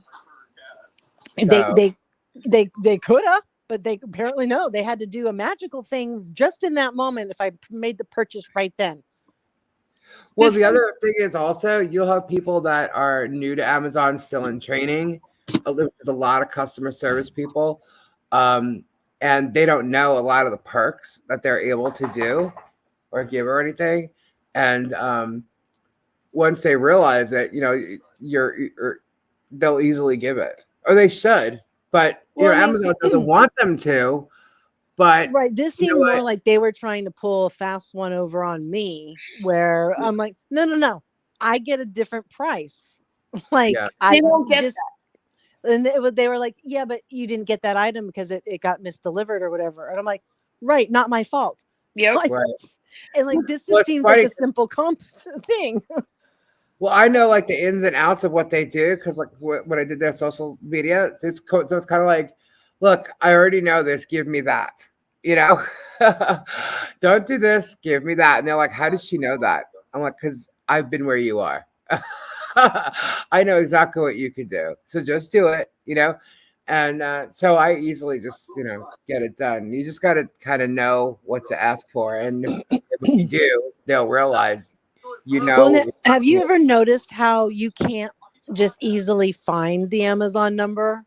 S1: They could have. But they apparently no. They had to do a magical thing just in that moment if I made the purchase right then.
S3: Well, the other thing is also you'll have people that are new to Amazon still in training. There's a lot of customer service people, and they don't know a lot of the perks that they're able to do or give or anything. And once they realize that, they'll easily give it, or they should. But Amazon doesn't want them to. But
S1: right, this seemed more like they were trying to pull a fast one over on me, where I'm like, no, I get a different price. Like I don't get that. And they were like, yeah, but you didn't get that item because it got misdelivered or whatever. And I'm like, right, not my fault.
S2: Yep.
S1: So and like this just seems like a simple thing.
S3: Well, I know like the ins and outs of what they do because like when I did their social media, so it's kind of like, look, I already know this. Give me that, Don't do this. Give me that. And they're like, how does she know that? I'm like, because I've been where you are. I know exactly what you could do. So just do it, And so I easily just, get it done. You just got to kind of know what to ask for. And if you do, they'll realize,
S1: Well, now, have you ever noticed how you can't just easily find the Amazon number?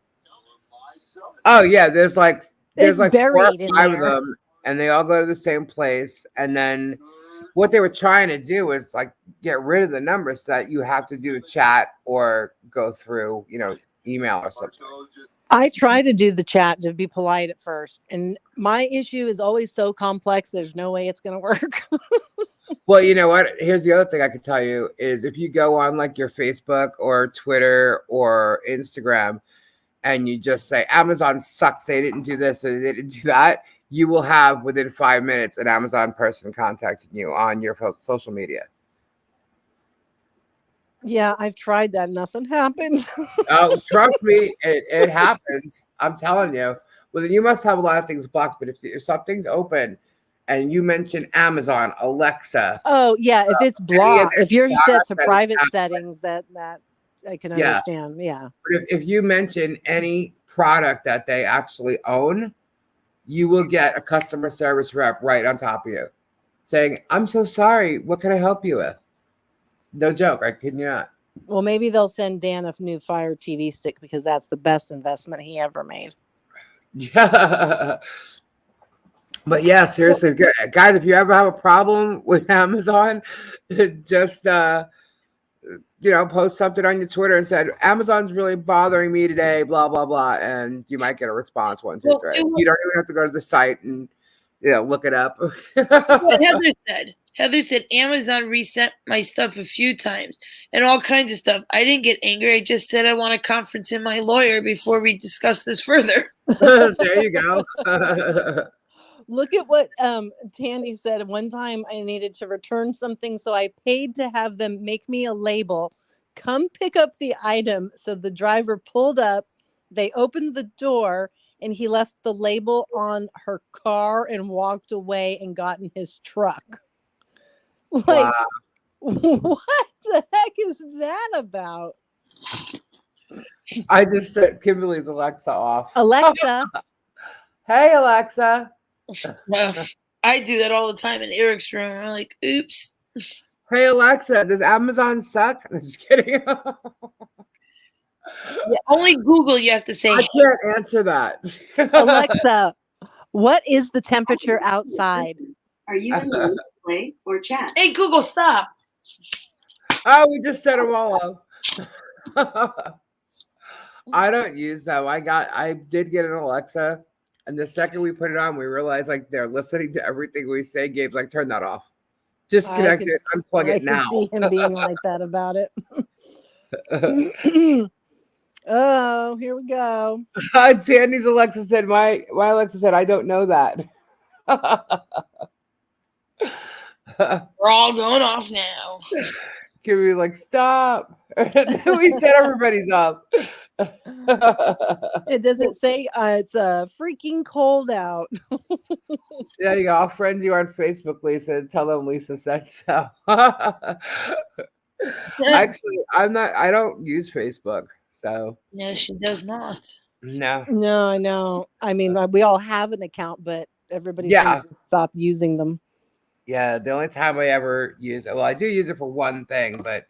S3: Oh, yeah. There's like
S1: It's
S3: 4 or
S1: buried in
S3: 5 of
S1: there.
S3: them, and they all go to the same place. And then what they were trying to do is like get rid of the numbers so that you have to do a chat or go through, email or something.
S1: I try to do the chat to be polite at first. And my issue is always so complex, there's no way it's going to work.
S3: Well, you know what? Here's the other thing I could tell you is if you go on like your Facebook or Twitter or Instagram and you just say Amazon sucks, they didn't do this, they didn't do that, you will have within 5 minutes an Amazon person contacting you on your social media.
S1: Yeah, I've tried that. Nothing happens.
S3: Oh, trust me, it happens. I'm telling you. Well, then you must have a lot of things blocked. But if something's open and you mention Amazon, Alexa.
S1: Oh, yeah. If it's blocked, if you're set to private settings, that I can understand. Yeah.
S3: But if you mention any product that they actually own, you will get a customer service rep right on top of you saying, I'm so sorry. What can I help you with? No joke. I kid you not.
S1: Well, maybe they'll send Dan a new Fire TV stick because that's the best investment he ever made.
S3: Yeah. But yeah, seriously, guys, if you ever have a problem with Amazon, just post something on your Twitter and said, Amazon's really bothering me today, blah, blah, blah. And you might get a response 1, 2, 3. You don't even have to go to the site and look it up.
S2: What Heather said Amazon reset my stuff a few times and all kinds of stuff. I didn't get angry. I just said I want a conference in my lawyer before we discuss this further.
S3: There you go.
S1: Look at what Tandy said. One time I needed to return something, so I paid to have them make me a label, come pick up the item. So the driver pulled up, they opened the door, and he left the label on her car and walked away and got in his truck. Like, wow. What the heck is that about?
S3: I just set Kimberly's Alexa off.
S1: Alexa.
S3: Hey, Alexa.
S2: I do that all the time in Eric's room. I'm like, oops.
S3: Hey, Alexa, does Amazon suck? I'm just kidding.
S2: Yeah, only Google you have to say.
S3: I can't answer that.
S1: Alexa, what is the temperature outside?
S6: Are you in the play or chat?
S2: Hey, Google, stop.
S3: Oh, we just set them all up. I don't use them. I did get an Alexa, and the second we put it on, we realized like they're listening to everything we say. Gabe's like, turn that off. Disconnect it, unplug it now.
S1: I can see him being like that about it. Oh, here we go.
S3: Tandy's Alexa said, my Alexa said, I don't know that.
S2: We're all going off now.
S3: Can we like stop? We set everybody's up.
S1: It doesn't say it's freaking cold out.
S3: Yeah, you go. I'll friend you on Facebook, Lisa, and tell them Lisa said so. Actually, I don't use Facebook, so.
S2: No, she does not.
S3: No,
S1: I know. I mean, we all have an account, but everybody seems to stop using them.
S3: Yeah, the only time I ever use it, well, I do use it for one thing, but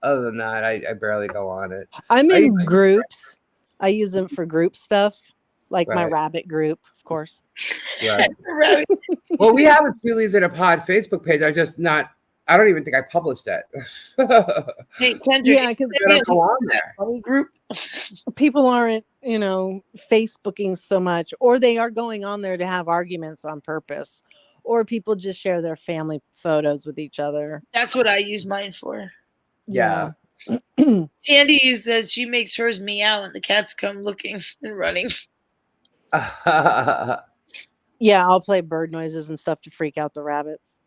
S3: other than that, I barely go on it.
S1: I'm in groups. I use them for group stuff, like my rabbit group, of course.
S3: Right. Well, we have a Julie's in a Pod Facebook page. I don't even think I published it.
S2: Hey, Kendrick,
S1: yeah, because
S3: go on there.
S2: Group.
S1: People aren't, Facebooking so much, or they are going on there to have arguments on purpose, or people just share their family photos with each other.
S2: That's what I use mine for.
S3: Yeah.
S2: Candy says she makes hers meow and the cats come looking and running.
S1: Yeah, I'll play bird noises and stuff to freak out the rabbits.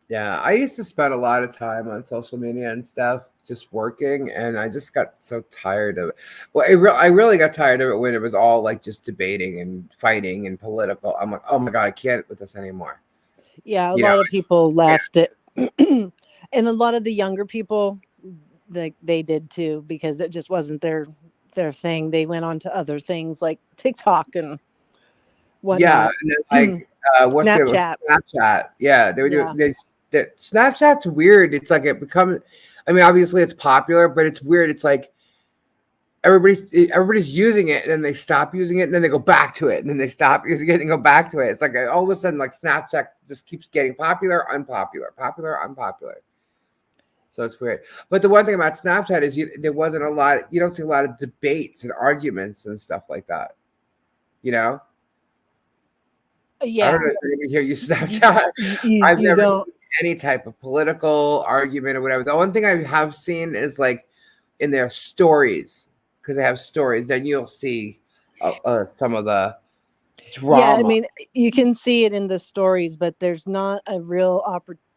S3: Yeah, I used to spend a lot of time on social media and stuff just working, and I just got so tired of it. Well, I really got tired of it when it was all like just debating and fighting and political. I'm like, oh my God, I can't with this anymore.
S1: Yeah, a
S3: You know?
S1: lot of people left it. And a lot of the younger people, they did too, because it just wasn't their thing. They went on to other things like TikTok and
S3: Yeah,
S1: whatnot.
S3: and then like what's it with
S1: Snapchat.
S3: Snapchat? Yeah, they would do
S1: Yeah.
S3: Snapchat's weird. It's like it becomes. I mean, obviously it's popular, but it's weird. It's like everybody's using it, and then they stop using it, and then they go back to it, and then they stop using it and go back to it. It's like all of a sudden, like Snapchat just keeps getting popular, unpopular, popular, unpopular. So it's weird. But the one thing about Snapchat is there wasn't a lot. You don't see a lot of debates and arguments and stuff like that. You know. I
S1: Yeah.
S3: don't know if anybody here use Snapchat. I've
S1: You
S3: never
S1: don't.
S3: seen any type of political argument or whatever. The only thing I have seen is like in their stories, because they have stories. Then you'll see some of the drama.
S1: Yeah, I mean, you can see it in the stories, but there's not a real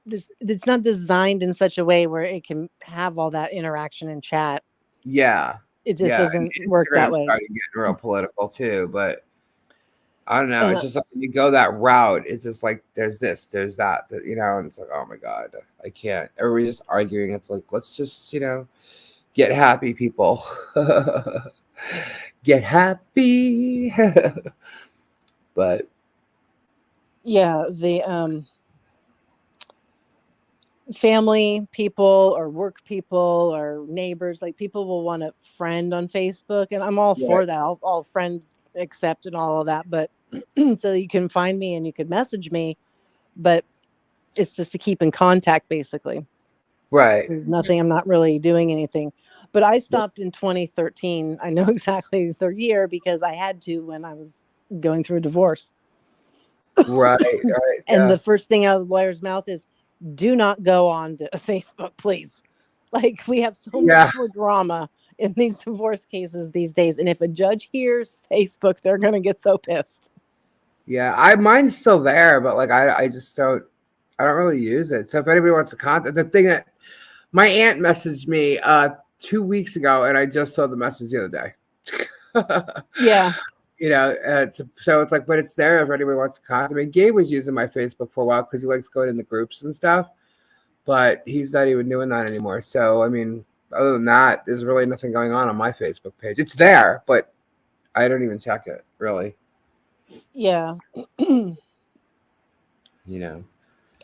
S1: it's not designed in such a way where it can have all that interaction in chat.
S3: Yeah,
S1: It just
S3: yeah.
S1: doesn't
S3: And
S1: work that
S3: Instagram
S1: way.
S3: started getting real political too, but I don't know. It's
S1: Uh,
S3: just like when you go that route, it's just like there's this, there's that, you know, and it's like, oh my God, I can't. Everybody's just arguing. It's like, let's just, get happy, people. Get happy. But
S1: yeah, the family people or work people or neighbors, like people will want to friend on Facebook, and I'm all
S3: yeah,
S1: for that. I'll friend accept and all of that, but so you can find me and you could message me, but it's just to keep in contact basically.
S3: right.
S1: There's nothing, I'm not really doing anything. But I stopped in 2013. I know exactly the year because I had to when I was going through a divorce.
S3: Right, right,
S1: And
S3: yeah.
S1: the first thing out of the lawyer's mouth is, do not go on to Facebook, please. Like, we have so
S3: Yeah,
S1: much more drama in these divorce cases these days. And if a judge hears Facebook, they're going to get so pissed.
S3: yeah. Mine's still there, but like I just I don't really use it. So if anybody wants to contact the thing that my aunt messaged me 2 weeks ago, and I just saw the message the other day.
S1: Yeah.
S3: So it's like, but it's there if anybody wants to contact me. Gabe was using my Facebook for a while because he likes going in the groups and stuff, but he's not even doing that anymore. So I mean, other than that, there's really nothing going on my Facebook page. It's there, but I don't even check it really.
S1: Yeah.
S3: You know.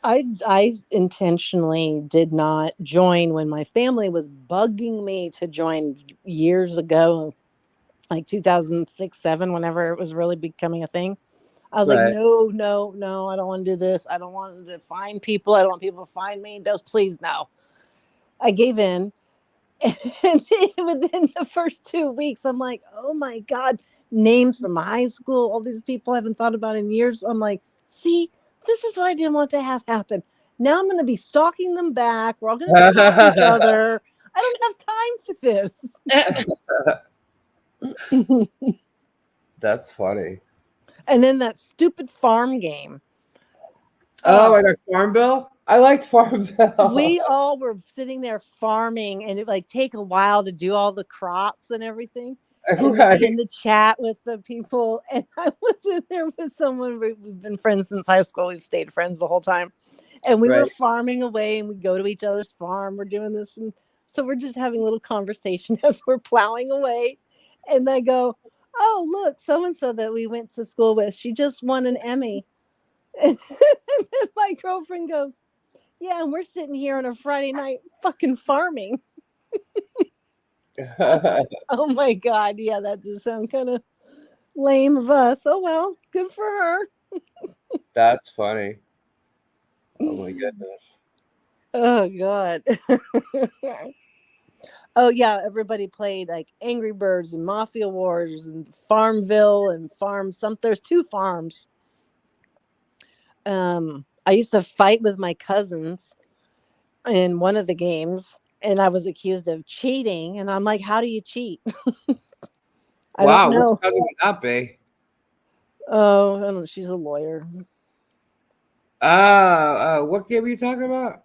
S1: I intentionally did not join when my family was bugging me to join years ago, like 2006, 7, whenever it was really becoming a thing. I was like,
S3: Right.
S1: no, no, no, I don't want to do this. I don't want to find people. I don't want people to find me. Just please, no. I gave in. And within the first 2 weeks, I'm like, oh my God, names from high school, all these people I haven't thought about in years. I'm like, see, this is what I didn't want to have happen. Now I'm going to be stalking them back. We're all going to stalk each other. I don't have time for this.
S3: That's funny.
S1: And then that stupid farm game.
S3: Oh, I got Farmville. I liked Farmville.
S1: We all were sitting there farming, and it like take a while to do all the crops and everything.
S3: Right.
S1: In the chat with the people, and I was in there with someone. We've been friends since high school. We've stayed friends the whole time, and we were
S3: Right.
S1: farming away, and we go to each other's farm. We're doing this, and so we're just having a little conversation as we're plowing away. And I go, "Oh, look, so and so that we went to school with, she just won an Emmy." And then my girlfriend goes, "Yeah, and we're sitting here on a Friday night fucking farming." Oh my God. Yeah, that does sound kind of lame of us. Oh well, good for her.
S3: That's funny. Oh my goodness.
S1: Oh God. Oh yeah, everybody played like Angry Birds and Mafia Wars and Farmville and there's 2 farms. I used to fight with my cousins in one of the games, and I was accused of cheating, and I'm like, how do you cheat? I don't know.
S3: Which cousin would that be?
S1: Oh, I don't know. She's a lawyer.
S3: What game are you talking about?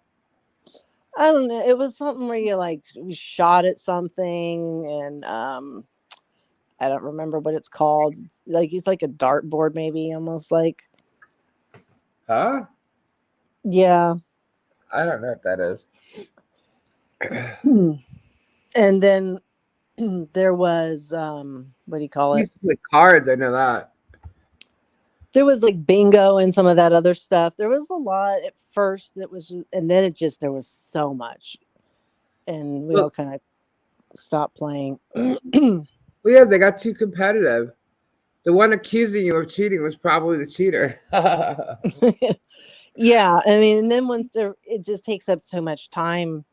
S1: I don't know. It was something where you like we shot at something, and I don't remember what it's called. Like it's like a dartboard, maybe almost like.
S3: Huh?
S1: Yeah.
S3: I don't know what that is.
S1: And then there was what do you call
S3: We
S1: it?
S3: used to play cards. I know that.
S1: There was like bingo and some of that other stuff. There was a lot at first that was, and then it just there was so much, and we all
S3: Look,
S1: kind of stopped playing.
S3: well, yeah, they got too competitive. The one accusing you of cheating was probably the cheater.
S1: Yeah, I mean, and then once there, it just takes up so much time.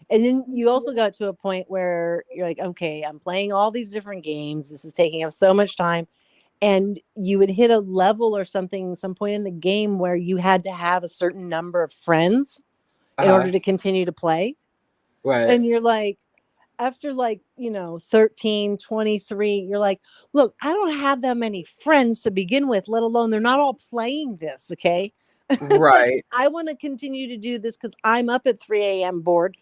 S1: And then you also got to a point where you're like, okay, I'm playing all these different games. This is taking up so much time. And you would hit a level or something, some point in the game where you had to have a certain number of friends in order to continue to play.
S3: Right.
S1: And you're like, after like, 13, 23, you're like, look, I don't have that many friends to begin with, let alone they're not all playing this. Okay. Like,
S3: Right.
S1: I want to continue to do this because I'm up at 3 a.m. bored.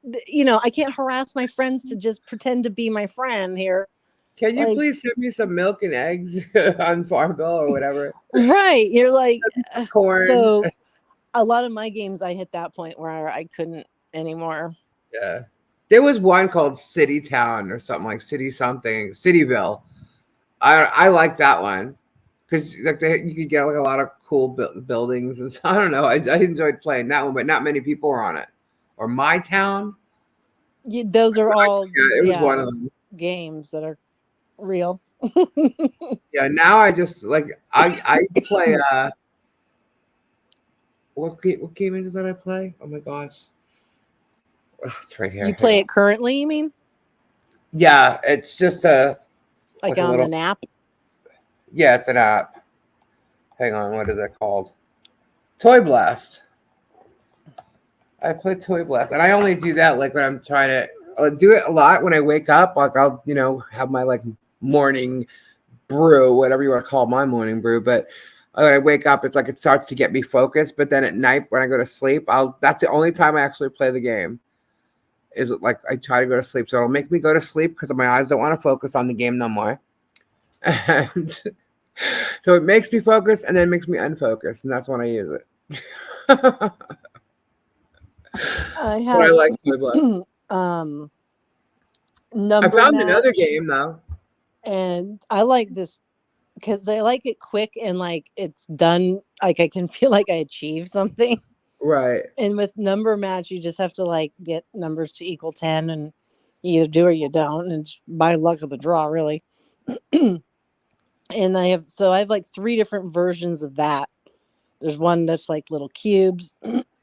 S1: I can't harass my friends to just pretend to be my friend here.
S3: Can you
S1: Like,
S3: please send me some milk and eggs on Farmville or whatever?
S1: right. You're like,
S3: Corn.
S1: so a lot of my games, I hit that point where I couldn't anymore.
S3: Yeah. There was one called City Town or something like City something, Cityville. I like that one because like you could get like a lot of cool buildings and so, I don't know. I enjoyed playing that one, but not many people were on it. Or My Town.
S1: Those are all,
S3: Yeah, it was one of them.
S1: games that are real.
S3: Yeah. Now I just like I play. What game is it that I play? Oh my gosh. Oh, it's right here.
S1: You play it currently, you mean?
S3: Yeah, it's just
S1: Like
S3: a
S1: on
S3: little.
S1: an app?
S3: Yeah, it's an app. Hang on, what is it called? Toy Blast. I play Toy Blast, and I only do that like when I'm trying to do it a lot when I wake up. Like I'll have my like morning brew, whatever you want to call my morning brew. But when I wake up, it's like it starts to get me focused. But then at night when I go to sleep, that's the only time I actually play the game. Is like I try to go to sleep, so it'll make me go to sleep because my eyes don't want to focus on the game no more. And so it makes me focus and then makes me unfocused, and that's when I use it.
S1: I
S3: But I
S1: have
S3: like Toy Blast. I
S1: number
S3: found another
S1: match,
S3: game though.
S1: and I like this because I like it quick and like it's done. Like I can feel like I achieved something.
S3: Right.
S1: And with number match, you just have to like get numbers to equal 10, and you either do or you don't. And it's by luck of the draw, really. And I have like 3 different versions of that. There's one that's like little cubes.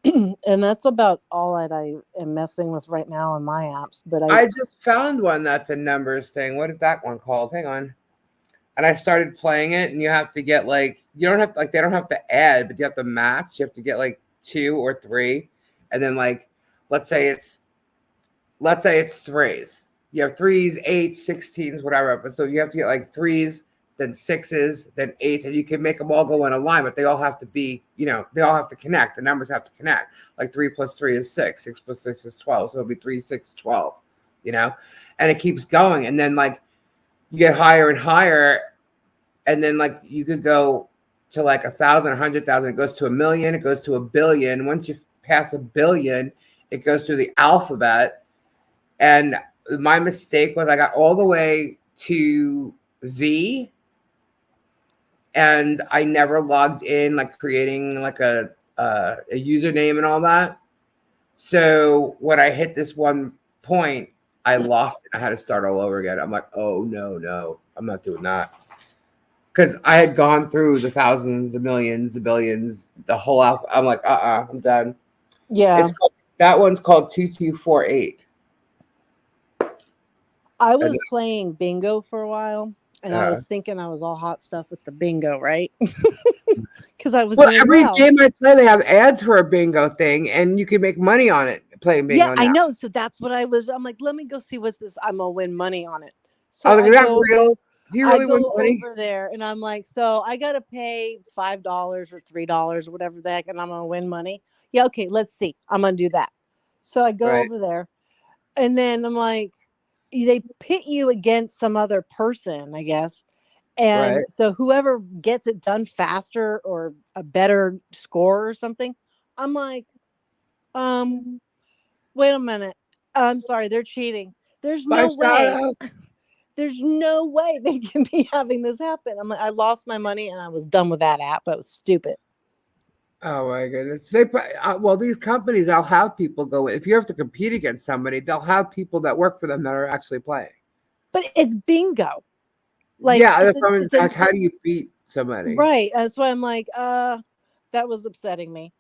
S1: And that's about all that I am messing with right now on my apps. But
S3: I just found one that's a numbers thing. What is that one called? Hang on. And I started playing it, and you have to get like they don't have to add, but you have to match. You have to get like 2 or 3, and then like let's say it's threes. You have 3s, 8s, 16s, whatever. But so you have to get like 3s, then 6s, then 8s, and you can make them all go in a line, but they all have to be, they all have to connect. The numbers have to connect. Like 3 plus 3 is 6, 6 plus 6 is 12. So it'll be 3, 6, 12, and it keeps going. And then like you get higher and higher, and then like you could go to like 1,000, 100,000. It goes to 1,000,000. It goes to 1,000,000,000. Once you pass 1,000,000,000, it goes through the alphabet. And my mistake was I got all the way to V, and I never logged in, like creating like a username and all that. So when I hit this one point, I lost it. I had to start all over again. I'm like, oh no, I'm not doing that. Because I had gone through the thousands, the millions, the billions, the whole alphabet. I'm like, I'm done.
S1: yeah,
S3: That one's called 2248.
S1: I was playing bingo for a while, and I
S3: Uh-huh.
S1: was thinking I was all hot stuff with the bingo, right? Because I was
S3: Well,
S1: doing
S3: every
S1: well.
S3: game I play, they have ads for a bingo thing, and you can make money on it playing bingo.
S1: Yeah,
S3: now.
S1: I know. So that's what I'm like, let me go see what's this. I'm gonna win money on it. So
S3: I was like,
S1: I
S3: is that
S1: go,
S3: real? Do you really win
S1: go
S3: money?
S1: over there, and I'm like, so I gotta pay $5 or $3 or whatever the heck, and I'm gonna win money. Yeah, okay, let's see. I'm gonna do that. So I go
S3: Right.
S1: over there, and then I'm like, they pit you against some other person, I guess. And
S3: Right.
S1: so whoever gets it done faster or a better score or something, I'm like, wait a minute. I'm sorry, they're cheating. There's
S3: My
S1: no
S3: shout
S1: way.
S3: out.
S1: There's no way they can be having this happen. I'm like, I lost my money and I was done with that app. That was stupid.
S3: Oh my goodness. Well, these companies, they'll have people go. If you have to compete against somebody, they'll have people that work for them that are actually playing.
S1: But it's bingo. Like
S3: Yeah, that's what I'm
S1: it's a
S3: like. How do you beat somebody?
S1: right. That's why I'm like, that was upsetting me.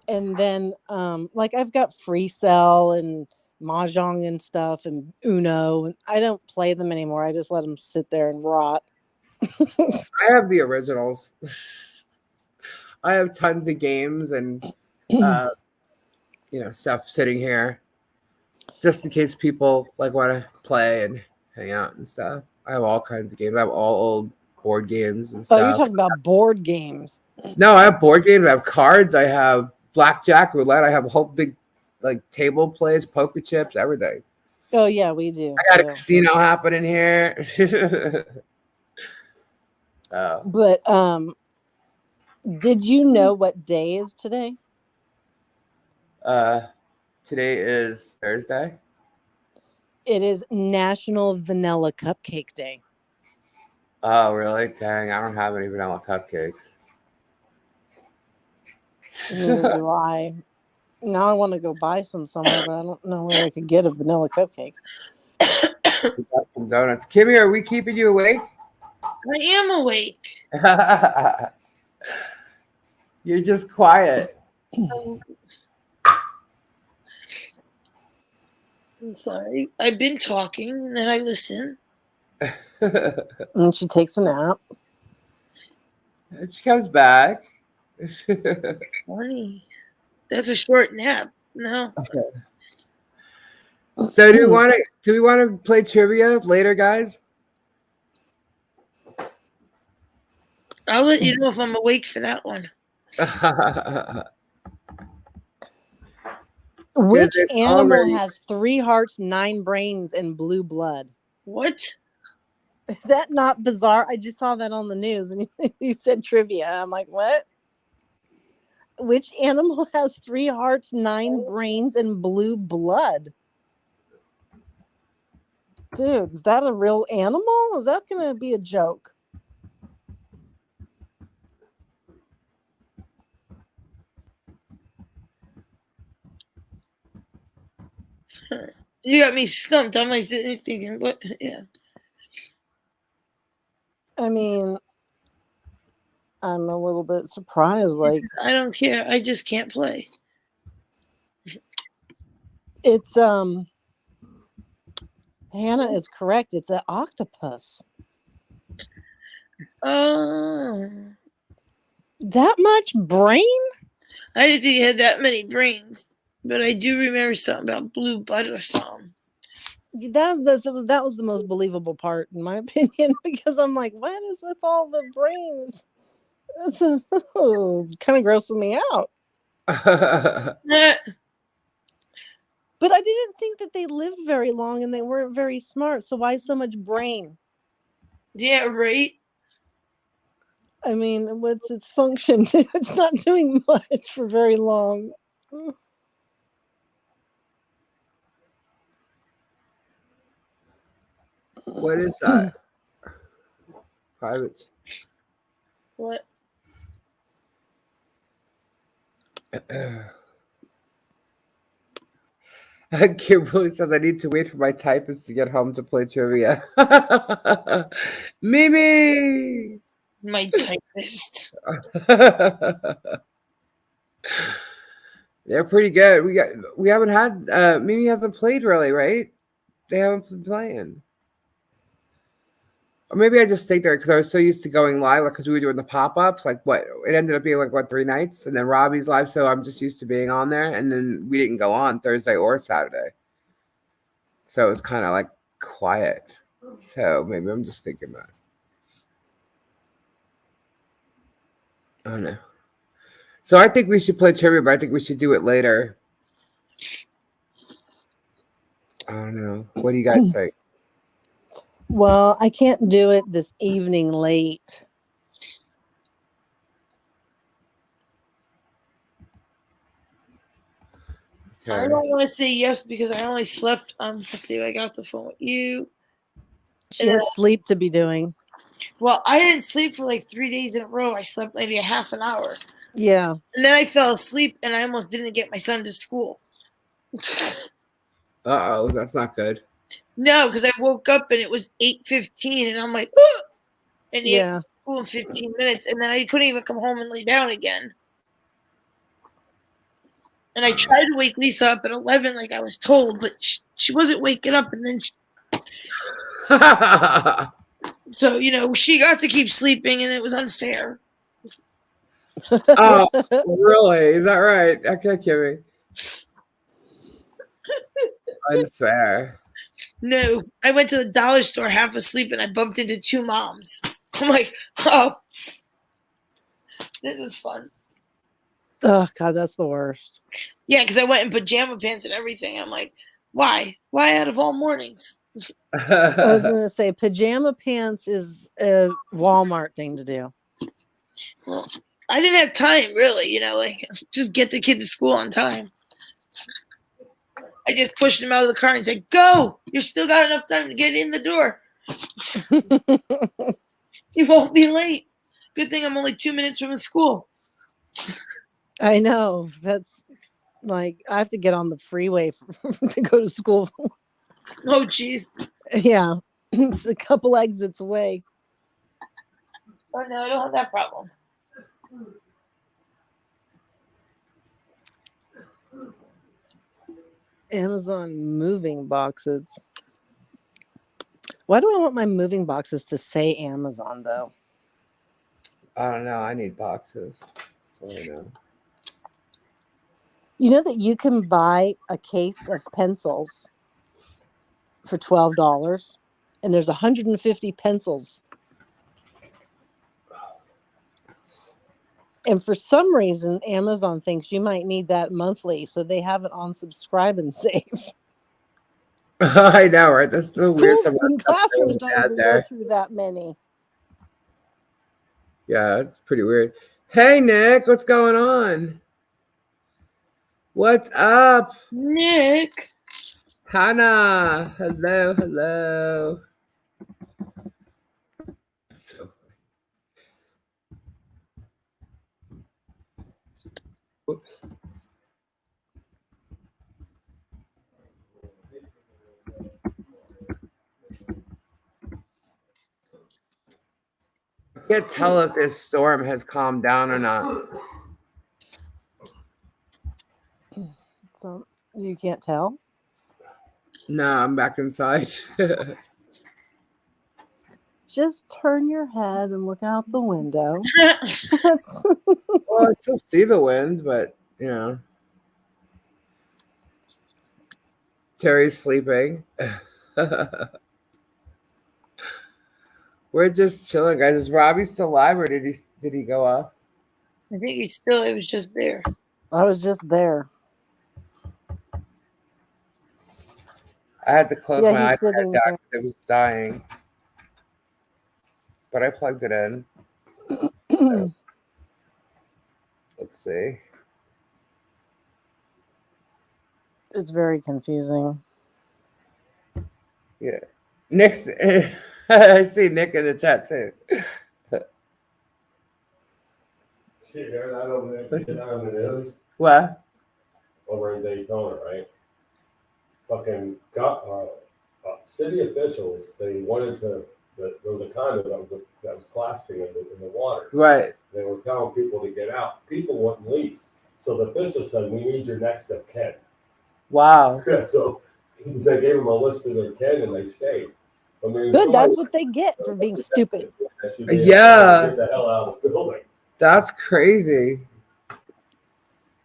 S1: And then like I've got Free Cell and Mahjong and stuff and Uno, and I don't play them anymore. I just let them sit there and rot.
S3: I have the originals. I have tons of games and uh, stuff sitting here just in case people like want to play and hang out and stuff. I have all kinds of games. I have all old board games and
S1: Oh, you're
S3: stuff.
S1: talking about board games.
S3: No, I have board games. I have cards. I have blackjack, roulette. I have a whole big like table plays, poker chips, everything.
S1: Oh yeah, we do.
S3: I got a
S1: too.
S3: casino happening here. Oh.
S1: But did you know what day is today?
S3: Today is Thursday.
S1: It is National Vanilla Cupcake Day.
S3: Oh, really? Dang, I don't have any vanilla cupcakes.
S1: Neither do I. Now I want to go buy some somewhere, but I don't know where I could get a vanilla cupcake.
S3: We got some donuts. Kimmy, are we keeping you awake?
S2: I am awake.
S3: You're just quiet.
S2: I'm sorry. I've been talking and then I listen.
S1: And she takes a nap.
S3: And she comes back.
S2: Funny. That's a short nap. No.
S3: So do we want to play trivia later, guys?
S2: I'll let you know if I'm awake for that one.
S1: Which
S3: it's
S1: animal
S3: already-
S1: has 3 hearts, 9 brains, and blue blood?
S2: What?
S1: Is that not bizarre? I just saw that on the news and you said trivia. I'm like, what? Which animal has 3 hearts, 9 brains, and blue blood? Dude, is that a real animal? Is that going to be a joke?
S2: You got me stumped. I'm like sitting thinking, what? Yeah.
S1: I mean, I'm a little bit surprised. Like,
S2: I don't care. I just can't play.
S1: it's Hannah is correct. It's an octopus.
S2: Oh.
S1: That much brain?
S2: I didn't think you had that many brains. But I do remember something about blue blood or something.
S1: That was the most believable part, in my opinion, because I'm like, what is with all the brains? Kind of grossing me out. But I didn't think that they lived very long and they weren't very smart. So why so much brain?
S2: Yeah, right?
S1: I mean, what's its function? It's not doing much for very long.
S3: What is that? Private.
S2: What?
S3: Kimberly says I need to wait for my typist to get home to play trivia. Mimi.
S2: My typist.
S3: They're pretty good. We haven't had Mimi hasn't played really, right? They haven't been playing. Or maybe I just think that because I was so used to going live, like because we were doing the pop-ups, like what it ended up being like 3 nights, and then Robbie's live, so I'm just used to being on there, and then we didn't go on Thursday or Saturday, so it was kind of like quiet. So maybe I'm just thinking that. I don't know. So I think we should play trivia, but I think we should do it later. I don't know. What do you guys think?
S1: Well, I can't do it this evening late.
S2: I
S3: Okay.
S2: don't want to say yes because I only slept. Let's see if I got the phone with you.
S1: She has sleep to be doing.
S2: Well, I didn't sleep for like 3 days in a row. I slept maybe a half an hour.
S1: Yeah.
S2: And then I fell asleep and I almost didn't get my son to school.
S3: Uh-oh, that's not good.
S2: No, because I woke up and it was 8:15 and I'm like, oh! And he had
S1: Yeah.
S2: school in 15 minutes and then I couldn't even come home and lay down again. And I tried to wake Lisa up at 11 like I was told, but she wasn't waking up. And then so, she got to keep sleeping and it was unfair.
S3: Oh, really? Is that right? Okay, Kimmy. Unfair.
S2: No, I went to the dollar store half asleep and I bumped into two moms. I'm like, oh, this is fun.
S1: Oh, God, that's the worst.
S2: Yeah, because I went in pajama pants and everything. I'm like, why? Why out of all mornings?
S1: I was going to say pajama pants is a Walmart thing to do.
S2: Well, I didn't have time, really, just get the kid to school on time. I just pushed him out of the car and said, go! You still got enough time to get in the door. You won't be late. Good thing I'm only 2 minutes from the school.
S1: I know. That's like, I have to get on the freeway to go to school.
S2: Oh, geez.
S1: Yeah. It's a couple exits away.
S2: Oh, no, I don't have that problem.
S1: Amazon moving boxes. Why do I want my moving boxes to say Amazon, though?
S3: I don't know. I need boxes. So I know.
S1: You know that you can buy a case of pencils for $12, and there's 150 pencils. And for some reason, Amazon thinks you might need that monthly, so they have it on subscribe and save.
S3: I know, right? That's so weird.
S1: Schools and classrooms don't even go through that many.
S3: Yeah, it's pretty weird. Hey, Nick, what's going on? What's up?
S2: Nick.
S3: Hannah. Hello, hello. So, whoops. I can't tell if this storm has calmed down or not.
S1: So you can't tell?
S3: No, I'm back inside.
S1: Just turn your head and look out the window.
S3: Well, I still see the wind, but, Terry's sleeping. We're just chilling, guys. Is Robbie still alive, or did he go off?
S2: I think it was just there.
S1: I was just there.
S3: I had to close my
S1: he's
S3: iPad
S1: sitting
S3: down
S1: there.
S3: because it was dying. But I plugged it in. So, let's see.
S1: It's very confusing.
S3: Yeah. Nick's I see Nick in the chat too.
S5: Shit, they're not over there. They're not on the news.
S3: What?
S5: Over in Daytona, right? Fucking city officials, they wanted to. There was a condo that was collapsing in the water.
S3: Right.
S5: They were telling people to get out. People wouldn't leave. So the official said, "We need your next of kin."
S3: Wow.
S5: So they gave them a list of their kin, and they stayed. I mean,
S1: Good, that's what they get for being stupid.
S3: Yeah.
S5: Get the hell out of the building.
S3: That's crazy.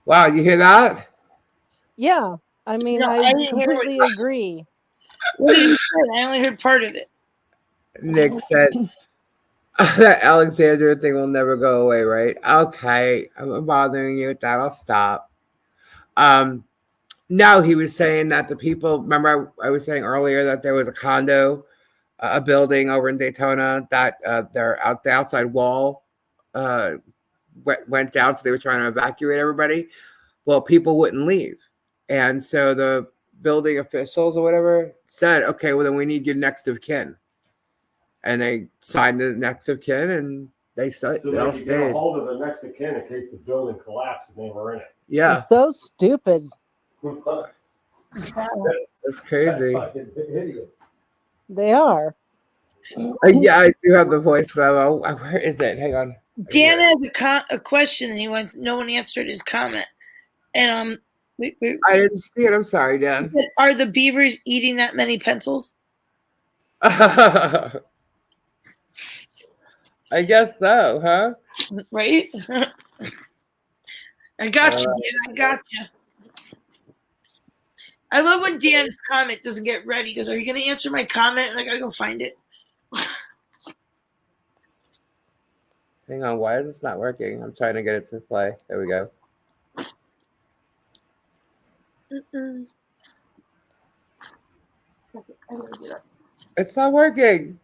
S3: Wow, you hear that?
S1: Yeah. I mean,
S2: No,
S1: I
S2: I didn't hear
S1: completely agree.
S2: What did you say? I only heard part of it.
S3: Nick said that Alexandra thing will never go away, right? Okay. I'm bothering you with that. I'll stop. No, he was saying that the people. Remember, I was saying earlier that there was a condo, a building over in Daytona that the outside wall uh, went down, so they were trying to evacuate everybody. Well, people wouldn't leave, and so the building officials or whatever said, "Okay, well then we need your next of kin," and they signed the next of kin, and they
S5: So
S3: they
S5: they
S3: all
S5: could get a
S3: stayed.
S5: hold of the next of kin in case the building collapsed and they were in it.
S3: Yeah,
S1: It's so stupid.
S3: that's crazy.
S5: Fucking idiots.
S1: They are.
S3: Yeah, I do have the voice memo. Where is it? Hang on.
S2: Dan has a question, and he wants no one answered his comment. And
S3: I didn't see it. I'm sorry, Dan.
S2: are the beavers eating that many pencils?
S3: I guess so, huh?
S2: Right? I got you, Dan. I got you. I love when Dan's comment doesn't get ready. He goes, "Are you going to answer my comment?" And I got to go find it.
S3: Hang on. Why is this not working? I'm trying to get it to play. There we go. It's not working.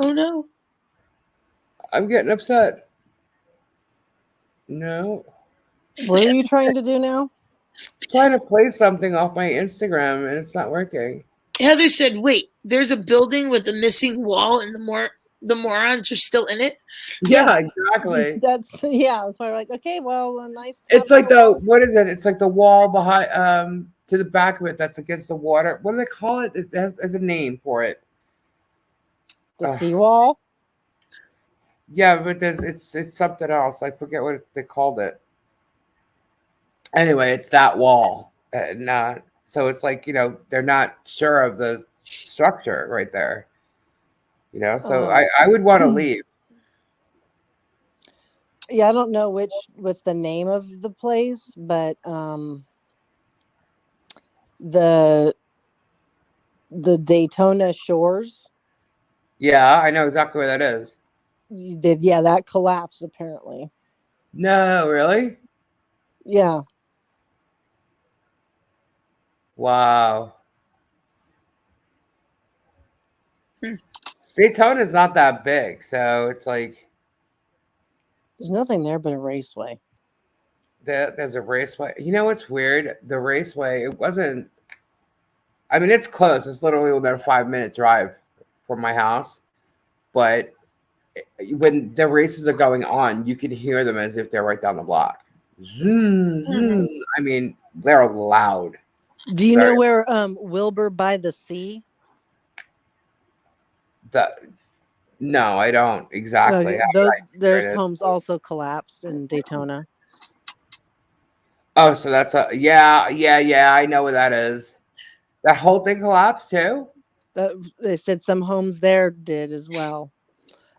S2: Oh no.
S3: I'm getting upset. No.
S1: What are you trying to do now?
S3: I'm trying to play something off my Instagram and it's not working.
S2: Heather said, "Wait, there's a building with a missing wall, and the morons are still in it."
S3: Yeah, exactly.
S1: That's why we're like, okay, well, nice.
S3: It's like what is it? It's like the wall behind to the back of it that's against the water. What do they call it? It has a name for it.
S1: The seawall.
S3: Yeah, but it's something else. I forget what they called it. Anyway, it's that wall, and so it's like they're not sure of the structure right there. So I would want to leave.
S1: Yeah, I don't know what's the name of the place, but the Daytona Shores.
S3: Yeah, I know exactly where that is.
S1: That collapsed apparently.
S3: No, really?
S1: Yeah.
S3: Wow. Daytona's not that big, so it's like
S1: There's nothing there but a raceway.
S3: there's a raceway. You know what's weird? The raceway, it wasn't. I mean, it's close. It's literally within a 5-minute drive from my house. But when the races are going on, you can hear them as if they're right down the block. Zoom, zoom. I mean, they're loud.
S1: Do you know where Wilbur by the Sea?
S3: No, I don't exactly.
S1: Okay, those homes also collapsed in Daytona.
S3: Oh, so that's yeah. I know where that is. That whole thing collapsed too.
S1: They said some homes there did as well.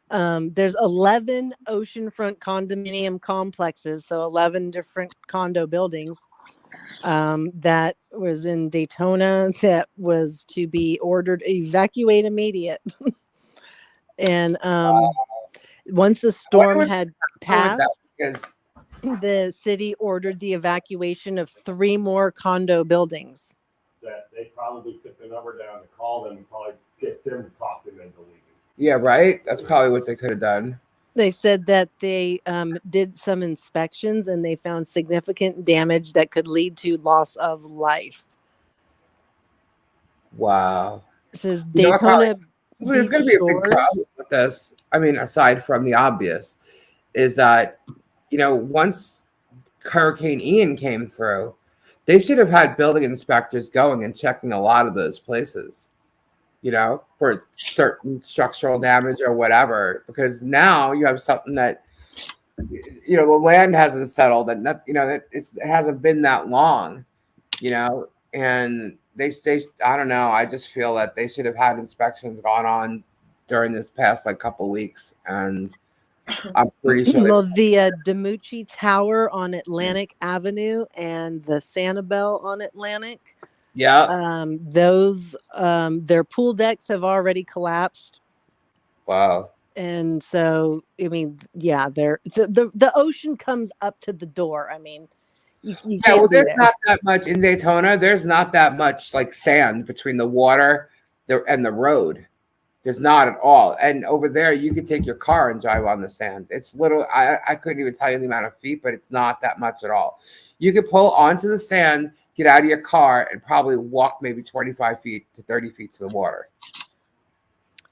S1: There's 11 oceanfront condominium complexes, so 11 different condo buildings. That was in Daytona. That was to be ordered evacuate immediate. And once the storm had passed, the city ordered the evacuation of 3 more condo buildings.
S5: That they probably took the number down to call them and probably get them to talk them into leaving.
S3: Yeah, right. That's probably what they could have done.
S1: They said that they did some inspections and they found significant damage that could lead to loss of life.
S3: Wow.
S1: This is Daytona.
S3: There's going to be a big problem with this. I mean, aside from the obvious, is that, once Hurricane Ian came through, they should have had building inspectors going and checking a lot of those places, for certain structural damage or whatever, because now you have something that, the land hasn't settled and it hasn't been that long, and they I don't know. I just feel that they should have had inspections gone on during this past couple weeks, and I'm pretty sure.
S1: Well, the DiMucci Tower on Atlantic Avenue and the Sanibel on Atlantic.
S3: Yeah.
S1: Those their pool decks have already collapsed.
S3: Wow.
S1: And so, I mean, yeah, the ocean comes up to the door. I mean, You
S3: Yeah, well,
S1: can't be
S3: there's
S1: there.
S3: not that much in Daytona. There's not that much like sand between the water and the road. There's not at all. And over there, you could take your car and drive on the sand. It's little. I couldn't even tell you the amount of feet, but it's not that much at all. You could pull onto the sand, get out of your car, and probably walk maybe 25 feet to 30 feet to the water.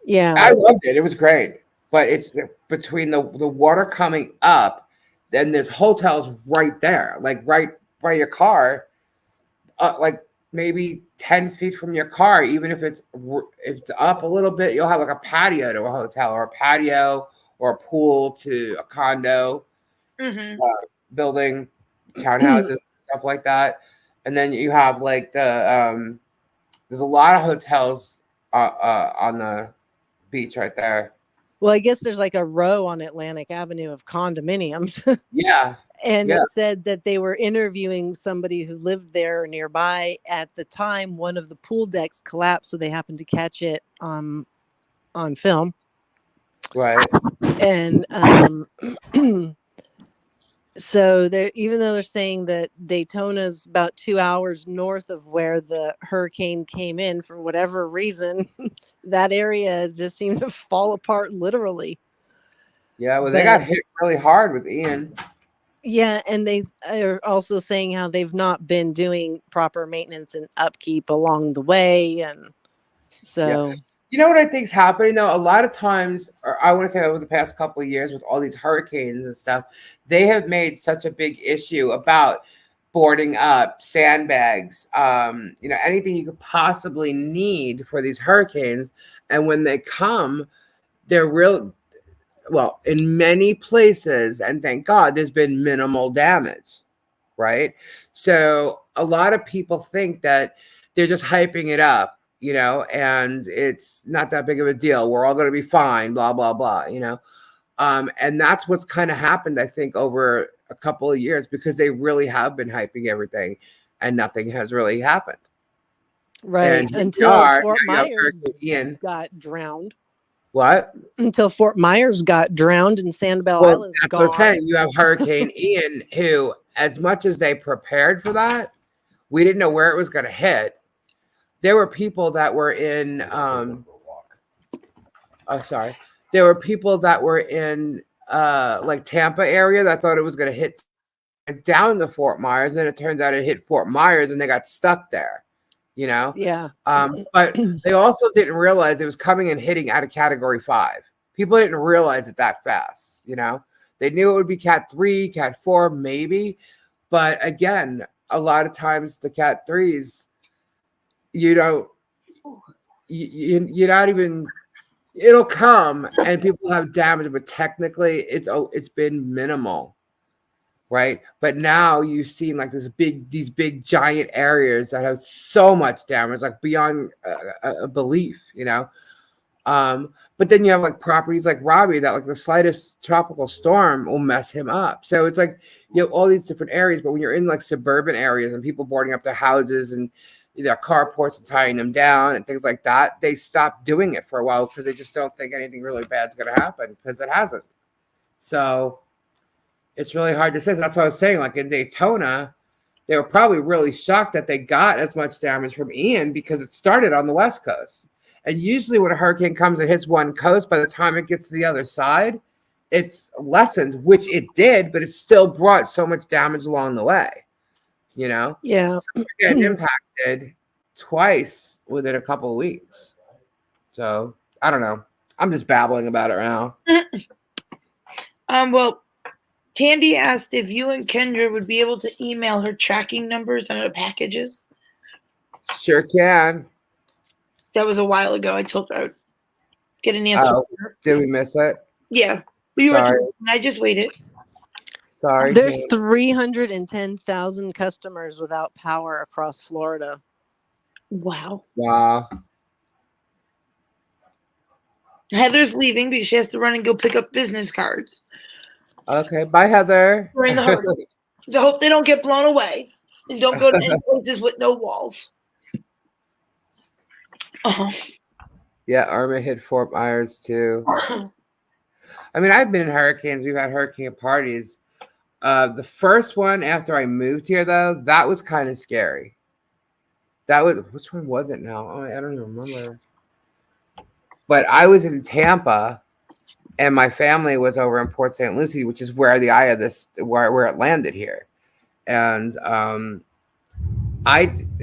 S1: Yeah.
S3: I loved it. It was great. But it's between the water coming up, then there's hotels right there, like right by your car, like maybe 10 feet from your car. Even if it's up a little bit, you'll have like a patio to a hotel, or a patio or a pool to a condo building, townhouses, stuff like that. And then you have like there's a lot of hotels on the beach right there.
S1: Well, I guess there's like a row on Atlantic Avenue of condominiums.
S3: Yeah.
S1: And
S3: Yeah.
S1: it said that they were interviewing somebody who lived there nearby. At the time, one of the pool decks collapsed, so they happened to catch it on film.
S3: Right.
S1: And so they're, even though they're saying that Daytona's about 2 hours north of where the hurricane came in, for whatever reason, that area just seemed to fall apart literally.
S3: Yeah, well, they got hit really hard with Ian.
S1: Yeah, and they are also saying how they've not been doing proper maintenance and upkeep along the way, and so.
S3: Yeah. You know what I think is happening though? A lot of times, or I want to say over the past couple of years with all these hurricanes and stuff, they have made such a big issue about boarding up, sandbags, anything you could possibly need for these hurricanes. And when they come, they're well, in many places, and thank God, there's been minimal damage, right? So a lot of people think that they're just hyping it up, and it's not that big of a deal. We're all going to be fine, blah, blah, blah, and that's what's kind of happened, I think, over a couple of years, because they really have been hyping everything and nothing has really happened.
S1: Right, until Fort Myers got drowned.
S3: What?
S1: Until Fort Myers got drowned and Sanibel Island's
S3: that's
S1: gone.
S3: what I'm saying. You have Hurricane Ian, who, as much as they prepared for that, we didn't know where it was going to hit. There were people that were in there were people that were in like Tampa area that thought it was going to hit down to Fort Myers, and then it turns out it hit Fort Myers and they got stuck there.
S1: Yeah.
S3: But they also didn't realize it was coming and hitting at a Category 5. People didn't realize it that fast. They knew it would be Cat 3, Cat 4, maybe. But again, a lot of times the Cat 3s, you're not even, it'll come and people have damage, but technically it's been minimal. Right. But now you've seen like these big giant areas that have so much damage, like beyond a belief, but then you have like properties like Robbie that like the slightest tropical storm will mess him up. So it's like you have all these different areas, but when you're in like suburban areas and people boarding up their houses and their carports and tying them down and things like that, they stop doing it for a while because they just don't think anything really bad is going to happen, because it hasn't. So it's really hard to say. That's what I was saying. Like in Daytona, they were probably really shocked that they got as much damage from Ian because it started on the West Coast. And usually when a hurricane comes and hits one coast, by the time it gets to the other side, it's lessened, which it did, but it still brought so much damage along the way. Yeah.
S1: So
S3: it impacted twice within a couple of weeks. So I don't know. I'm just babbling about it now.
S2: Well, Candy asked if you and Kendra would be able to email her tracking numbers on her packages.
S3: Sure can.
S2: That was a while ago. I told her I'd get an answer.
S3: Did we miss it?
S2: Yeah. I just waited.
S3: Sorry.
S1: There's 310,000 customers without power across Florida.
S2: Wow. Heather's leaving because she has to run and go pick up business cards.
S3: Okay, bye, Heather.
S2: During the hurricane. I hope they don't get blown away and don't go to any places with no walls.
S3: Yeah, Irma hit Fort Myers too. I mean, I've been in hurricanes. We've had hurricane parties. The first one after I moved here, though, that was kind of scary. That was, which one was it now? Oh, I don't even remember. But I was in Tampa, and my family was over in Port St. Lucie, which is where the eye of this, where it landed here. And I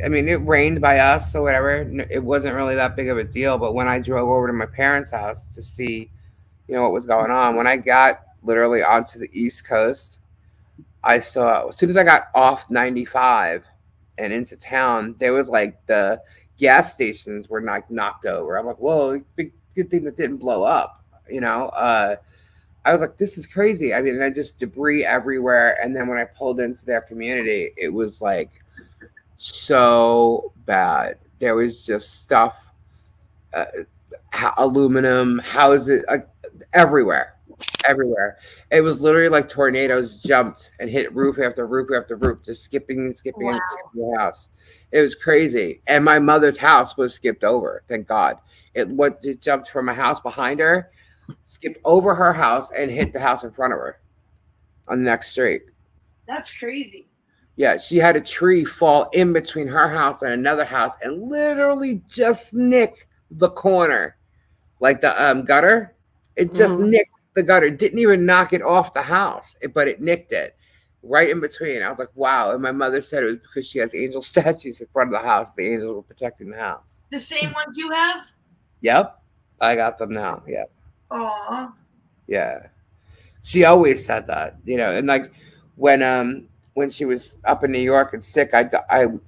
S3: mean, it rained by us or whatever. It wasn't really that big of a deal. But when I drove over to my parents' house to see, what was going on, when I got literally onto the East Coast, I saw, as soon as I got off 95 and into town, there was like the gas stations were knocked over. I'm like, whoa, good thing that didn't blow up, I was like, this is crazy. I mean, and I just debris everywhere. And then when I pulled into their community, it was like so bad. There was just stuff, aluminum, houses, everywhere. It was literally like tornadoes jumped and hit roof after roof after roof, just skipping and skipping and skipping the house. It was crazy. And my mother's house was skipped over, thank God. It jumped from a house behind her, skipped over her house, and hit the house in front of her on the next street.
S2: That's crazy.
S3: Yeah, she had a tree fall in between her house and another house and literally just nick the corner, like the gutter. It just nicked the gutter. Didn't even knock it off the house, but it nicked it right in between. I was like, wow. And my mother said it was because she has angel statues in front of the house. The angels were protecting the house.
S2: The same ones you have?
S3: Yep. I got them now. Yep.
S2: Aw.
S3: Yeah. She always said that, and like when she was up in New York and sick, I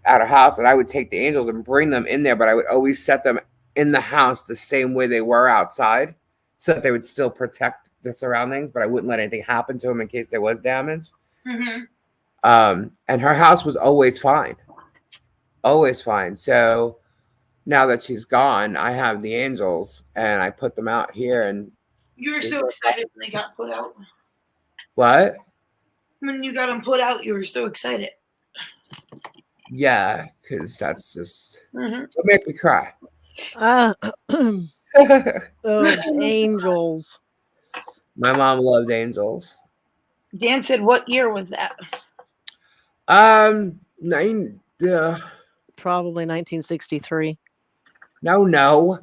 S3: at her house, and I would take the angels and bring them in there, but I would always set them in the house the same way they were outside, so that they would still protect the surroundings, but I wouldn't let anything happen to them in case there was damage. And her house was always fine. Always fine. So now that she's gone, I have the angels, and I put them out here. And
S2: you were so excited when they got put out.
S3: What?
S2: When you got them put out, you were so excited.
S3: Yeah, because that's just it'll make me cry.
S1: Those angels.
S3: My mom loved angels.
S2: Dan said, "What year was that?"
S1: Probably 1963.
S3: No. No,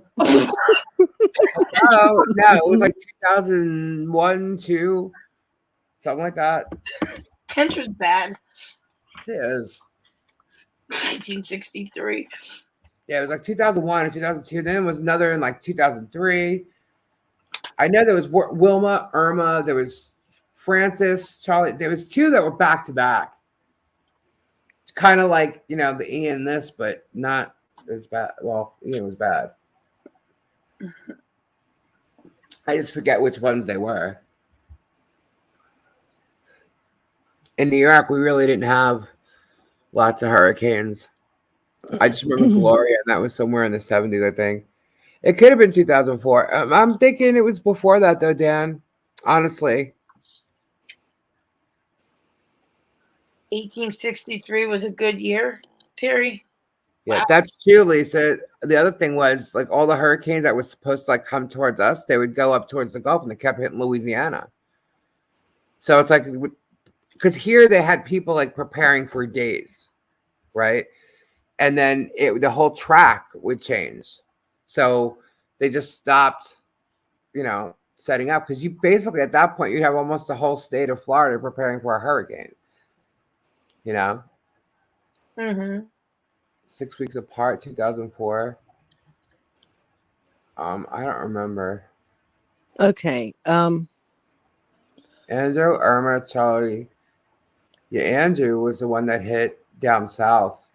S3: it was like 2001, 2, something like that.
S2: Kendra's bad.
S3: It is.
S2: 1963.
S3: Yeah, it was like 2001 and 2002. Then it was another in like 2003. I know there was Wilma, Irma, there was Francis, Charlie. There was 2 that were back to back. It's kind of like, the Ian this, but not as bad. Well, Ian was bad. I just forget which ones they were. In New York, we really didn't have lots of hurricanes. I just remember Gloria, and that was somewhere in the 70s, I think. It could have been 2004. I'm thinking it was before that, though, Dan. Honestly.
S2: 1863 was a good year, Terry.
S3: Yeah,
S2: Wow.
S3: that's true, Lisa. The other thing was, like, all the hurricanes that were supposed to, like, come towards us, they would go up towards the Gulf, and they kept hitting Louisiana. So it's like, because here they had people, like, preparing for days, right? And then the whole track would change. So they just stopped, setting up. Because you basically, at that point, you'd have almost the whole state of Florida preparing for a hurricane. 6 weeks apart, 2004. I don't remember.
S1: Okay.
S3: Andrew, Irma, Charlie. Yeah, Andrew was the one that hit down south.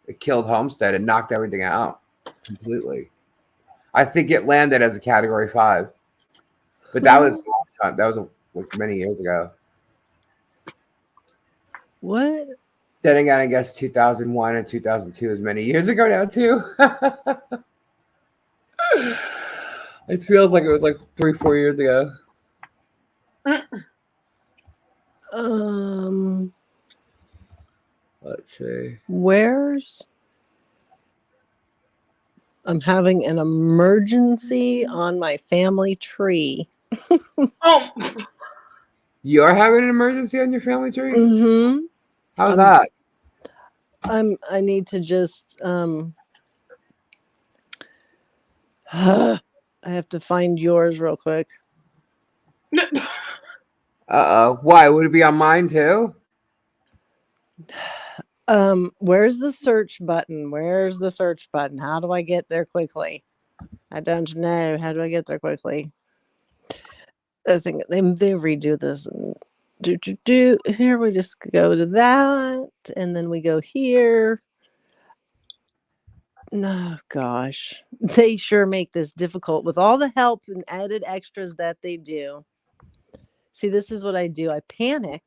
S3: It killed Homestead and knocked everything out completely. I think it landed as a Category 5, but that was like many years ago.
S1: What?
S3: Then again, I guess 2001 and 2002 is many years ago now too. It feels like it was like 3-4 years ago. Let's see.
S1: I'm having an emergency on my family tree.
S2: Oh.
S3: You're having an emergency on your family tree?
S1: Mm-hmm.
S3: How's
S1: I'm-
S3: that?
S1: I need to just I have to find yours real quick.
S3: Uh-oh. Why? Would it be on mine too?
S1: Where's the search button? Where's the search button? How do I get there quickly? I don't know. How do I get there quickly? I think they redo this and do. Here we just go to that, and then we go here. No, gosh, they sure make this difficult with all the help and added extras that they do. See, this is what I do. I panic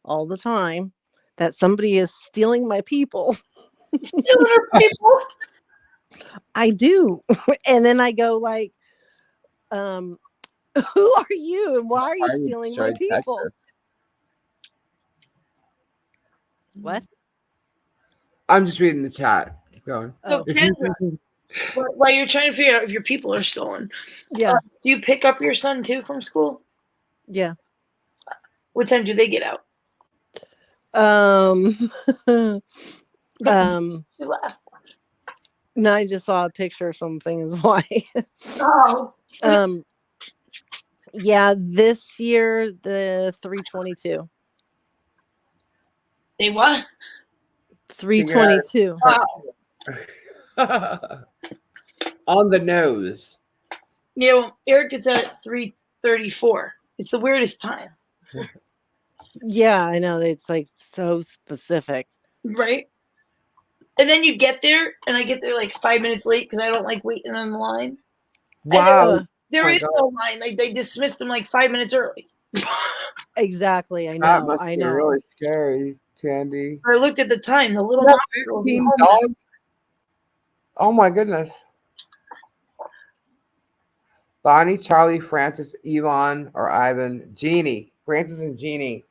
S1: all the time that somebody is stealing my people.
S2: Stealing our people.
S1: I do. And then I go like, who are you and why are you stealing my people? What?
S3: I'm just reading the chat. Keep going.
S2: So,
S1: Oh,
S2: Kendra, while you're trying to figure out if your people are stolen,
S1: yeah.
S2: do you pick up your son too from school?
S1: Yeah.
S2: What time do they get out? You laugh.
S1: No, I just saw a picture of something is why.
S2: Oh.
S1: Yeah, this year the 322.
S2: They what?
S1: 322.
S3: On the nose.
S2: Yeah, well, Eric gets out at 3:34. It's the weirdest time.
S1: Yeah, I know. It's like so specific.
S2: Right? And then you get there, and I get there like 5 minutes late because I don't like waiting on the line.
S3: Wow.
S2: There is no line. Like they dismissed them like 5 minutes early.
S1: Exactly. I
S3: That
S1: know.
S3: must
S1: I
S3: be
S1: know.
S3: really scary, Candy.
S2: I looked at the time. The little
S3: You have
S2: monster
S3: 15
S2: was home.
S3: dogs? Oh my goodness. Bonnie, Charlie, Francis, Yvonne, or Ivan, Jeannie. Francis and Jeannie.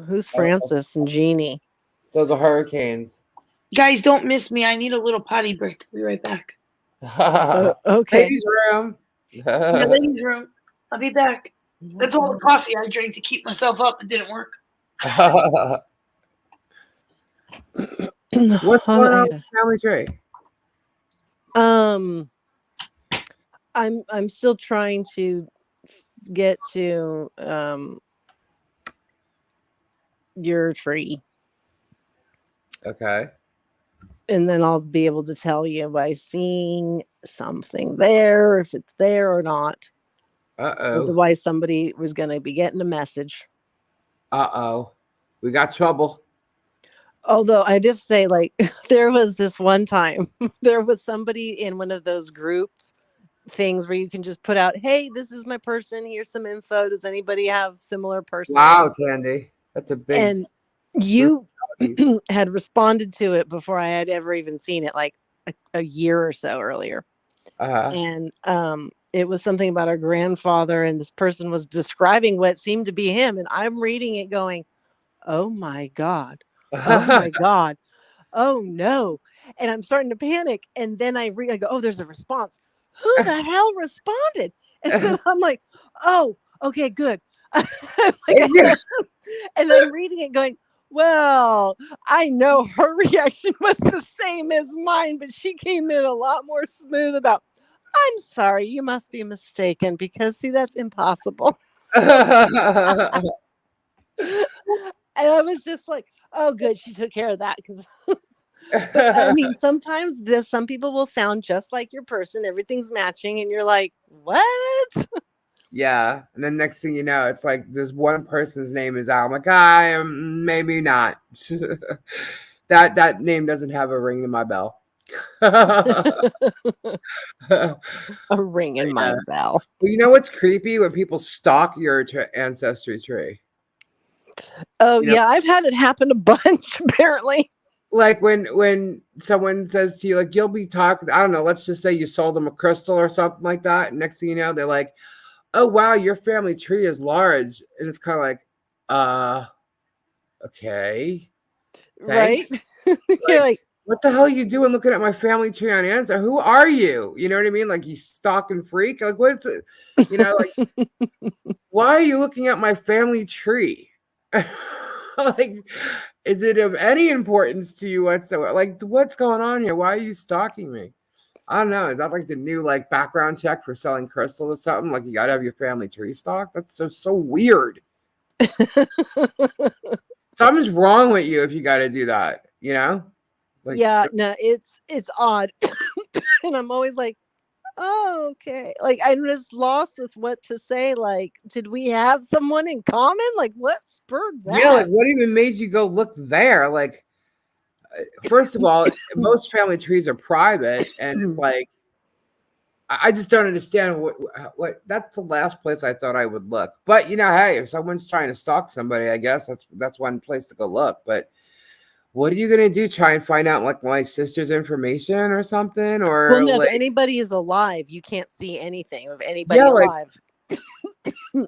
S1: Who's Francis and Jeannie?
S3: Those are hurricanes.
S2: Guys, don't miss me. I need a little potty break. I'll be right back.
S1: Okay.
S3: Ladies' room.
S2: In the ladies' room. I'll be back. That's all the coffee I drank to keep myself up. It didn't work.
S3: What's going on with the family tree?
S1: I'm still trying to get to your tree.
S3: Okay.
S1: And then I'll be able to tell you by seeing something there, if it's there or not.
S3: Uh-oh.
S1: Otherwise, somebody was going to be getting a message.
S3: Uh-oh. We got trouble.
S1: Although I did say, like, there was this one time, there was somebody in one of those group things where you can just put out, hey, this is my person. Here's some info. Does anybody have similar person?
S3: Wow, Candy. That's a big...
S1: And you had responded to it before I had ever even seen it, like a year or so earlier. And it was something about our grandfather, and this person was describing what seemed to be him, and I'm reading it going, oh my God, oh my God, oh no. And I'm starting to panic, and then I go, oh, there's a response. Who the hell responded? And then I'm like, oh, okay, good. And I'm reading it going, well, I know her reaction was the same as mine, but she came in a lot more smooth about, I'm sorry, you must be mistaken, because see, that's impossible. And I was just like, oh, good, she took care of that. Because but I mean, sometimes some people will sound just like your person, everything's matching, and you're like, what?
S3: Yeah, and then next thing you know, it's like this one person's name is out. I'm like, maybe not. that name doesn't have a ring in my bell.
S1: A ring in my bell.
S3: Well, you know what's creepy? When people stalk your ancestry tree.
S1: Oh, yeah, I've had it happen a bunch, apparently.
S3: Like when someone says to you, like, you'll be talking, I don't know, let's just say you sold them a crystal or something like that. And next thing you know, they're like, oh, wow, your family tree is large. And it's kind of like, okay.
S1: Thanks. Right?
S3: You're
S1: like,
S3: what the hell are you doing looking at my family tree on Insta? Who are you? You know what I mean? Like, you stalking freak? Like, what's it? You know, like, why are you looking at my family tree? Like, is it of any importance to you whatsoever? Like, what's going on here? Why are you stalking me? I don't know. Is that like the new like background check for selling crystal or something? Like, you gotta have your family tree stalked? That's so weird. Something's wrong with you if you gotta do that, you know? Like,
S1: Yeah, no, it's odd. And I'm always like, oh, okay. Like, I'm just lost with what to say. Like, did we have someone in common? Like, what spurred
S3: yeah, like
S1: that?
S3: what even made you go look there? Like, first of all, most family trees are private, and it's like I just don't understand what that's the last place I thought I would look. But you know, hey, if someone's trying to stalk somebody, I guess that's one place to go look. But what are you gonna do? Try and find out like my sister's information or something?
S1: Well,
S3: Or
S1: no, if
S3: like,
S1: anybody is alive, you can't see anything of anybody
S3: yeah, like,
S1: alive.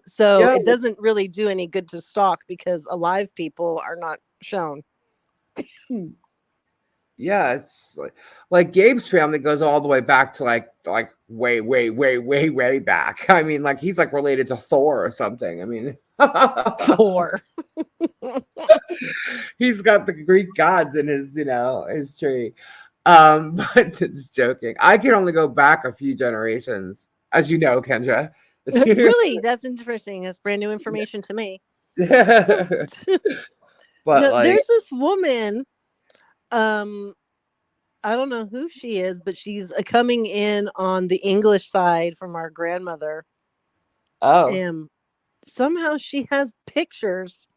S1: So
S3: yeah,
S1: it doesn't really do any good to stalk because alive people are not shown.
S3: yeah, it's like Gabe's family goes all the way back to like way back. I mean, like, he's like related to Thor or something. I mean,
S1: Thor.
S3: he's got the Greek gods in his, you know, his tree. But just joking. I can only go back a few generations, as you know, Kendra.
S1: Really, that's interesting. That's brand new information to me.
S3: But
S1: No,
S3: like,
S1: there's this woman. I don't know who she is, but she's coming in on the English side from our grandmother,
S3: oh,
S1: and somehow she has pictures.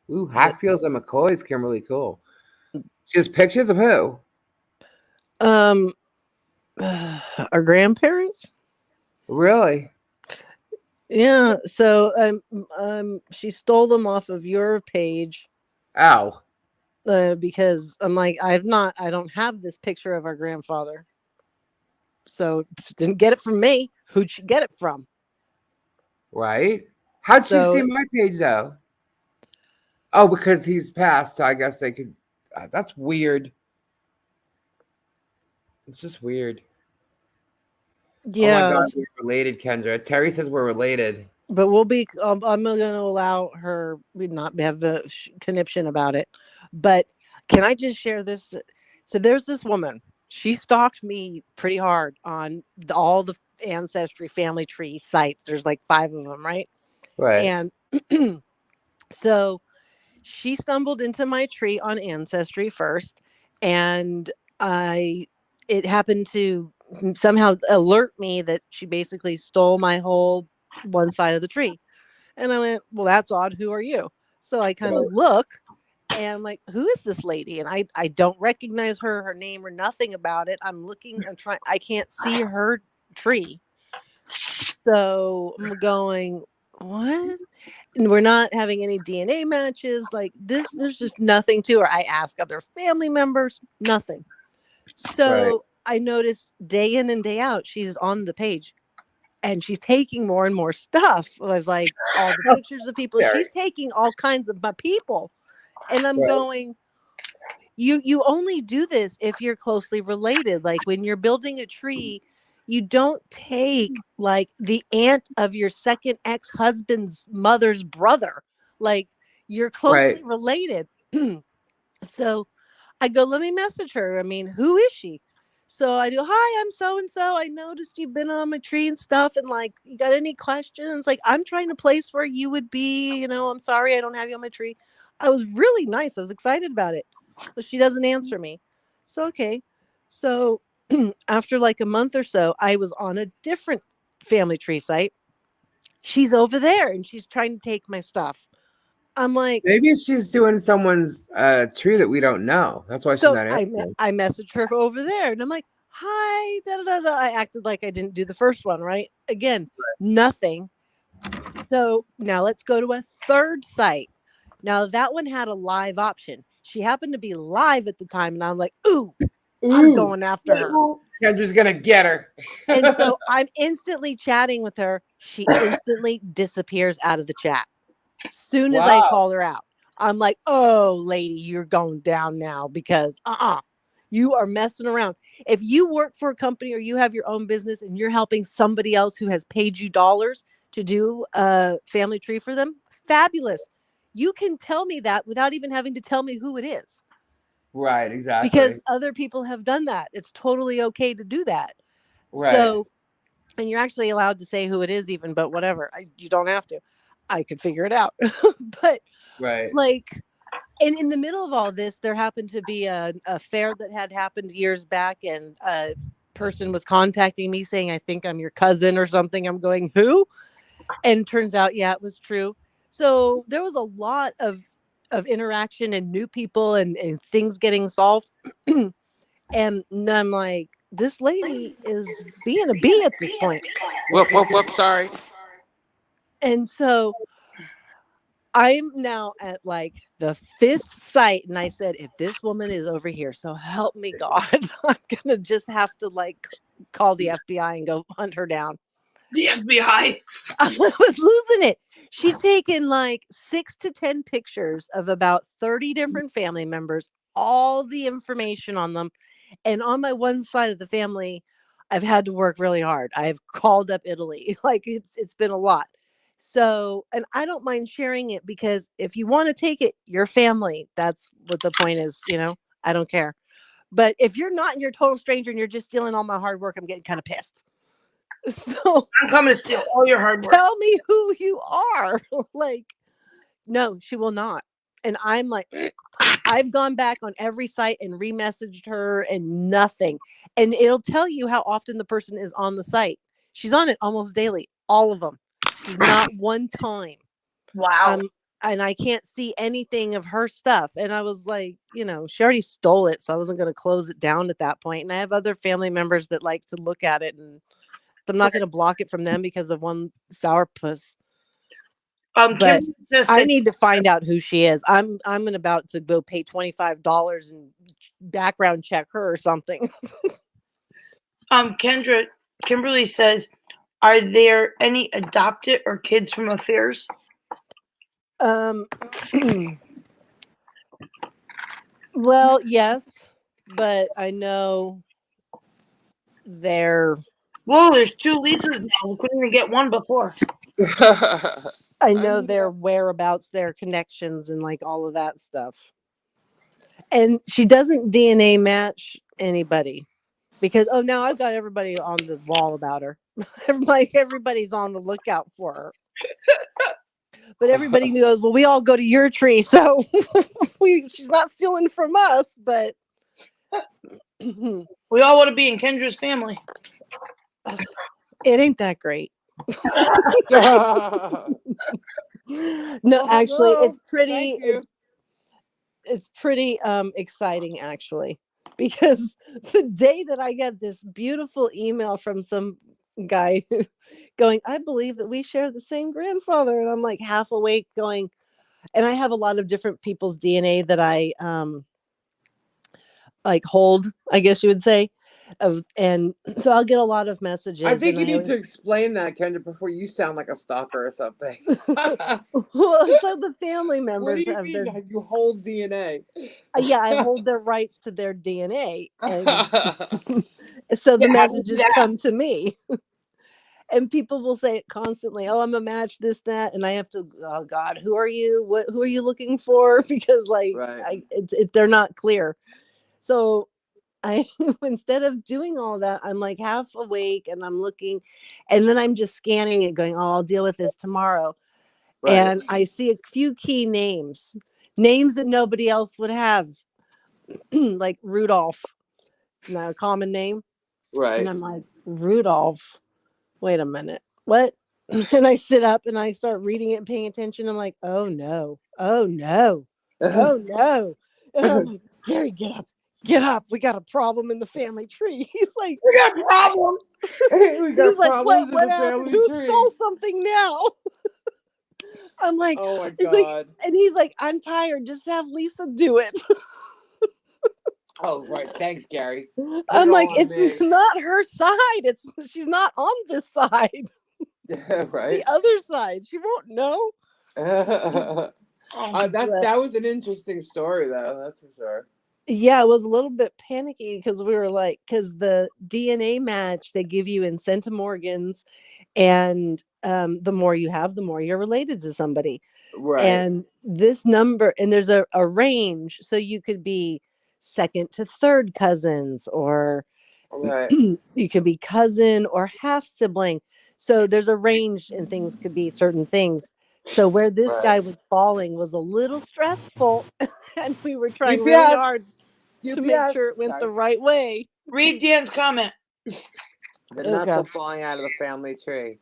S3: ooh, Hatfields and McCoys, Kimberly, cool. She has pictures of who?
S1: Um, our grandparents.
S3: Really?
S1: Yeah. So she stole them off of your page.
S3: Ow.
S1: Because I'm like, I don't have this picture of our grandfather. So didn't get it from me. Who'd she get it from?
S3: Right? How'd she
S1: So
S3: see my page though? Oh, because he's passed, so I guess they could. That's weird. It's just weird. Oh my
S1: yeah,
S3: God, we're related, Kendra. Terry says we're related.
S1: but we'll be. I'm going to allow her. We not have a conniption about it. But can I just share this? So there's this woman. She stalked me pretty hard on all the ancestry family tree sites. There's like 5 of them, right?
S3: Right.
S1: And so she stumbled into my tree on Ancestry first, and it happened to somehow alert me that she basically stole my whole one side of the tree. And I went, well, that's odd. Who are you? So I kind of look and I'm like, who is this lady? And I don't recognize her name or nothing about it. I'm trying, I can't see her tree. So I'm going, what? And we're not having any DNA matches. Like this, there's just nothing to her. I ask other family members, nothing. So I noticed day in and day out, she's on the page and she's taking more and more stuff of like all the pictures of people. She's taking all kinds of my people. And I'm going, you only do this if you're closely related. Like when you're building a tree, you don't take like the aunt of your second ex-husband's mother's brother. Like you're closely related. So I go, let me message her. I mean, who is she? So I do, hi, I'm so and so. I noticed you've been on my tree and stuff. And like, you got any questions? Like, I'm trying to place where you would be. You know, I'm sorry I don't have you on my tree. I was really nice. I was excited about it. But she doesn't answer me. So, okay. So after like a month or so, I was on a different family tree site. She's over there and she's trying to take my stuff. I'm like,
S3: maybe she's doing someone's tree that we don't know. That's why she's
S1: so
S3: not answering.
S1: I messaged her over there and I'm like, hi, da, da, da, da. I acted like I didn't do the first one, right? Again, nothing. So now let's go to a third site. Now that one had a live option. She happened to be live at the time, and I'm like, ooh, I'm going after her.
S3: Kendra's gonna get her.
S1: And so I'm instantly chatting with her. She instantly disappears out of the chat. Soon as I call her out, I'm like, oh, lady, you're going down now because you are messing around. If you work for a company or you have your own business and you're helping somebody else who has paid you dollars to do a family tree for them, fabulous. You can tell me that without even having to tell me who it is.
S3: Right, exactly.
S1: Because other people have done that. It's totally okay to do that.
S3: Right.
S1: So, and you're actually allowed to say who it is even, but whatever. You don't have to. I could figure it out. But
S3: Right.
S1: like, and in the middle of all this, there happened to be a fair that had happened years back, and a person was contacting me saying, I think I'm your cousin or something. I'm going, who? And turns out, yeah, it was true. So there was a lot of interaction and new people and things getting solved. And I'm like, this lady is being a bee at this point.
S3: Whoop, sorry.
S1: And so I'm now at like the 5th site. And I said, if this woman is over here, so help me God, I'm going to just have to like call the FBI and go hunt her down.
S2: The FBI.
S1: I was losing it. She'd taken like 6 to 10 pictures of about 30 different family members, all the information on them. And on my one side of the family, I've had to work really hard. I've called up Italy. Like it's been a lot. So, and I don't mind sharing it because if you want to take it, your family, that's what the point is, I don't care. But if you're not and you're a total stranger and you're just stealing all my hard work, I'm getting kind of pissed. So
S2: I'm coming to steal all your hard work.
S1: Tell me who you are. Like, no, she will not. And I'm like, I've gone back on every site and remessaged her and nothing. And it'll tell you how often the person is on the site. She's on it almost daily, all of them. She's not one time.
S2: Wow.
S1: And I can't see anything of her stuff. And I was like, she already stole it. So I wasn't going to close it down at that point. And I have other family members that like to look at it. And I'm not going to block it from them because of one sourpuss. But I need to find out who she is. I'm about to go pay $25 and background check her or something.
S2: Kimberly says, are there any adopted or kids from affairs?
S1: Well, yes, but I know they're.
S2: Whoa, there's 2 Lisas now. We couldn't even get one before.
S1: I know their whereabouts, their connections, and like all of that stuff. And she doesn't DNA match anybody because now I've got everybody on the wall about her. Everybody's on the lookout for her. But everybody knows, well, we all go to your tree, so she's not stealing from us, but
S2: we all want to be in Kendra's family.
S1: It ain't that great. No, actually, it's pretty. It's pretty exciting, actually, because the day that I get this beautiful email from some guy going, I believe that we share the same grandfather, and I'm like half awake going, and I have a lot of different people's DNA that I like hold, I guess you would say. And so I'll get a lot of messages.
S3: I think you need to explain that, Kendra, before you sound like a stalker or something.
S1: Well, so the family members
S3: what do you mean? You hold DNA.
S1: Yeah, I hold their rights to their DNA. And so the messages come to me. And people will say it constantly. Oh, I'm a match, this, that. And I have to, oh God, who are you? Who are you looking for? Because they're not clear. So instead of doing all that, I'm like half awake and I'm looking, and then I'm just scanning it going, oh, I'll deal with this tomorrow. Right. And I see a few key names that nobody else would have, like Rudolph. It's not a common name.
S3: Right.
S1: And I'm like, Rudolph, wait a minute. What? And I sit up and I start reading it and paying attention. I'm like, oh no. And I'm like, Gary, get up. Get up. We got a problem in the family tree. He's like,
S2: we got a problem.
S1: He's like, what happened? Who stole something now? I'm like,
S3: oh my
S1: God. Like, and he's like, I'm tired. Just have Lisa do it.
S3: Oh, right. Thanks, Gary.
S1: I'm like, it's not her side. She's not on this side.
S3: Yeah, right.
S1: The other side. She won't know.
S2: Oh,
S3: That was an interesting story, though. That's for sure.
S1: Yeah, it was a little bit panicky because we were like, because the DNA match they give you in centimorgans, and the more you have, the more you're related to somebody.
S3: Right.
S1: And this number, and there's a range, so you could be second to third cousins, or
S3: Right.
S1: you could be cousin or half sibling. So there's a range, and things could be certain things. So where this
S3: Right.
S1: guy was falling was a little stressful, and we were trying
S3: UPS.
S1: really hard to make
S3: UPS.
S1: sure it went
S3: Sorry.
S1: the right way.
S2: read Dan's comment.
S3: The nuts
S1: Okay.
S3: are falling out of the family tree.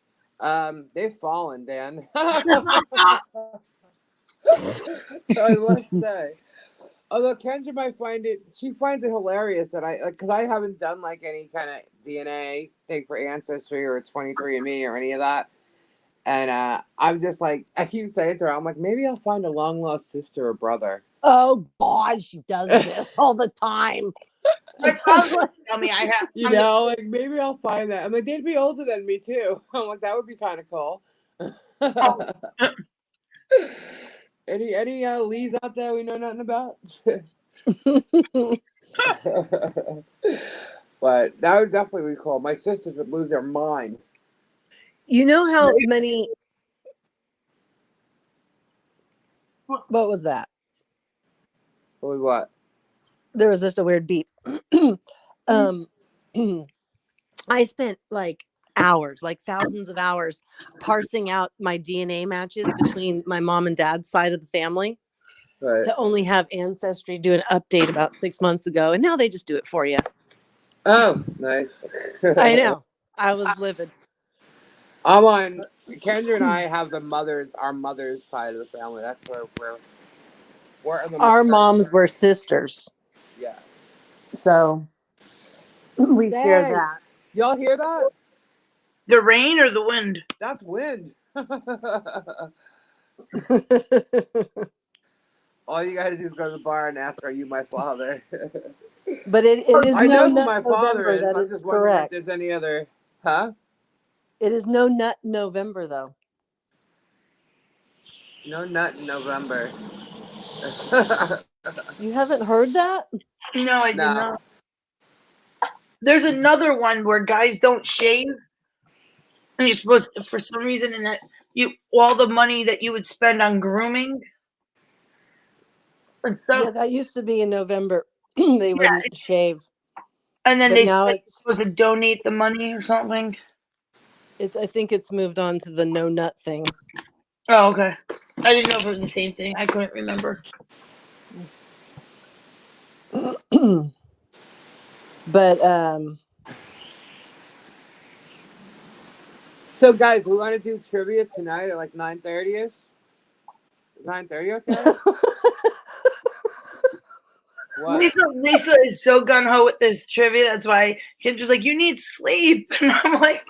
S3: They've fallen, Dan. I must say. Although Kendra might she finds it hilarious that because I haven't done like any kind of DNA thing for Ancestry or 23andMe or any of that. And I'm just like, I keep saying to her, I'm like, maybe I'll find a long lost sister or brother.
S1: Oh God, she does this all the time.
S2: My father would tell me I have.
S3: You know, like maybe I'll find that. I'm like, they'd be older than me too. I'm like, that would be kind of cool. Any Lees out there we know nothing about? But that would definitely be cool. My sisters would lose their mind.
S1: You know how many? What was that?
S3: What was what?
S1: There was just a weird beep. I spent like hours, like thousands of hours, parsing out my DNA matches between my mom and dad's side of the family,
S3: Right.
S1: to only have Ancestry do an update about 6 months ago, and now they just do it for you.
S3: Oh, nice.
S1: I know. I was livid.
S3: I'm on. Kendra and I have our mother's side of the family. That's where we're in the
S1: Our moms were sisters,
S3: Yeah.
S1: so we share
S3: Dang.
S1: that.
S3: Y'all hear that?
S2: The rain or the wind?
S3: That's wind. All you gotta do is go to the bar and ask, "Are you my father?"
S1: But it is
S3: I
S1: no
S3: know who
S1: nut
S3: my father
S1: November.
S3: is.
S1: That
S3: I'm
S1: is
S3: just wondering if
S1: correct.
S3: there's any other, huh?
S1: It is no nut November, though.
S3: No nut in November.
S1: You haven't heard that?
S2: No, I did
S3: No.
S2: not. There's another one where guys don't shave, and you're supposed to, for some reason, and that all the money that you would spend on grooming and stuff.
S1: Yeah, that used to be in November. They wouldn't shave.
S2: And then
S1: But now it's
S2: supposed to donate the money or something.
S1: I think it's moved on to the no nut thing.
S2: Oh, okay. I didn't know if it was the same thing. I couldn't remember.
S1: But
S3: So, guys, we want to do trivia tonight at like 9:30ish. 9:30, okay? What?
S2: Lisa is so gung ho with this trivia. That's why Kendra's like, "You need sleep," and I'm like,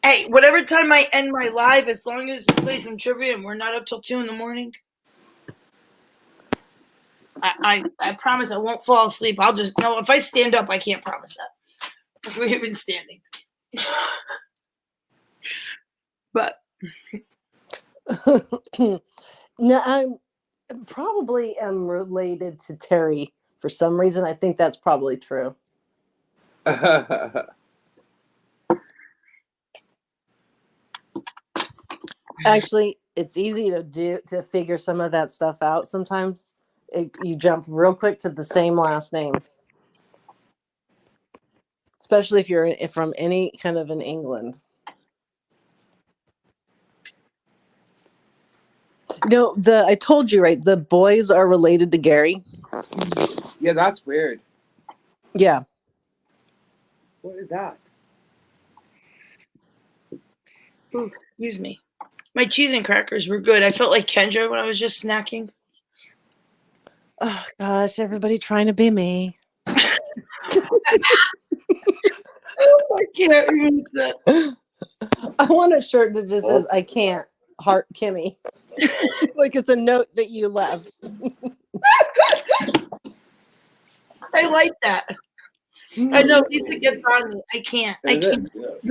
S2: "Hey, whatever time I end my live, as long as we play some trivia and we're not up till 2 a.m, I promise I won't fall asleep. I'll just no. If I stand up, I can't promise that. We've been standing, but
S1: no, I'm probably am related to Terry for some reason. I think that's probably true. Actually, it's easy to figure some of that stuff out. Sometimes you jump real quick to the same last name, especially if you're from any kind of in England. No, I told you, right? The boys are related to Gary.
S3: Yeah, that's weird.
S1: Yeah.
S3: What is that?
S2: Ooh, excuse me. My cheese and crackers were good. I felt like Kendra when I was just snacking.
S1: Oh gosh, everybody trying to be me.
S2: I can't read that.
S1: I want a shirt that just says "I can't." Heart Kimmy. Like it's a note that you left.
S2: I like that. I know Lisa gets on me. I can't.
S5: Yeah,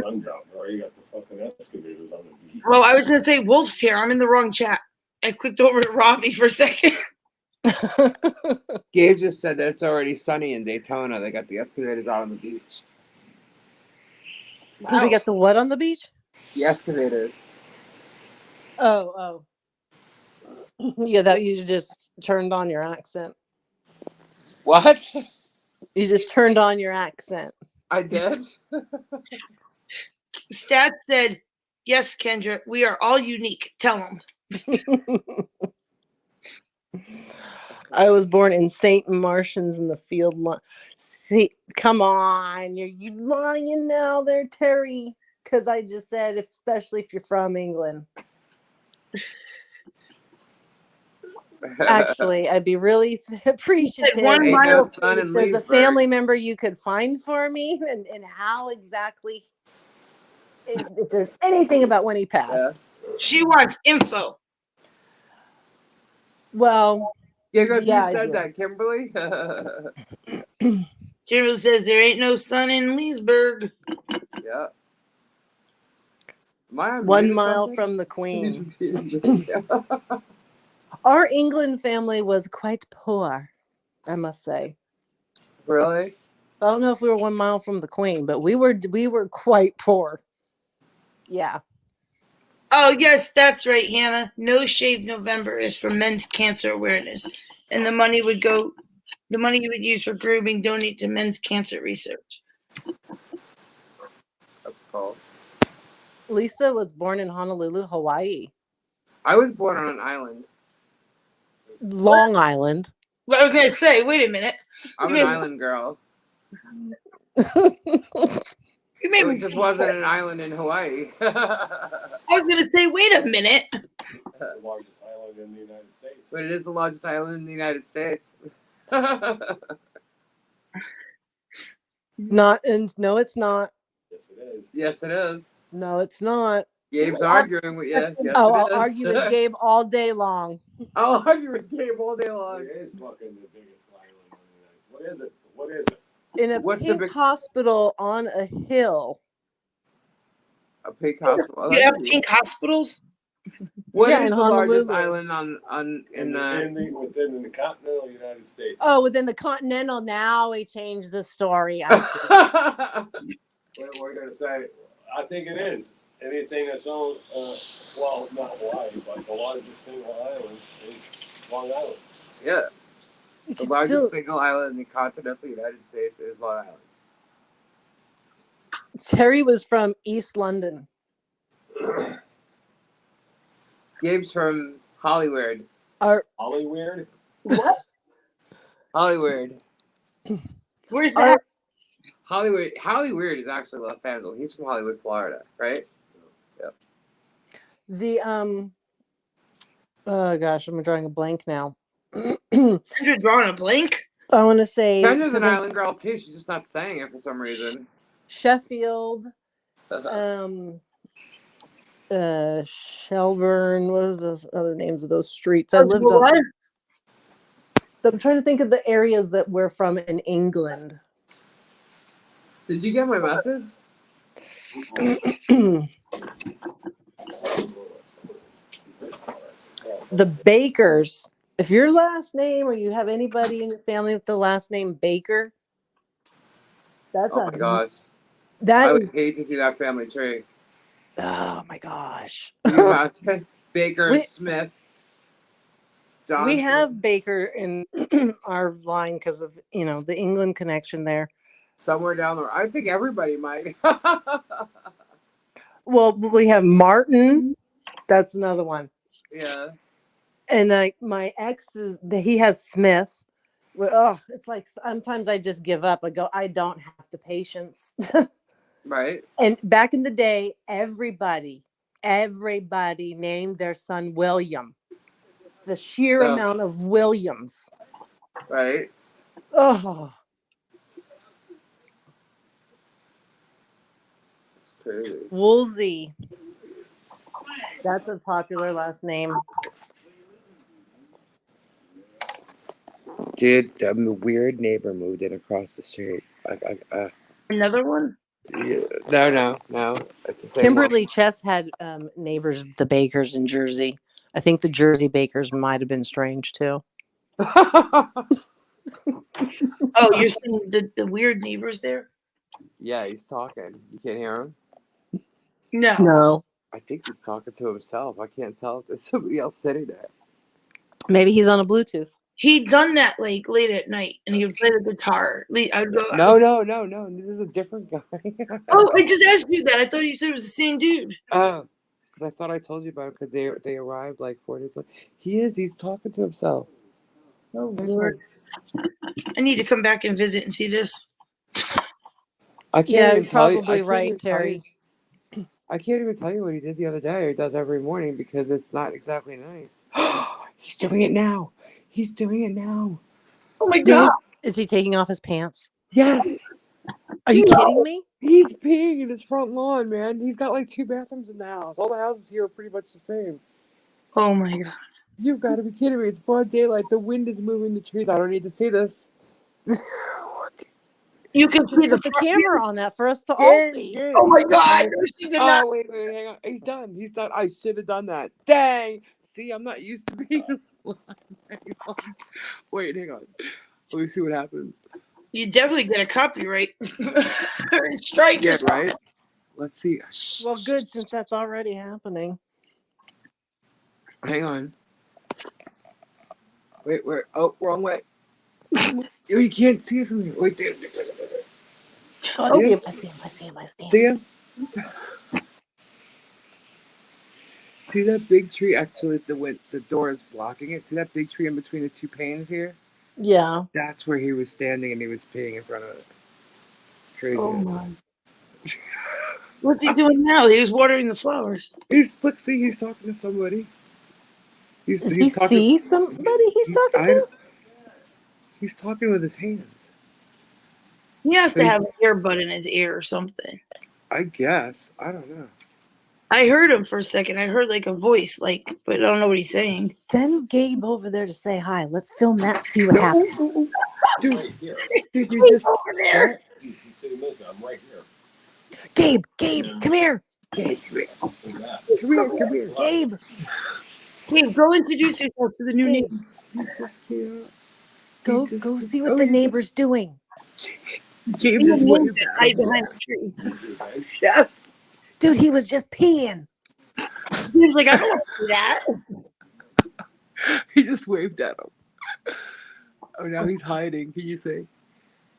S5: sun dropped, bro. You got the fucking excavators on the beach.
S2: Well, I was gonna say Wolf's here. I'm in the wrong chat. I clicked over to Robbie for a second.
S3: Gabe just said that it's already sunny in Daytona. They got the excavators out on the beach.
S1: They got the what on the beach?
S3: The excavators.
S1: Oh. Yeah, that you just turned on your accent.
S3: What?
S1: You just turned on your accent.
S3: I did?
S2: Stat said, yes, Kendra, we are all unique. Tell them.
S1: I was born in St. Martians in the field. See, come on, you lying now there, Terry? Because I just said, especially if you're from England. Actually, I'd be really appreciative
S2: One
S3: Ain't
S2: mile
S3: no
S1: if
S3: sun in
S1: there's a
S3: Leesburg.
S1: family member you could find for me, and how exactly, if there's anything about when he passed.
S3: Yeah.
S2: She wants info.
S1: Well,
S3: Giggles,
S1: yeah, I
S3: you said
S1: do.
S3: that, Kimberly?
S2: Kimberly says there ain't no sun in Leesburg.
S3: Yeah. Am I on
S1: 1
S3: mute or
S1: mile
S3: something?
S1: from the Queen.
S3: Yeah.
S1: Our England family was quite poor, I must say.
S3: Really?
S1: I don't know if we were 1 mile from the Queen, but we were quite poor. Yeah.
S2: Oh, yes, that's right, Hannah. No Shave November is for men's cancer awareness. And the money you would use for grooming, donate to men's cancer research.
S3: That's cool.
S1: Lisa was born in Honolulu, Hawaii.
S3: I was born on an island.
S1: Long Island.
S2: I was going to say, wait a minute.
S3: I'm an island girl.
S2: You made me,
S3: It just wasn't an island in Hawaii.
S2: I was going to say, wait a minute.
S5: The largest island in the United States.
S3: But it is the largest island in the United States.
S1: No, it's not.
S5: Yes, it is.
S3: Yes, it is.
S1: No, it's not.
S3: Gabe's arguing with you. Yes,
S1: I'll
S3: it is.
S1: argue with Gabe all day long.
S3: I'll argue with Gabe all day long.
S5: It is fucking the biggest island on the United States. What is it?
S1: In a
S3: What's the
S1: pink
S3: big-
S1: hospital on a hill.
S3: A pink hospital.
S2: You have pink hospitals?
S3: What
S1: Yeah,
S3: is
S1: in
S3: the largest
S1: Honolulu.
S3: island
S5: Within the continental United States.
S1: Oh, within the continental. Now we changed the story. I see.
S5: We're going to say, I think it is. Anything that's on, well, not Hawaii, but the largest single island is Long Island.
S3: Yeah.
S1: You
S3: The
S1: could
S3: largest
S1: still-
S3: single island in the continental United States is Long Island.
S1: Terry was from East London.
S3: Gabe's from Hollywood.
S5: Hollywood?
S1: What?
S3: Hollywood.
S2: Where's that?
S3: Hollywood is actually Los Angeles. He's from Hollywood, Florida, right? Yep.
S1: The oh gosh, I'm drawing a blank now.
S2: You're drawing a blank?
S1: I want to say
S3: Kendra's an
S1: 'cause I'm-
S3: island girl too. She's just not saying it for some reason.
S1: Sheffield, Shelburne. What are those other names of those streets? I lived
S2: What?
S1: on. I'm trying to think of the areas that we're from in England.
S3: Did you get my message?
S1: The Bakers. If your last name or you have anybody in your family with the last name Baker, that's
S3: Oh my gosh.
S1: that
S3: I would
S1: is.
S3: hate to see that family tree.
S1: Oh my gosh.
S3: You have Baker,
S1: We-
S3: Smith, Johnson.
S1: We have Baker in our line because of the England connection there.
S3: somewhere down the road. I think everybody might.
S1: Well, we have Martin. That's another one.
S3: Yeah.
S1: And my ex he has Smith. Well, oh, it's like sometimes I just give up. I go, I don't have the patience.
S3: Right.
S1: And back in the day, everybody named their son William. The sheer
S3: Oh.
S1: amount of Williams.
S3: Right.
S1: Oh,
S3: Crazy.
S1: Woolsey. That's a popular last name.
S3: Dude, a weird neighbor moved in across the street.
S2: Another one?
S3: Yeah. No. It's the same
S1: Kimberly Chess had neighbors, the Bakers in Jersey. I think the Jersey Bakers might have been strange too.
S2: Oh, you're saying the weird neighbors there?
S3: Yeah, he's talking. You can't hear him?
S2: No.
S1: No.
S3: I think he's talking to himself. I can't tell if there's somebody else sitting there.
S1: Maybe he's on a Bluetooth.
S2: He'd done that like late at night, and he would play the guitar. I would go.
S3: No. This is a different guy.
S2: Oh, I just asked you that. I thought you said it was the same dude.
S3: Oh, because I thought I told you about it because they arrived like 4 days later. He's talking to himself.
S2: Oh Lord, I need to come back and visit and see this.
S3: I can't
S1: Yeah,
S3: even
S1: you're
S3: tell you.
S1: probably right, Terry.
S3: I can't even tell you what he did the other day or he does every morning because it's not exactly nice. He's doing it now. He's doing it now.
S2: Oh my God.
S1: Is he taking off his pants?
S3: Yes.
S1: Are you kidding me?
S3: He's peeing in his front lawn, man. He's got like 2 bathrooms in the house. All the houses here are pretty much the same.
S2: Oh my God.
S3: You've got to be kidding me. It's broad daylight. The wind is moving the trees. I don't need to see this.
S2: You can see
S1: Put the camera on that for us to all see.
S2: Oh my God. She did not.
S3: Oh, wait, hang on. He's done. I should have done that. Dang. See, I'm not used to being live. Hang on. Wait, hang on. Let me see what happens.
S2: You definitely get a copyright strike.
S3: Yeah, right? Let's see.
S1: Well, good, since that's already happening.
S3: Hang on. Wait, where? Oh, wrong way. You can't see it from here. Wait, there.
S1: Oh, I see him.
S3: See him? See that big tree? Actually, the door is blocking it. See that big tree in between the 2 panes here?
S1: Yeah.
S3: That's where he was standing and he was peeing in front of it. Crazy.
S2: Oh my. What's he doing now? He was watering the flowers.
S3: He's talking to somebody.
S1: Does he see somebody he's talking to?
S3: He's talking with his hands.
S2: He has to have an earbud in his ear or something.
S3: I guess. I don't know.
S2: I heard him for a second. I heard like a voice, but I don't know what he's saying.
S1: Send Gabe over there to say hi. Let's film that, see what happens.
S3: Dude, you just
S2: over there.
S5: You see me? I'm right here.
S1: Gabe, come here.
S3: Gabe, come here.
S1: Gabe.
S2: Gabe, go introduce yourself to the new neighbor.
S3: He's just here.
S1: Go see what the neighbor's doing.
S3: Gabe just waved at
S2: Hide
S3: him.
S2: behind the tree.
S3: Yes.
S1: Dude, he was just peeing.
S2: He was like, I don't want to do that.
S3: He just waved at him. Oh, now he's hiding. Can you see?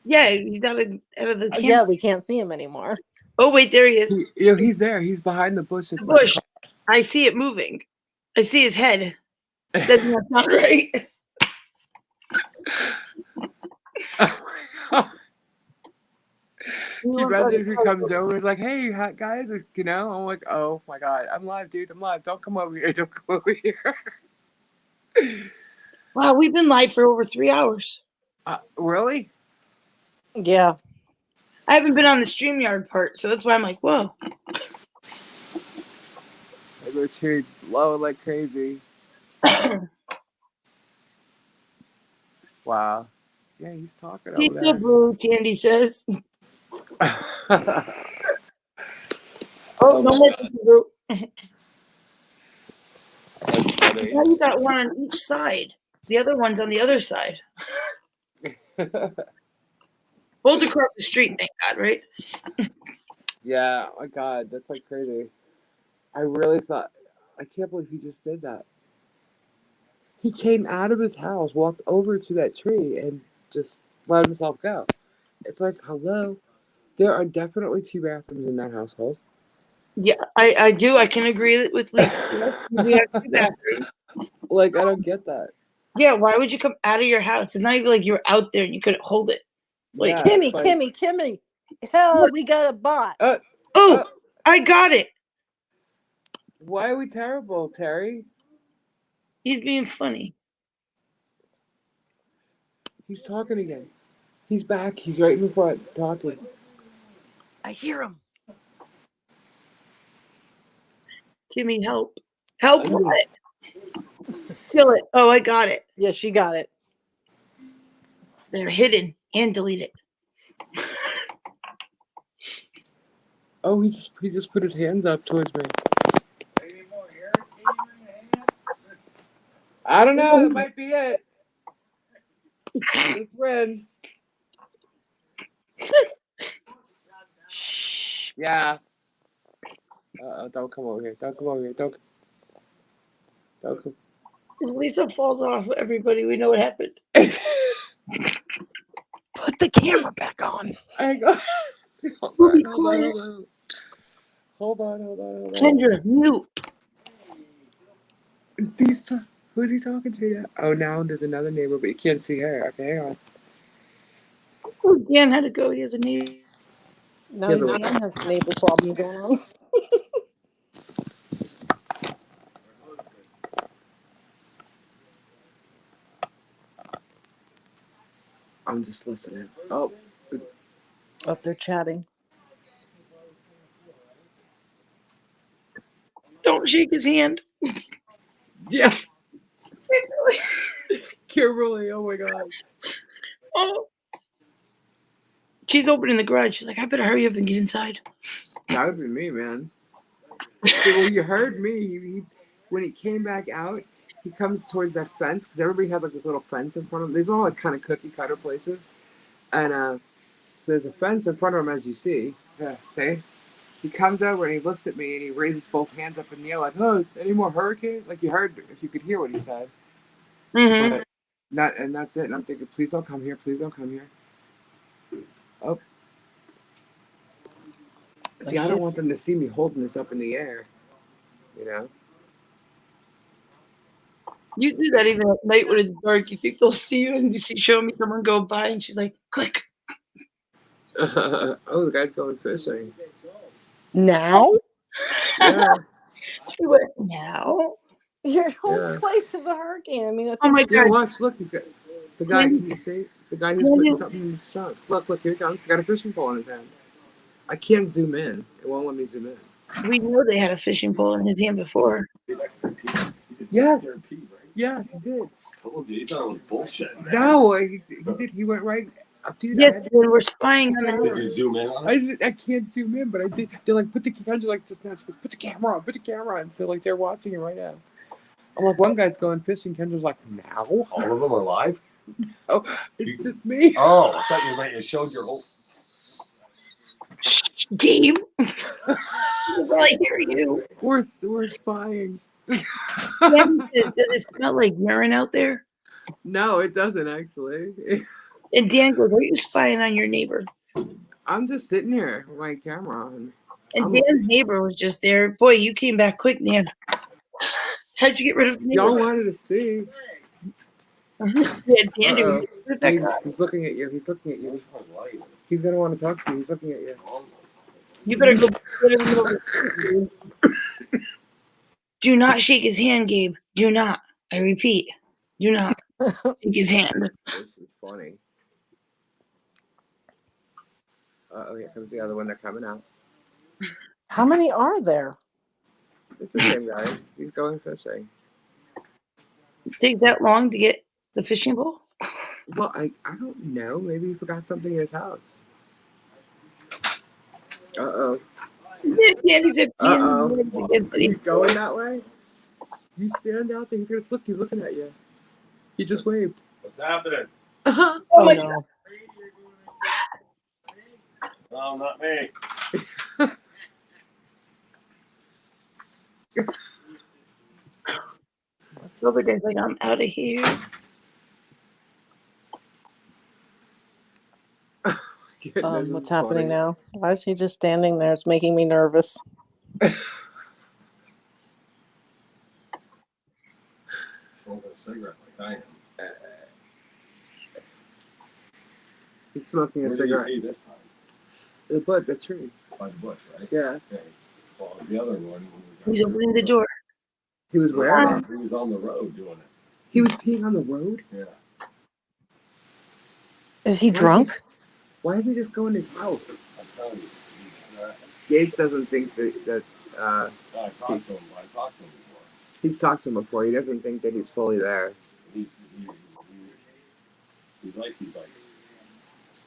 S2: Yeah, he's out of the camera.
S1: Yeah, we can't see him anymore.
S2: Oh, wait, there he is.
S3: He's there. He's behind the bush.
S2: The bush. I see it moving. I see his head. That's not right.
S3: Can you imagine if he comes over and is like, hey, guys, I'm like, oh my God, I'm live, dude. I'm live. Don't come over here. Don't come over here.
S2: Wow, we've been live for over 3 hours.
S3: Really?
S1: Yeah.
S2: I haven't been on the StreamYard part, so that's why I'm like, whoa.
S3: I go cheered low like crazy. Wow. Yeah, he's talking over
S2: Pizza
S3: there.
S2: brew, Tandy says.
S3: That's
S2: Oh, no more pizza brew.
S3: funny.
S2: Now you got one on each side. The other one's on the other side. Both across the street, thank God, right?
S3: Yeah, my God, that's like crazy. I really thought, I can't believe he just did that. He came out of his house, walked over to that tree, and just let himself go. It's like, hello. There are definitely 2 bathrooms in that household.
S2: Yeah, I do. I can agree with Lisa. We have 2 bathrooms.
S3: Like, I don't get that.
S2: Yeah, why would you come out of your house? It's not even like you were out there and you couldn't hold it. Like,
S3: Yeah,
S1: Kimmy,
S3: it's like-
S1: Kimmy. Hell, we got a bot.
S2: Oh, I got it.
S3: Why are we terrible, Terry?
S2: He's being funny.
S3: He's talking again. He's back. He's right in the front talking.
S1: I hear him.
S2: Kimmy, help. Help
S3: I do.
S2: what? Kill it. Oh, I got it.
S1: Yeah, she got it.
S2: They're hidden and deleted.
S3: Oh, he just put his hands up towards me. I don't know. That might be it. It's Ren.
S1: Shh.
S3: Yeah. Don't come over here. Don't come over here. Don't come.
S2: If Lisa falls off, everybody, we know what happened.
S1: Put the camera back on.
S3: I go. Hold on.
S2: Kendra, mute.
S3: Who's he talking to? Yeah. Oh, now there's another neighbor, but you can't see her. Okay, hang on.
S2: Oh, Dan had to go. He has a knee.
S1: No, Dan has a neighbor problem going on.
S3: I'm just listening. Oh.
S1: Up there chatting.
S2: Don't shake his hand.
S3: Yeah. Kimberly, oh my God.
S2: Oh. She's opening the garage. She's like, I better hurry up and get inside.
S3: That would be me, man. Well, you heard me. When he came back out, he comes towards that fence because everybody has like this little fence in front of them. These are all like kind of cookie cutter places, and so there's a fence in front of him, as you see. Yeah, see? He comes over and he looks at me and he raises both hands up in the air like, "Oh, any more hurricanes?" Like you heard, if you could hear what he said.
S2: Mm-hmm.
S3: But that's it. And I'm thinking, please don't come here. Please don't come here. Oh. See, I don't want them to see me holding this up in the air. You know?
S2: You do that even at night when it's dark. You think they'll see you and you see show me someone go by and she's like, quick.
S3: Oh, the guy's going fishing.
S1: Now?
S3: Yeah.
S2: She went, now?
S1: Your whole
S3: Yeah.
S1: place is a hurricane. I mean, I think
S2: Oh my
S3: Yeah,
S2: God.
S3: watch. Look, he's got the guy. Can you see? The guy who's putting something in his trunk. Look, here he comes. He's got a fishing pole in his hand. I can't zoom in. It won't let me zoom in.
S2: We know they had a fishing pole in his hand before.
S3: Yes. Yeah, he did.
S5: Told you, he thought it was bullshit.
S3: No, he did. He went right up to
S2: Yes, we were spying on the
S5: Did you zoom in on it?
S3: I can't zoom in, but I did. They're like, put the camera, like just now. She goes, put the camera on, put the camera on. So like they're watching it right now. I'm like, one guy's going fishing. Kendra's like, now?
S5: All of them are live?
S3: Oh, it's just me.
S5: Oh, I thought you meant you showed your whole.
S2: Gabe. Well, I hear you.
S3: We're spying.
S2: Does it smell like urine out there?
S3: No, it doesn't actually.
S2: And Dan goes, are you spying on your neighbor?
S3: I'm just sitting here with my camera on.
S2: And Dan's neighbor was just there. Boy, you came back quick, Dan. How'd you get rid of the neighbor?
S3: Y'all wanted to see.
S2: Yeah, Dan,
S3: he's looking at you. He's looking at you. He's gonna want to talk to you. He's looking at you.
S2: you better go get in the middle of the Do not shake his hand, Gabe. Do not. I repeat, do not shake his hand.
S3: This is funny. Oh, here comes the other one. They're coming out.
S1: How many are there?
S3: It's the same guy. He's going fishing.
S2: Take that long to get the fishing pole?
S3: Well, I don't know. Maybe he forgot something in his house. Uh-oh.
S2: Danny said,
S3: Uh-oh. He's going that way? You stand out there. He's gonna look. He's looking at you. He just waved.
S5: What's happening?
S2: Oh
S1: Oh,
S2: my
S1: no.
S5: No, not me.
S2: The other guy's like, I'm out of here.
S1: What's happening now? Why is he just standing there? It's making me nervous.
S5: Smoking a cigarette like I am.
S3: He's smoking a
S5: Where did
S3: cigarette.
S5: he pee this time?
S3: The tree.
S5: By the bush, right?
S3: Yeah.
S5: Okay. Well, the other one.
S2: He's opening the door.
S3: He was where?
S5: He was on the road doing it.
S3: He was peeing on the road?
S5: Yeah.
S1: Is he drunk?
S3: Why did he just go in his house?
S5: I'm telling you. He's not.
S3: Gates doesn't think that
S5: I talked to him before.
S3: he's talked to him before. He doesn't think that he's fully there.
S5: He's like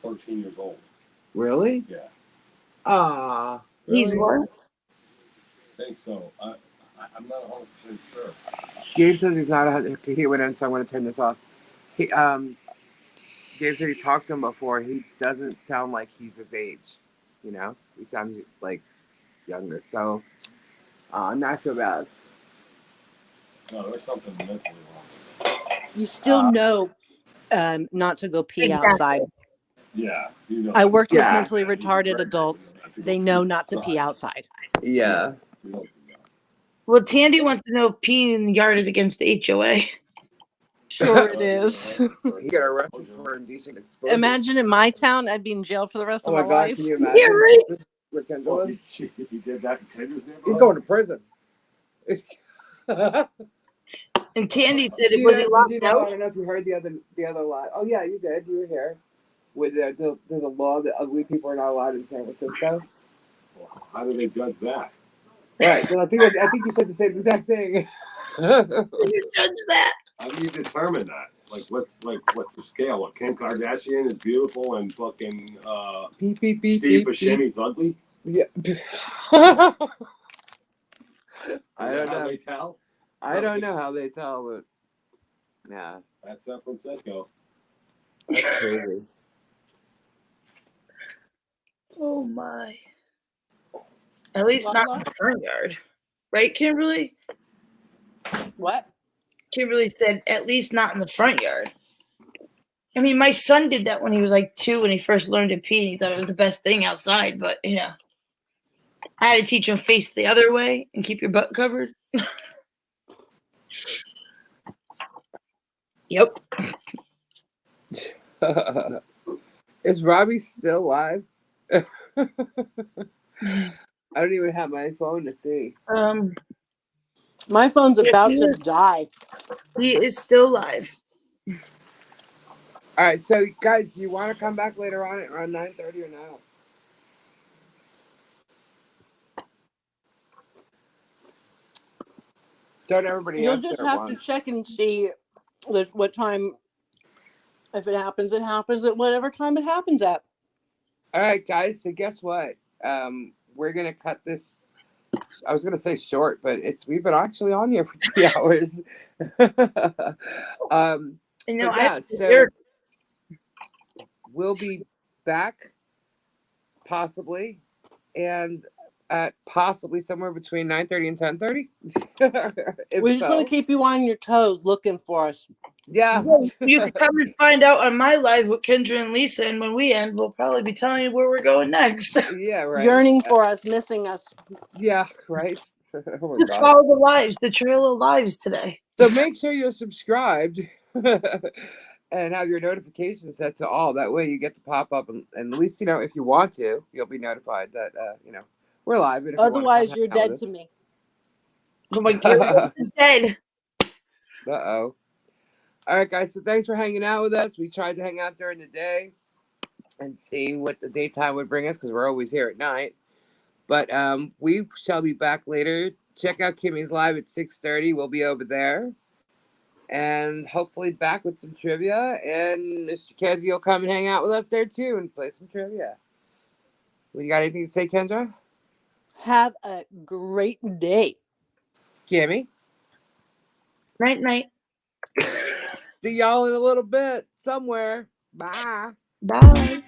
S5: 13 years old.
S3: Really?
S5: Yeah.
S3: Ah.
S2: He's
S3: really?
S2: what?
S5: I think so. I'm not 100% sure.
S3: Gabe says he's not. He went in, so I'm going to turn this off. He Gabe said he talked to him before. He doesn't sound like he's his age. You know, he sounds like younger. So, not so bad.
S5: No, there's something mentally wrong.
S1: You still know not to go pee outside.
S5: Yeah, you know.
S1: I worked with
S3: Yeah.
S1: mentally retarded adults. They know not to pee outside.
S3: Yeah.
S5: We don't do that.
S2: Well, Tandy wants to know if peeing in the yard is against the HOA.
S1: Sure it is.
S3: He got arrested for indecent exposure.
S1: Imagine in my town, I'd be in jail for the rest
S3: Oh
S1: of
S3: my
S1: my
S3: God!
S1: life.
S3: Can you imagine?
S2: Yeah, right.
S3: Where Kendra
S5: Well,
S3: lives?
S5: if he did that in Kendra's neighborhood,
S3: He's going to prison.
S2: And Tandy said
S3: Did
S2: it was he
S3: I
S2: locked
S3: don't
S2: out.
S3: know if you heard the other lie. Oh yeah, you did. You were here. With there's a law that ugly people are not allowed in San Francisco.
S5: well, how do they judge that?
S3: Right. So I think you said the same exact thing.
S2: You judge that.
S5: How do you determine that? What's the scale? What, Kim Kardashian is beautiful and fucking
S3: Beep beep beep
S5: Steve
S3: beep.
S5: Buscemi's ugly?
S3: Yeah.
S5: Is
S3: I
S5: that
S3: don't
S5: how
S3: know.
S5: they tell?
S3: I don't know how they tell, but yeah,
S5: That's San Francisco.
S3: that's crazy.
S2: Oh my. At least not in the front yard. Right, Kimberly?
S1: What?
S2: Kimberly said, at least not in the front yard. I mean, my son did that when he was like 2 when he first learned to pee. And he thought it was the best thing outside, but you know, I had to teach him face the other way and keep your butt covered. Yep.
S3: Is Robbie still alive? I don't even have my phone to see.
S1: My phone's about to die.
S2: He is still alive.
S3: All right, so guys, do you want to come back later on at around 9:30 or no? Don't everybody
S1: You'll
S3: answer
S1: just
S3: at
S1: have to
S3: once.
S1: check and see what time. If it happens at whatever time it happens at.
S3: All right, guys. So guess what? We're gonna cut this. I was gonna say short, but we've been actually on here for 3 hours.
S2: You know,
S3: But yeah, so
S2: Eric,
S3: we'll be back possibly, and at possibly somewhere between 9:30 and 10:30.
S1: We just want to keep you on your toes, looking for us.
S3: Yeah.
S2: you can come and find out on my live with Kendra and Lisa, and when we end, we'll probably be telling you where we're going next.
S3: Yeah, right.
S1: Yearning for us, missing us.
S3: Yeah, right. Oh my
S2: Just
S3: God.
S2: follow the lives, the trail of lives today.
S3: So make sure you're subscribed and have your notifications set to all. That way you get to pop up, and at least, you know, if you want to, you'll be notified that, you know, we're live. And if
S1: Otherwise, you're
S3: you want
S1: dead to me.
S2: Oh my God, dead.
S3: Uh-oh. All right, guys. So thanks for hanging out with us. We tried to hang out during the day and see what the daytime would bring us because we're always here at night. But we shall be back later. Check out Kimmy's live at 6:30. We'll be over there. And hopefully back with some trivia. And Mr. Kenzie will come and hang out with us there too and play some trivia. You got anything to say, Kendra?
S1: Have a great day.
S3: Kimmy?
S2: Night, night.
S3: See y'all in a little bit somewhere. Bye.
S2: Bye.